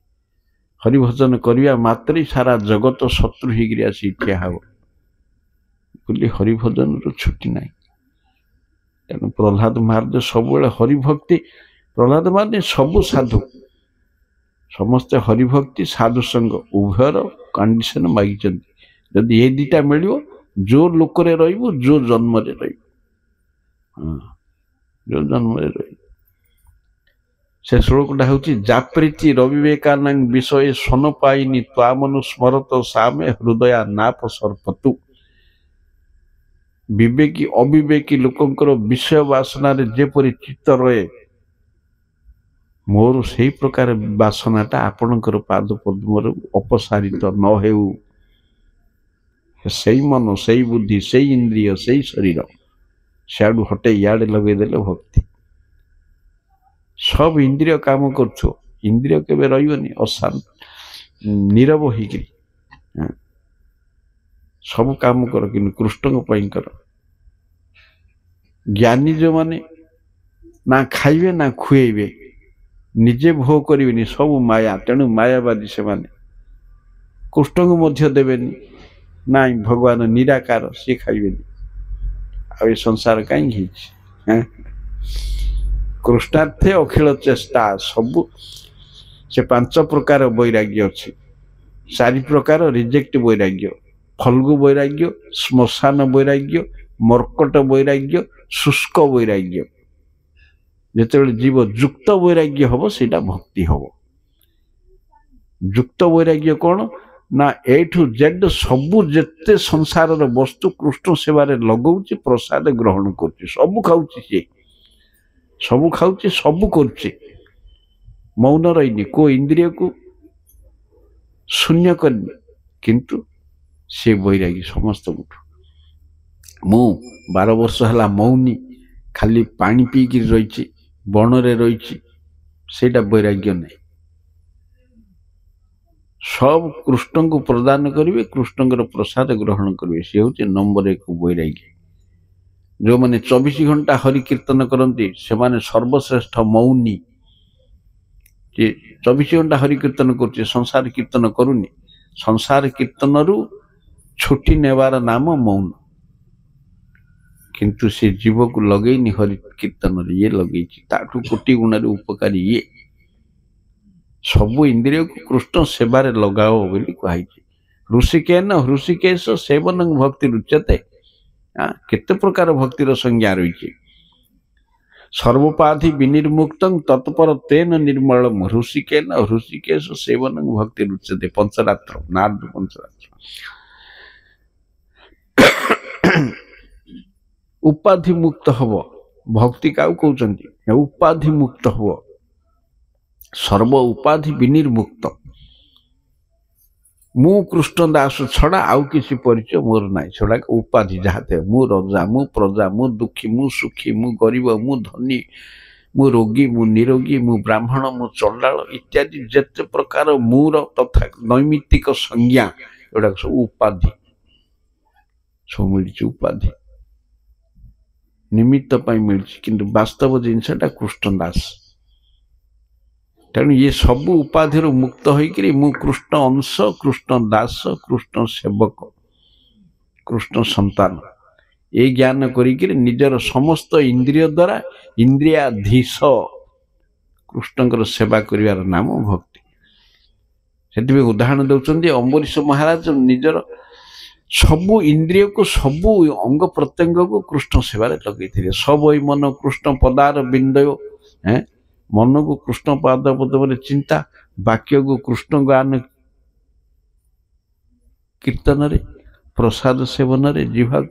हरिभजन करने मात्रे सारा जगत शत्रु होकर आसी ठिया हे बोली हरिभजन छुट्टी ना तेणु प्रहलाद महाराज सब हरिभक्ति प्रहलाद माने सबु साधु समस्ते हरिभक्ति साधु संग उभयर कंडीशन मागिचंती जदि ये दीटा मिलियो जो लोकरे रहिबो जो जन्म रे रहिबो जो जन्म रे रहिबो से श्लोकटा होची जाप्रीति रविवेकानंद विषय सन पाइनी त्वामनु स्मरत सामे हृदया नाप सर्पतु विवेकी अविवेकी लोकंकर विषय वासना रे जेपरि चित्त रहे मोर से प्रकार वासनाटा आपणकर पाद पद्म अपसारित न हेउ से मन से बुद्धि से इंद्रिय से शरीर सियाड़ू हटे इे लगेदे भक्ति सब इंद्रिय काम कर इंद्रिय केबे रहिबनी अशांत नीरव होइकरी सब काम कर कि कृष्ण कर ज्ञानी जो माने ना खाइबे ना खुएबे निजे भोग करें सब माया तेणु मायावादी से माने कृष्ण को मध्य देवेनी ना भगवान निराकार सी खाइबे आ संसार कहीं कृष्णार्थे अखिल चेष्टा सबू से 5 प्रकार वैराग्य अच्छी 4 प्रकार रिजेक्ट वैराग्य फल्गु वैराग्य श्मशान वैराग्य मर्कट वैराग्य शुष्क वैराग्य जिते जीव युक्त वैराग्य हम सीटा भक्ति हम युक्त वैराग्य कौन ना ए ठू जेड सबू जेते संसार वस्तु कृष्ण सेवारे लगौची प्रसाद ग्रहण कर सबू खाऊची सबू खाऊची सबू कर मौन रही को इंद्रिय को शून्य करनी किंतु से वैरागी समस्त मु 12 वर्ष है मौनी खाली पानी पीकी रही बणरे रही सेटा वैराग्य नहीं सब कृष्ण को प्रदान करेंगे कृष्ण प्रसाद ग्रहण करेंगे सी हूँ नंबर 1 वैराग्य जो मैंने 24 घंटा हरि कीर्तन करती से माने सर्वश्रेष्ठ मौनी 24 घंटा हरि कीर्तन कर संसार कीर्तन करूनी संसार कीर्तन रु छुट्टी नेवार नाम मौन किंतु से जीव को लगेनी हरि कीर्तन ये लगे ताठू कोटि गुण उपकारी ये सबू इंद्रिय को कृष्ण सेवारे लगाओ बोली कही ऋषिकेश सेवन भक्ति रुच्यते केते प्रकार भक्तिर संज्ञा रही सर्वोपाधि विनिर्मुक्त तत्पर तेन निर्मल ऋषिकेश सेवन भक्ति रुच्यते पंचरात्र नारद पंचरात्र उपाधि मुक्त हब भक्ति का कहते उपाधि मुक्त हब सर्व उपाधि विनिर्मुक्त मु कृष्ण दास छड़ा आउ किसी परिचय मोर ना छड़ा उपाधि जहाँ थे मु रजा मु प्रजा मु दुखी मु सुखी मु गरीब मु धनी मु रोगी मु निरोगी मु ब्राह्मण मु चंडाल इत्यादि जेते प्रकार मूर तथा नैमित्तिक संज्ञा एटा सब उपाधि सब मिली उपाधि निमित्त मिली किंतु वास्तव जिनसटा कृष्ण दास तेणु ये सबू उपाधि मुक्त होकर मु कृष्ण अंश कृष्ण दास कृष्ण सेवक कृष्ण संतान ये ज्ञान करिकर निजर समस्त इंद्रिय द्वारा इंद्रियाधीश कृष्ण सेवा करिवार नाम भक्ति से उदाहरण दौरान अम्बरीश महाराज निजर सबू इंद्रिय को सबू अंग प्रत्यंग को कृष्ण सेवारे लगे सब मन कृष्ण पदार बिंदय मन को कृष्ण पाद पद्म चिंता वाक्य को कृष्ण गान कीर्तन रे प्रसाद सेवन रे जिह्वा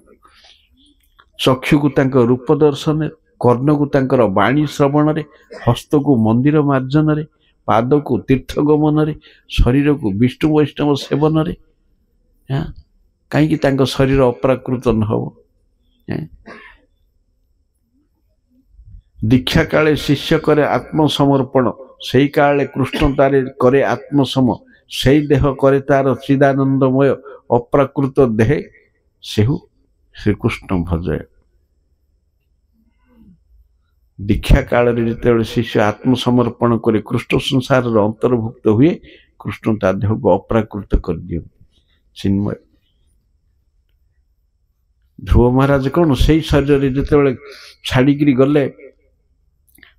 चक्षु को तांकर रूप दर्शन कर्ण को तांकर वाणी श्रवण रे हस्त को मंदिर मार्जन रे पाद को तीर्थ गमन रे शरीर को विष्णु वैष्णव सेवन रे कहीं शरीर अपराकृत न हो दीक्षा काले शिष्य करे आत्मसमर्पण से काले कृष्ण तारे करे आत्मसम ସେଇ ଦେହ କରେ ତାର ଚିଦାନନ୍ଦମୟ ଅପ୍ରାକୃତ ଦେହେ ସେହୁ ଶ୍ରୀକୃଷ୍ଣ ଭଜୟ। ଦୀକ୍ଷା କାଳରେ ଯେତେବେଳେ ଶିଷ୍ୟ ଆତ୍ମସମର୍ପଣ କରି କୃଷ୍ଣ ସଂସାରର ଅନ୍ତର୍ଭୁକ୍ତ ହୁଏ, କୃଷ୍ଣ ତା ଦେହକୁ ଅପ୍ରାକୃତ କରିଦିଅନ୍ତି, ଚିନ୍ମୟ। ଧ୍ରୁବ ମହାରାଜ କଣ ସେଇ ଶରୀରରେ ଯେତେବେଳେ ଛାଡ଼ିକିରି ଗଲେ,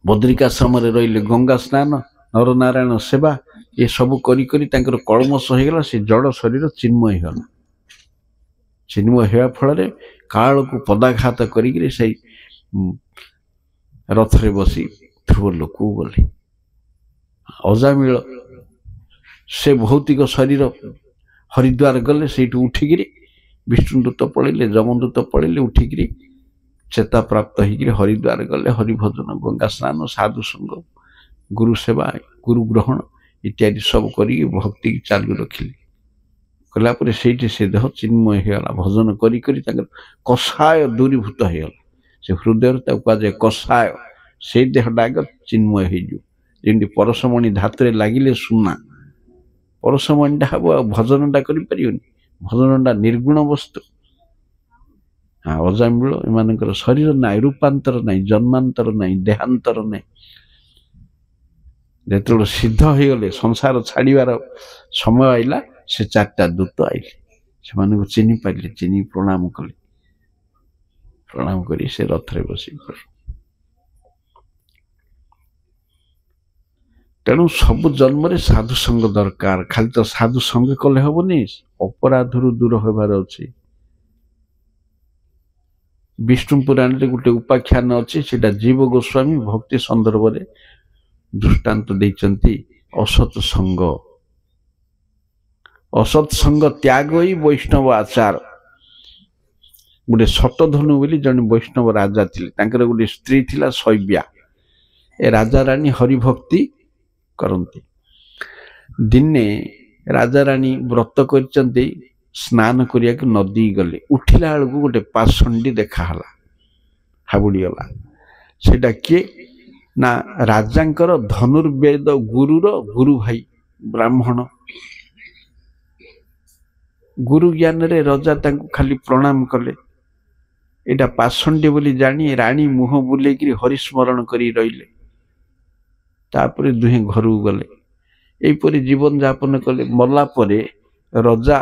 ବଦ୍ରିକାଶ୍ରମରେ ରହିଲେ, ଗଙ୍ଗା ସ୍ନାନ, ନରନାରାୟଣ ସେବା ଏସବୁ କରି କରି ତାଙ୍କର କଳମସ ହେଇଗଲା, ସେ ଜଡ଼ ଶରୀର ଚିନ୍ମୟ ହେଇଗଲା। ଚିନ୍ମୟ ହେବା ଫଳରେ କାଳକୁ ପଦାଘାତ କରିକିରି ସେଇ ରଥରେ ବସି ଧ୍ରୁବ ଲୋକକୁ ଗଲେ। ଅଜାମିଳ ସେ ଭୌତିକ ଶରୀର ହରିଦ୍ୱାର ଗଲେ, ସେଇଠୁ ଉଠିକିରି ବିଷ୍ଣୁଦୂତ ପଳେଇଲେ, ଯମଦୂତ ପଳେଇଲେ, ଉଠିକିରି ଚେତା ପ୍ରାପ୍ତ ହେଇକିରି ହରିଦ୍ୱାର ଗଲେ। ହରିଭଜନ, ଗଙ୍ଗା ସ୍ନାନ, ସାଧୁ ସଙ୍ଗ, ଗୁରୁ ସେବା, ଗୁରୁ ଗ୍ରହଣ ଇତ୍ୟାଦି ସବୁ କରିକି ଭକ୍ତି ଚାଲୁ ରଖିଲେ। କଲା ପରେ ସେଇଠି ସେ ଦେହ ଚିନ୍ମୟ ହେଇଗଲା। ଭଜନ କରି କରି ତାଙ୍କର କଷାୟ ଦୂରୀଭୂତ ହେଇଗଲା। ସେ ହୃଦୟରେ ତାକୁ କୁହାଯାଏ କଷାୟ। ସେଇ ଦେହଟା ଆଗ ଚିନ୍ମୟ ହେଇଯିବ। ଯେମିତି ପରଶମଣି ଧାତୁରେ ଲାଗିଲେ ସୁନା, ପରଶମଣିଟା ହବ, ଆଉ ଭଜନଟା କରିପାରିବନି। ଭଜନଟା ନିର୍ଗୁଣ ବସ୍ତୁ। ଅଜାମିଳ ଏମାନଙ୍କର ଶରୀର ନାହିଁ, ରୂପାନ୍ତର ନାହିଁ, ଜନ୍ମାନ୍ତର ନାହିଁ, ଦେହାନ୍ତର ନାହିଁ। ଯେତେବେଳେ ସିଦ୍ଧ ହେଇଗଲେ, ସଂସାର ଛାଡ଼ିବାର ସମୟ ଆଇଲା, ସେ ଚାରିଟା ଦୂତ ଆଇଲେ, ସେମାନଙ୍କୁ ଚିହ୍ନି ପାରିଲେ, ଚିହ୍ନି ପ୍ରଣାମ କଲେ। ପ୍ରଣାମ କରି ସେ ରଥରେ ବସି ପଡେ। ତେଣୁ ସବୁ ଜନ୍ମରେ ସାଧୁ ସଙ୍ଗ ଦରକାର। ଖାଲି ତ ସାଧୁ ସଙ୍ଗ କଲେ ହବନି, ଅପରାଧରୁ ଦୂର ହେବାର ଅଛି। ବିଷ୍ଣୁ ପୁରାଣରେ ଗୋଟେ ଉପାଖ୍ୟାନ ଅଛି, ସେଟା ଜୀବ ଗୋସ୍ୱାମୀ ଭକ୍ତି ସନ୍ଦର୍ଭରେ ଦୃଷ୍ଟାନ୍ତ ଦେଇଛନ୍ତି। ଅସତ୍ ସଙ୍ଗ, ଅସତ୍ ସଙ୍ଗ ତ୍ୟାଗ ହିଁ ବୈଷ୍ଣବ ଆଚାର। ଗୋଟେ ଶତଧନୁ ବୋଲି ଜଣେ ବୈଷ୍ଣବ ରାଜା ଥିଲେ, ତାଙ୍କର ଗୋଟେ ସ୍ତ୍ରୀ ଥିଲା ଶୈବ୍ୟା। ଏ ରାଜାରାଣୀ ହରିଭକ୍ତି କରନ୍ତି। ଦିନେ ରାଜାରାଣୀ ବ୍ରତ କରିଛନ୍ତି, ସ୍ନାନ କରିବାକୁ ନଦୀ ଗଲେ। ଉଠିଲା ବେଳକୁ ଗୋଟେ ପାଷଣ୍ଡୀ ଦେଖାହେଲା, ହାବୁଡ଼ିଗଲା। ସେଇଟା କିଏ ନା ରାଜାଙ୍କର ଧନୁର୍ବେଦ ଗୁରୁର ଗୁରୁ ଭାଇ ବ୍ରାହ୍ମଣ। ଗୁରୁ ଜ୍ଞାନରେ ରଜା ତାଙ୍କୁ ଖାଲି ପ୍ରଣାମ କଲେ। ଏଇଟା ପାଷଣ୍ଡୀ ବୋଲି ଜାଣି ରାଣୀ ମୁହଁ ବୁଲେଇକିରି ହରିସ୍ମରଣ କରି ରହିଲେ। ତାପରେ ଦୁହେଁ ଘରକୁ ଗଲେ। ଏହିପରି ଜୀବନ ଯାପନ କଲେ। ମଲା ପରେ ରଜା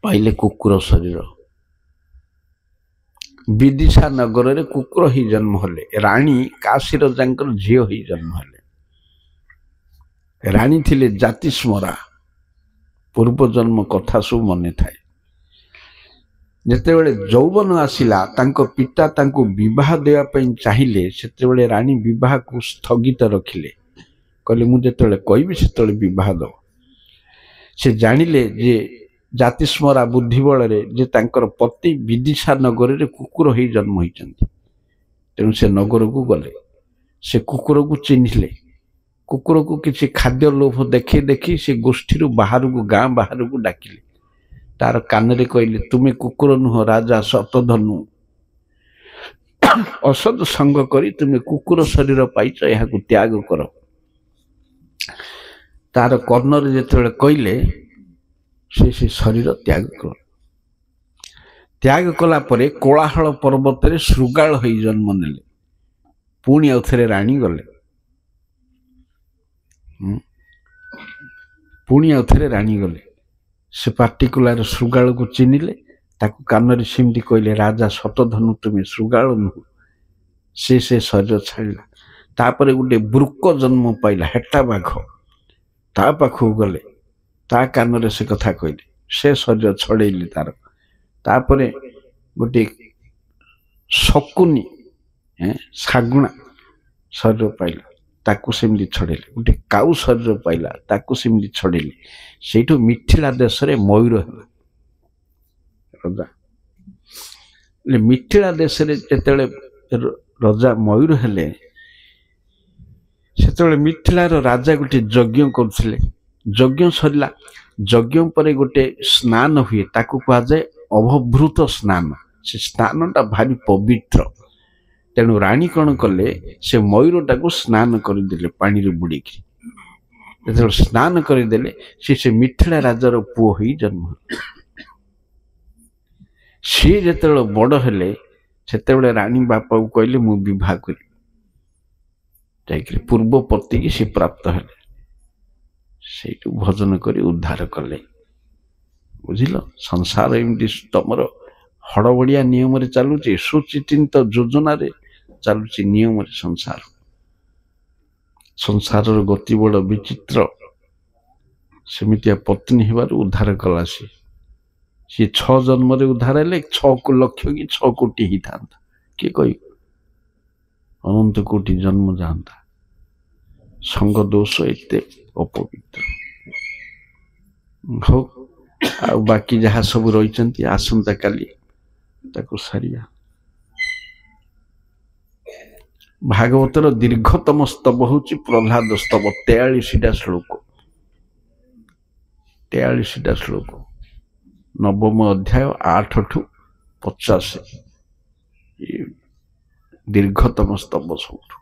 ପାଇଲେ କୁକୁର ଶରୀର। ବିଦିଶା ନଗରରେ କୁକୁର ହିଁ ଜନ୍ମ ହେଲେ। ରାଣୀ କାଶୀ ରଜାଙ୍କର ଝିଅ ହିଁ ଜନ୍ମ ହେଲେ। ରାଣୀ ଥିଲେ ଜାତିସ୍ମରା, ପୂର୍ବଜନ୍ମ କଥା ସବୁ ମନେ ଥାଏ। ଯେତେବେଳେ ଯୌବନ ଆସିଲା, ତାଙ୍କ ପିତା ତାଙ୍କୁ ବିବାହ ଦେବା ପାଇଁ ଚାହିଁଲେ। ସେତେବେଳେ ରାଣୀ ବିବାହକୁ ସ୍ଥଗିତ ରଖିଲେ, କହିଲେ ମୁଁ ଯେତେବେଳେ କହିବି ସେତେବେଳେ ବିବାହ ଦେବ। ସେ ଜାଣିଲେ ଯେ ଜାତିସ୍ମରା ବୁଦ୍ଧି ବଳରେ ଯେ ତାଙ୍କର ପତି ବିଦିଶା ନଗରରେ କୁକୁର ହେଇ ଜନ୍ମ ହୋଇଛନ୍ତି। ତେଣୁ ସେ ନଗରକୁ ଗଲେ। ସେ କୁକୁରକୁ ଚିହ୍ନିଲେ। କୁକୁରକୁ କିଛି ଖାଦ୍ୟ ଲୋଭ ଦେଖି ଦେଖି ସେ ଗୋଷ୍ଠୀରୁ ବାହାରକୁ, ଗାଁ ବାହାରକୁ ଡାକିଲେ। ତାର କାନରେ କହିଲେ, ତୁମେ କୁକୁର ନୁହଁ, ରାଜା ଶତଧନୁ। ଅସତ୍ ସଙ୍ଗ କରି ତୁମେ କୁକୁର ଶରୀର ପାଇଛ, ଏହାକୁ ତ୍ୟାଗ କର। ତାର କର୍ଣ୍ଣରେ ଯେତେବେଳେ କହିଲେ, ସେ ଶରୀର ତ୍ୟାଗ କର। ତ୍ୟାଗ କଲା ପରେ କୋଳାହଳ ପର୍ବତରେ ଶୃଗାଳ ହୋଇ ଜନ୍ମ ନେଲେ। ପୁଣି ଆଉ ଥରେ ରାଣୀ ଗଲେ। ପୁଣି ଆଉ ଥରେ ରାଣୀ ଗଲେ। ସେ ପାର୍ଟିକୁଲାର ଶୃଗାଳକୁ ଚିହ୍ନିଲେ। ତାକୁ କାନରେ ସେମିତି କହିଲେ, ରାଜା ଶତଧନୁ ତୁମେ ଶୃଗାଳ ନୁହଁ। ସେ ଶରୀର ଛାଡ଼ିଲା। ତାପରେ ଗୋଟେ ବୃକ ଜନ୍ମ ପାଇଲା, ହେଟା ବାଘ। ତା ପାଖକୁ ଗଲେ, ତା କାନରେ ସେ କଥା କହିଲେ। ସେ ଶରୀର ଛଡ଼େଇଲେ ତାର। ତାପରେ ଗୋଟେ ଶକୁନି, ଶାଗୁଣା ଶରୀର ପାଇଲା, ତାକୁ ସେମିତି ଛଡ଼େଇଲେ। ଗୋଟେ କାଉ ଶରୀର ପାଇଲା, ତାକୁ ସେମିତି ଛଡ଼େଇଲେ। ସେଇଠୁ ମିଥିଳା ଦେଶରେ ମୟୂର ହେଲା ରଜା। ମିଥିଳା ଦେଶରେ ଯେତେବେଳେ ରଜା ମୟୂର ହେଲେ, ସେତେବେଳେ ମିଥିଳାର ରାଜା ଗୋଟେ ଯଜ୍ଞ କରୁଥିଲେ। ଯଜ୍ଞ ସରିଲା। ଯଜ୍ଞ ପରେ ଗୋଟେ ସ୍ନାନ ହୁଏ, ତାକୁ କୁହାଯାଏ ଅବଭୃତ ସ୍ନାନ। ସେ ସ୍ନାନଟା ଭାରି ପବିତ୍ର। ତେଣୁ ରାଣୀ କଣ କଲେ, ସେ ମୟୂରଟାକୁ ସ୍ନାନ କରିଦେଲେ ପାଣିରେ ବୁଡେଇକି। ଯେତେବେଳେ ସ୍ନାନ କରିଦେଲେ ସେ ମିଥିଳା ରାଜାର ପୁଅ ହୋଇ ଜନ୍ମ ହେଲେ। ସିଏ ଯେତେବେଳେ ବଡ଼ ହେଲେ ସେତେବେଳେ ରାଣୀ ବାପାକୁ କହିଲେ ମୁଁ ବିବାହ କରିବି। ଯାଇକରି ପୂର୍ବ ପତିକି ସେ ପ୍ରାପ୍ତ ହେଲେ, ସେଇଠୁ ଭଜନ କରି ଉଦ୍ଧାର କଲେ। ବୁଝିଲ, ସଂସାର ଏମିତି ତମର ହଡ଼ବଡ଼ିଆ ନିୟମରେ ଚାଲୁଛି, ସୁଚିନ୍ତିତ ଯୋଜନାରେ ଚାଲୁଛି ନିୟମରେ ସଂସାର। ସଂସାରର ଗତି ବଡ଼ ବିଚିତ୍ର। ସେମିତିଆ ପତ୍ନୀ ହେବାରୁ ଉଦ୍ଧାର କଲା ସିଏ 6 ଜନ୍ମରେ ଉଦ୍ଧାର ହେଲେ 6 ଲକ୍ଷ କି 6 କୋଟି ହେଇଥାନ୍ତା, କିଏ କହିବ? ଅନନ୍ତ କୋଟି ଜନ୍ମ ଯାଆନ୍ତା। ସଙ୍ଗ ଦୋଷ ଏତେ ଅପବିତ୍ର। ହଉ, ଆଉ ବାକି ଯାହା ସବୁ ରହିଛନ୍ତି ଆସନ୍ତା କାଲି ତାକୁ ସାରିବା। ଭାଗବତର ଦୀର୍ଘତମ ସ୍ତବ ହେଉଛି ପ୍ରହ୍ଲାଦ ସ୍ତବ, 43ଟା ଶ୍ଲୋକ। 43ଟା ଶ୍ଲୋକ, 9ମ ଅଧ୍ୟାୟ 8 ଠୁ 50। ଦୀର୍ଘତମ ସ୍ତବ ସବୁଠୁ।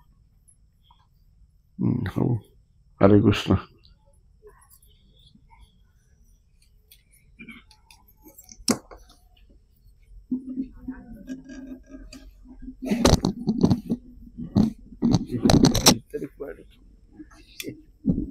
ହଉ, ହରେ କୃଷ୍ଣ।